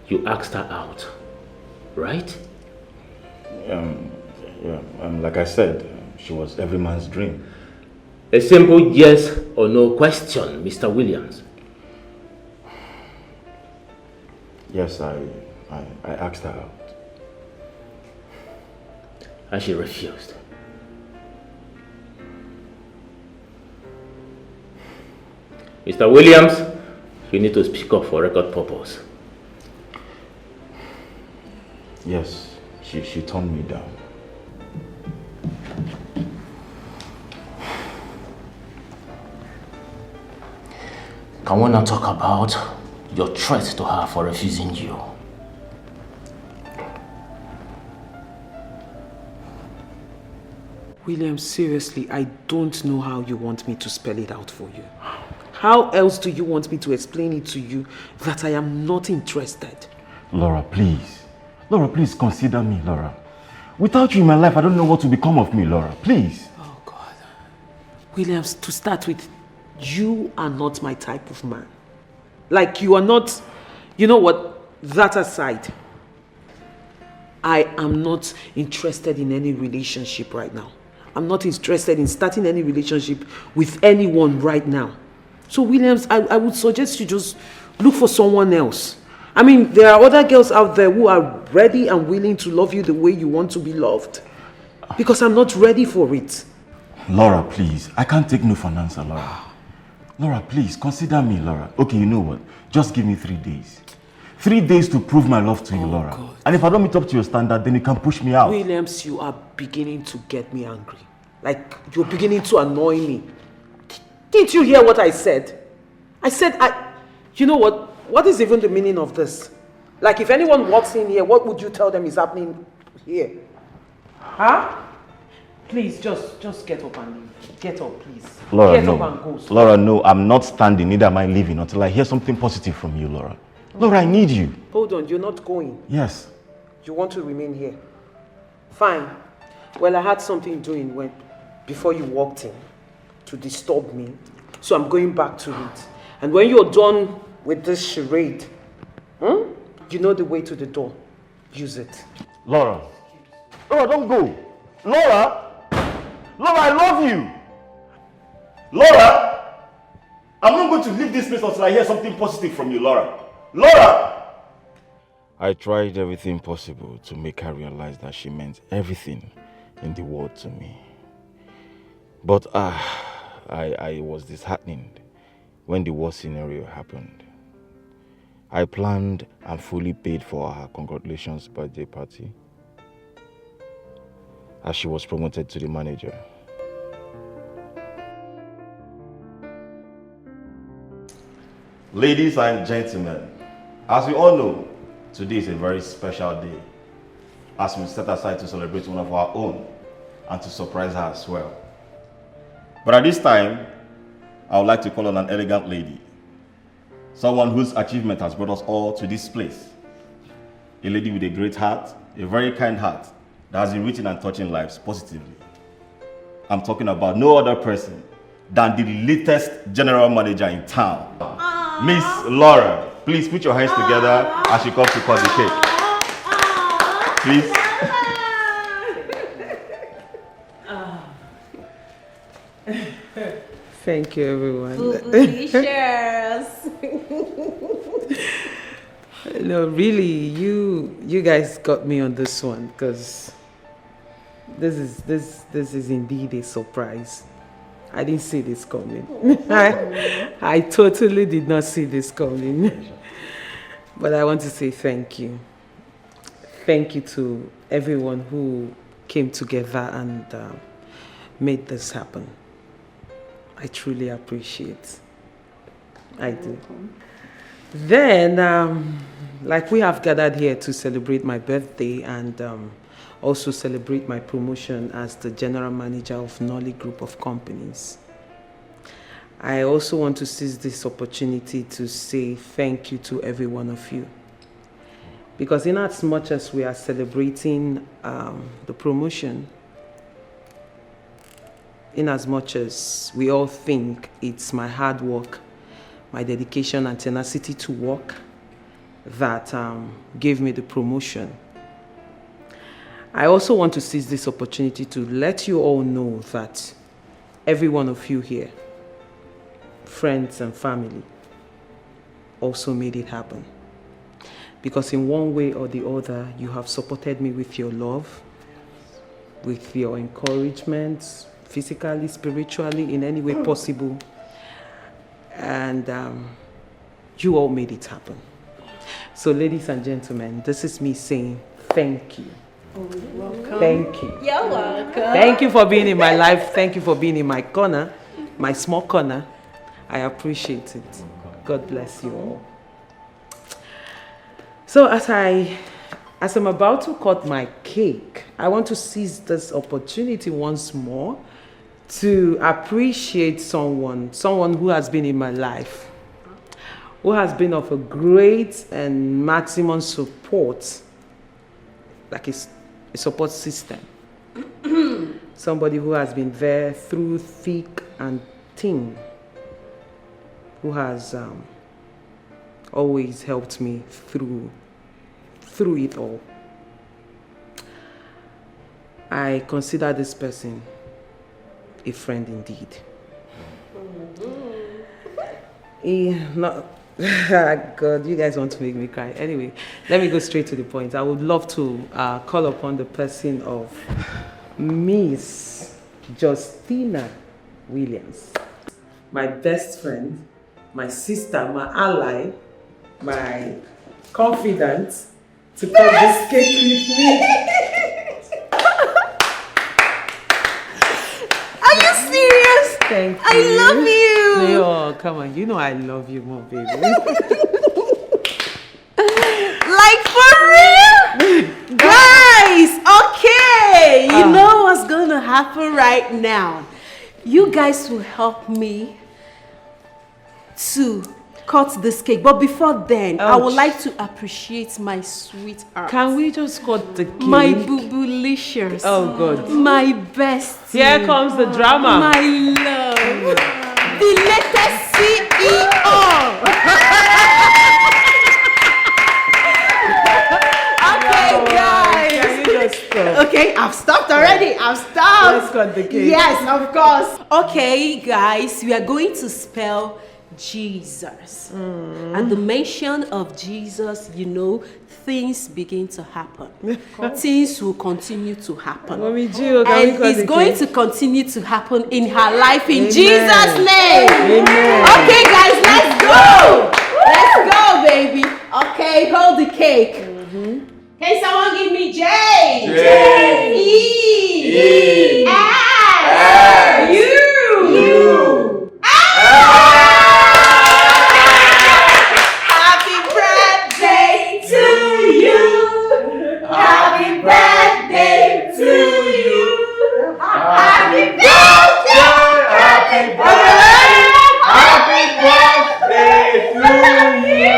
you asked her out, right? Like I said, she was every man's dream. A simple yes or no question, Mr. Williams. Yes, I asked her out. And she refused. Mr. Williams, you need to speak up for record purpose. Yes, she turned me down. Can we not talk about your threat to her for refusing you? William, seriously, I don't know how you want me to spell it out for you. How else do you want me to explain it to you that I am not interested? Laura, please. Laura, please consider me, Laura. Without you in my life, I don't know what will become of me, Laura. Please. Oh, God. Williams, to start with, you are not my type of man. Like, you are not... You know what? That aside, I am not interested in any relationship right now. I'm not interested in starting any relationship with anyone right now. So, Williams, I would suggest you just look for someone else. I mean, there are other girls out there who are ready and willing to love you the way you want to be loved. Because I'm not ready for it. Laura, please. I can't take no for an answer, Laura. Laura, please, consider me, Laura. Okay, you know what? Just give me 3 days. 3 days to prove my love to you, Laura. God. And if I don't meet up to your standard, then you can push me out. Williams, you are beginning to get me angry. Like, you're beginning to annoy me. Didn't you hear what I said? I said, you know what? What is even the meaning of this? Like, if anyone walks in here, what would you tell them is happening here? Huh? Please, just get up and leave. Get up, please. Laura, get no. up and go. Laura, no. I'm not standing, neither am I leaving until I hear something positive from you, Laura. Laura, I need you. Hold on, you're not going. Yes. You want to remain here? Fine. Well, I had something doing before you walked in to disturb me. So I'm going back to it. And when you're done with this charade, you know the way to the door. Use it. Laura. Laura, don't go. Laura! Laura, I love you! Laura! I'm not going to leave this place until I hear something positive from you, Laura. Laura! I tried everything possible to make her realize that she meant everything in the world to me. But I was disheartened when the worst scenario happened. I planned and fully paid for her congratulations birthday party as she was promoted to the manager. Ladies and gentlemen, as we all know, today is a very special day as we set aside to celebrate one of our own and to surprise her as well. But at this time, I would like to call on an elegant lady, someone whose achievement has brought us all to this place. A lady with a great heart, a very kind heart, that has been reaching and touching lives positively. I'm talking about no other person than the latest general manager in town, Miss Laura. Please put your hands together as she comes to cut the cake. Please. Thank you, everyone. Cheers. No, really, you guys got me on this one because this is indeed a surprise. I didn't see this coming. I totally did not see this coming. But I want to say thank you. Thank you to everyone who came together and made this happen. I truly appreciate. I do. Then, like we have gathered here to celebrate my birthday and also celebrate my promotion as the general manager of Nollywood Group of Companies. I also want to seize this opportunity to say thank you to every one of you. Because in as much as we are celebrating the promotion, in as much as we all think it's my hard work, my dedication and tenacity to work that gave me the promotion. I also want to seize this opportunity to let you all know that every one of you here, friends and family, also made it happen. Because in one way or the other, you have supported me with your love, with your encouragement, physically, spiritually, in any way possible. And you all made it happen. So ladies and gentlemen, this is me saying thank you. Welcome. Thank you. You're welcome. Thank you for being in my life. Thank you for being in my corner, my small corner. I appreciate it. God bless you all. So as I'm about to cut my cake, I want to seize this opportunity once more to appreciate someone who has been in my life, who has been of a great and maximum support, like a support system. Somebody who has been there through thick and thin, who has always helped me through it all. I consider this person a friend indeed. God, you guys want to make me cry. Anyway, let me go straight to the point. I would love to call upon the person of Miss Justina Williams, my best friend, my sister, my ally, my confidant, to cut this cake with me. Are you serious? Thank you. I love you. Oh, come on. You know I love you more, baby. Like for real? Guys, okay. You know what's going to happen right now. You guys will help me to cut this cake. But before then, I would like to appreciate my sweetheart. Can we just cut the cake? My boo-boolicious. Oh, God. My bestie. Here comes the drama. My love. The latest CEO. Okay, guys. Can you just stop? Okay, I've stopped already. I've stopped. Let's cut the cake. Yes, of course. Okay, guys, we are going to spell Jesus. And the mention of Jesus, you know, things begin to happen. Things will continue to happen. Mommy Gio, and it's going to continue to happen in her life in Jesus' name. Amen. Okay, guys, let's go. Let's go, baby. Okay, hold the cake. Can someone give me J? J. E. E. S. U. Happy birthday to you. Happy birthday to you. Happy birthday. Happy birthday. Happy birthday to you.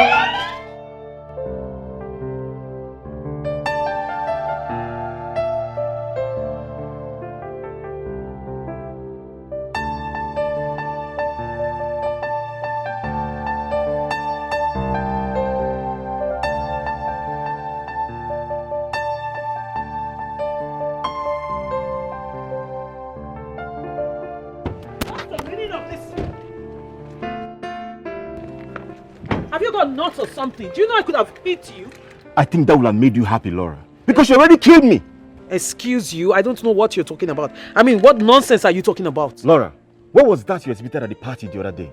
Have you got nuts or something? Do you know I could have hit you? I think that would have made you happy, Laura. Because you already killed me. Excuse you, I don't know what you're talking about. I mean, what nonsense are you talking about? Laura, what was that you exhibited at the party the other day?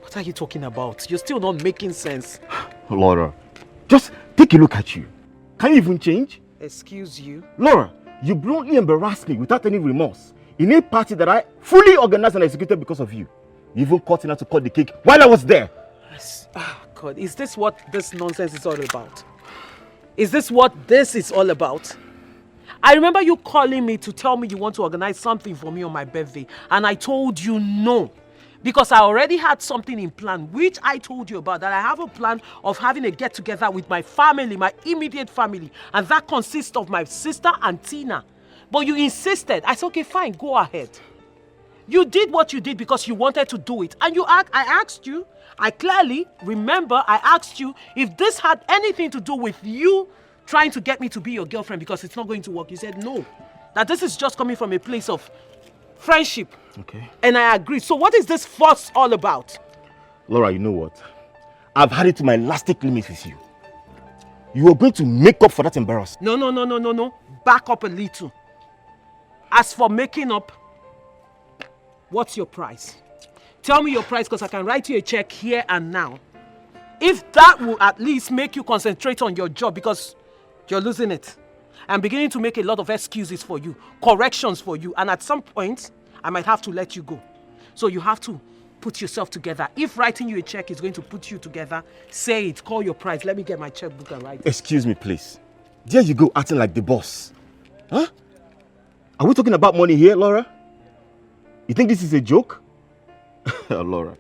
What are you talking about? You're still not making sense. Laura, just take a look at you. Can you even change? Excuse you? Laura, you bluntly embarrassed me without any remorse in a party that I fully organized and executed because of you. You even caught enough to cut the cake while I was there. God, is this what this nonsense is all about? Is this what this is all about? I remember you calling me to tell me you want to organize something for me on my birthday, and I told you no. Because I already had something in plan, which I told you about, that I have a plan of having a get-together with my family, my immediate family, and that consists of my sister and Tina. But you insisted. I said, okay, fine, go ahead. You did what you did because you wanted to do it. And I asked you, I clearly remember I asked you if this had anything to do with you trying to get me to be your girlfriend because it's not going to work. You said no. That this is just coming from a place of friendship. Okay. And I agree. So what is this fuss all about? Laura, you know what? I've had it to my elastic limit with you. You are going to make up for that embarrassment. No. Back up a little. As for making up, what's your price? Tell me your price because I can write you a check here and now. If that will at least make you concentrate on your job because you're losing it. I'm beginning to make a lot of excuses for you, corrections for you, and at some point, I might have to let you go. So you have to put yourself together. If writing you a check is going to put you together, say it, call your price. Let me get my checkbook and write it. Excuse me, please. There you go, acting like the boss. Huh? Are we talking about money here, Laura? You think this is a joke? Laura,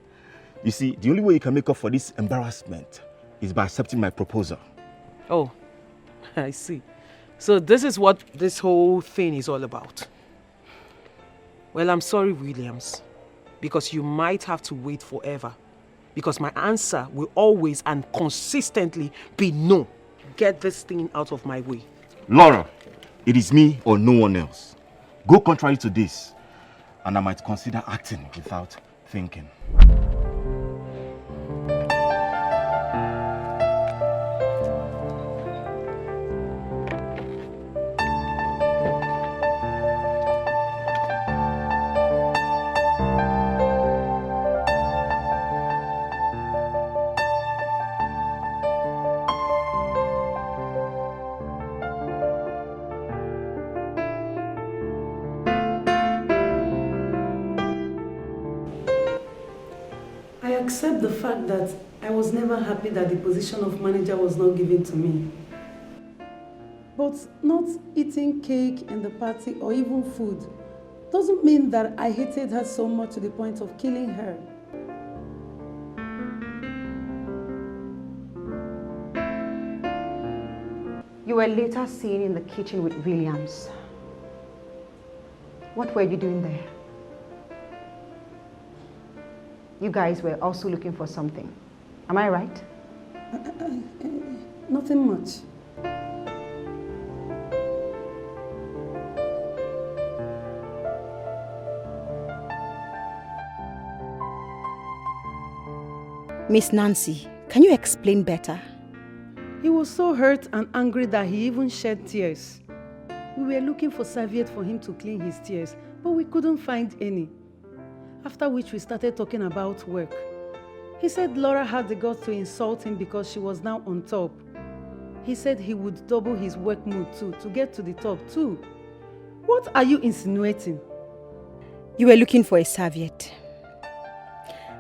you see, the only way you can make up for this embarrassment is by accepting my proposal. Oh, I see. So this is what this whole thing is all about. Well, I'm sorry, Williams, because you might have to wait forever. Because my answer will always and consistently be no. Get this thing out of my way. Laura, it is me or no one else. Go contrary to this, and I might consider acting without thinking. I accept the fact that I was never happy that the position of manager was not given to me. But not eating cake in the party or even food doesn't mean that I hated her so much to the point of killing her. You were later seen in the kitchen with Williams. What were you doing there? You guys were also looking for something. Am I right? Nothing much. Miss Nancy, can you explain better? He was so hurt and angry that he even shed tears. We were looking for serviette for him to clean his tears, but we couldn't find any. After which we started talking about work. He said Laura had the guts to insult him because she was now on top. He said he would double his work mood too, to get to the top too. What are you insinuating? You were looking for a serviette.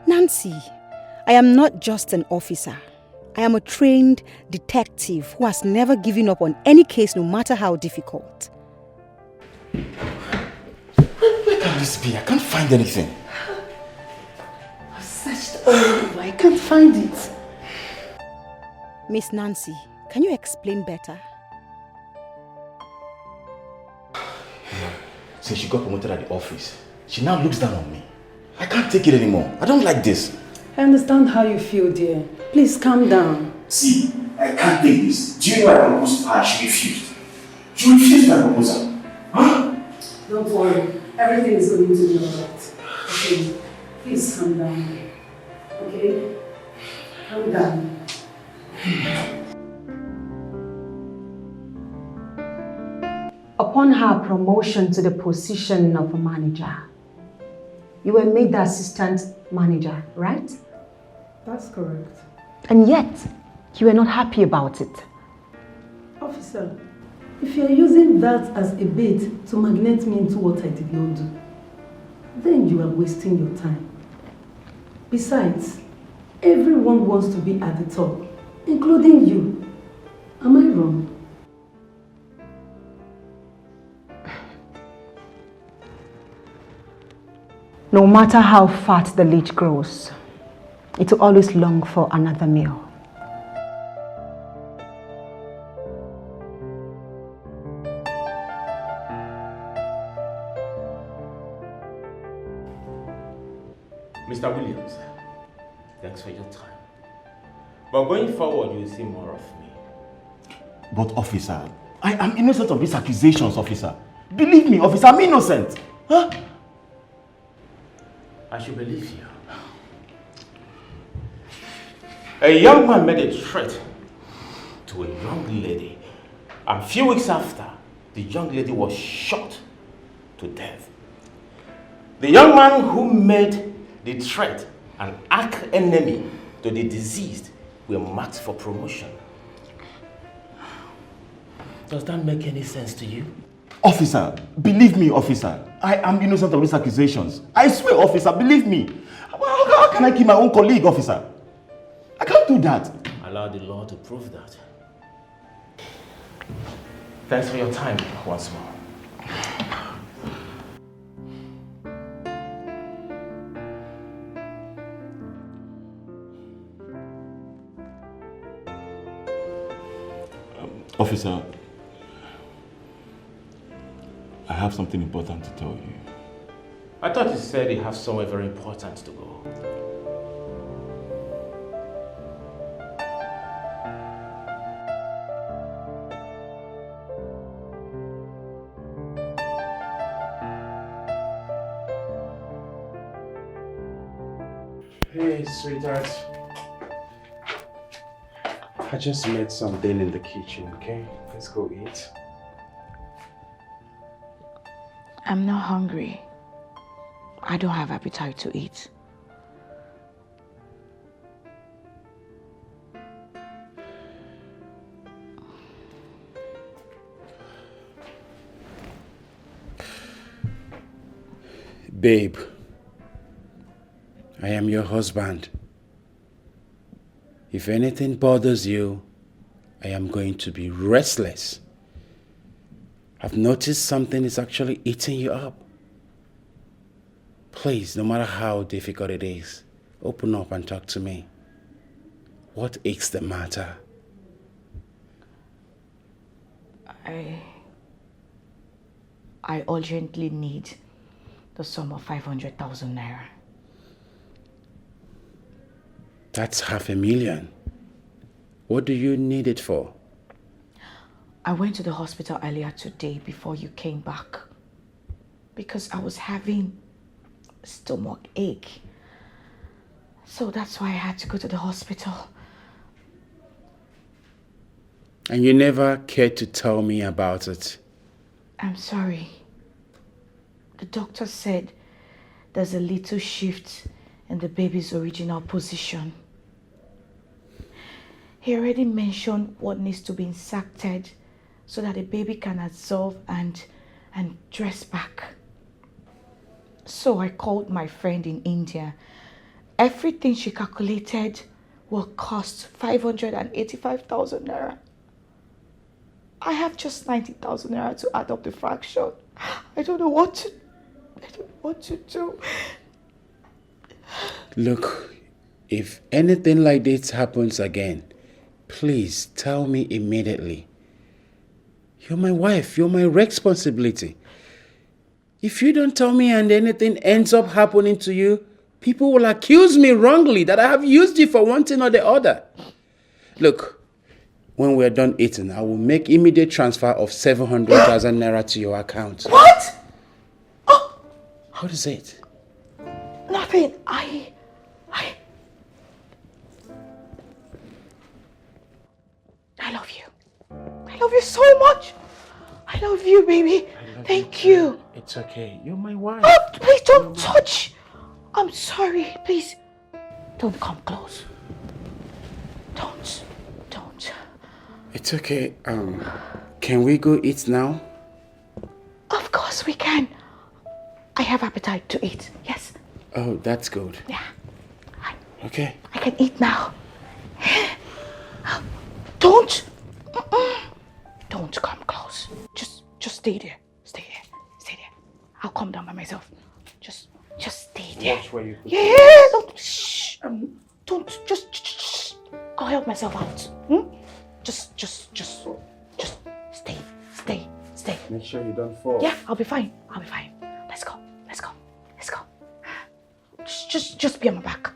Nancy, I am not just an officer. I am a trained detective who has never given up on any case, no matter how difficult. Where can this be? I can't find anything. I've searched all over. I can't find it. Miss Nancy, can you explain better? Since she got promoted at the office, she now looks down on me. I can't take it anymore. I don't like this. I understand how you feel, dear. Please calm down. See, I can't take this. Do you know I proposed to her? She refused. She refused my proposal. Huh? Don't worry. Everything is going to be alright. Okay? Please calm down. Okay? Calm down. Upon her promotion to the position of a manager, you were made the assistant manager, right? That's correct. And yet, you were not happy about it. Officer, if you're using that as a bait to magnet me into what I did not do, then you are wasting your time. Besides, everyone wants to be at the top, including you. Am I wrong? No matter how fat the leech grows, it will always long for another meal. Thanks for your time. But going forward, you will see more of me. But officer, I am innocent of these accusations, officer. Believe me, officer, I'm innocent. Huh? I should believe you. A young man made a threat to a young lady, and a few weeks after, the young lady was shot to death. The young man who made the threat, an arch enemy to the deceased, were marked for promotion. Does that make any sense to you? Officer, believe me, officer. I am innocent of these accusations. I swear, officer, believe me. How can I kill my own colleague, officer? I can't do that. Allow the law to prove that. Thanks for your time once more. Officer, I have something important to tell you. I thought you said you have somewhere very important to go. Hey, sweetheart. I just made something in the kitchen, okay? Let's go eat. I'm not hungry. I don't have appetite to eat. Babe, I am your husband. If anything bothers you, I am going to be restless. I've noticed something is actually eating you up. Please, no matter how difficult it is, open up and talk to me. What is the matter? I urgently need the sum of 500,000 naira. That's 500,000. What do you need it for? I went to the hospital earlier today before you came back because I was having a stomach ache. So that's why I had to go to the hospital. And you never cared to tell me about it. I'm sorry. The doctor said there's a little shift in the baby's original position. He already mentioned what needs to be inserted so that the baby can absorb and dress back. So I called my friend in India. Everything she calculated will cost 585,000 naira. I have just 90,000 naira to add up the fraction. I don't know what to do. Look, if anything like this happens again, please tell me immediately. You're my wife, you're my responsibility. If you don't tell me and anything ends up happening to you, people will accuse me wrongly that I have used you for one thing or the other. Look, when we're done eating, I will make immediate transfer of 700,000 naira to your account. What? Oh. What is it? Nothing. I love you. I love you so much. I love you, baby. Thank you. It's okay. You're my wife. Oh, please don't touch. I'm sorry. Please don't come close. Don't. It's okay. Can we go eat now? Of course we can. I have appetite to eat. Yes. Oh, that's good. Yeah. Okay. I can eat now. Don't come close. Just stay there. Stay there. I'll calm down by myself. Just stay there. Watch where you put Yeah. Don't. Shh. Don't. Just. I'll help myself out. Just stay. Make sure you don't fall. Yeah, I'll be fine. Let's go. Just be on my back.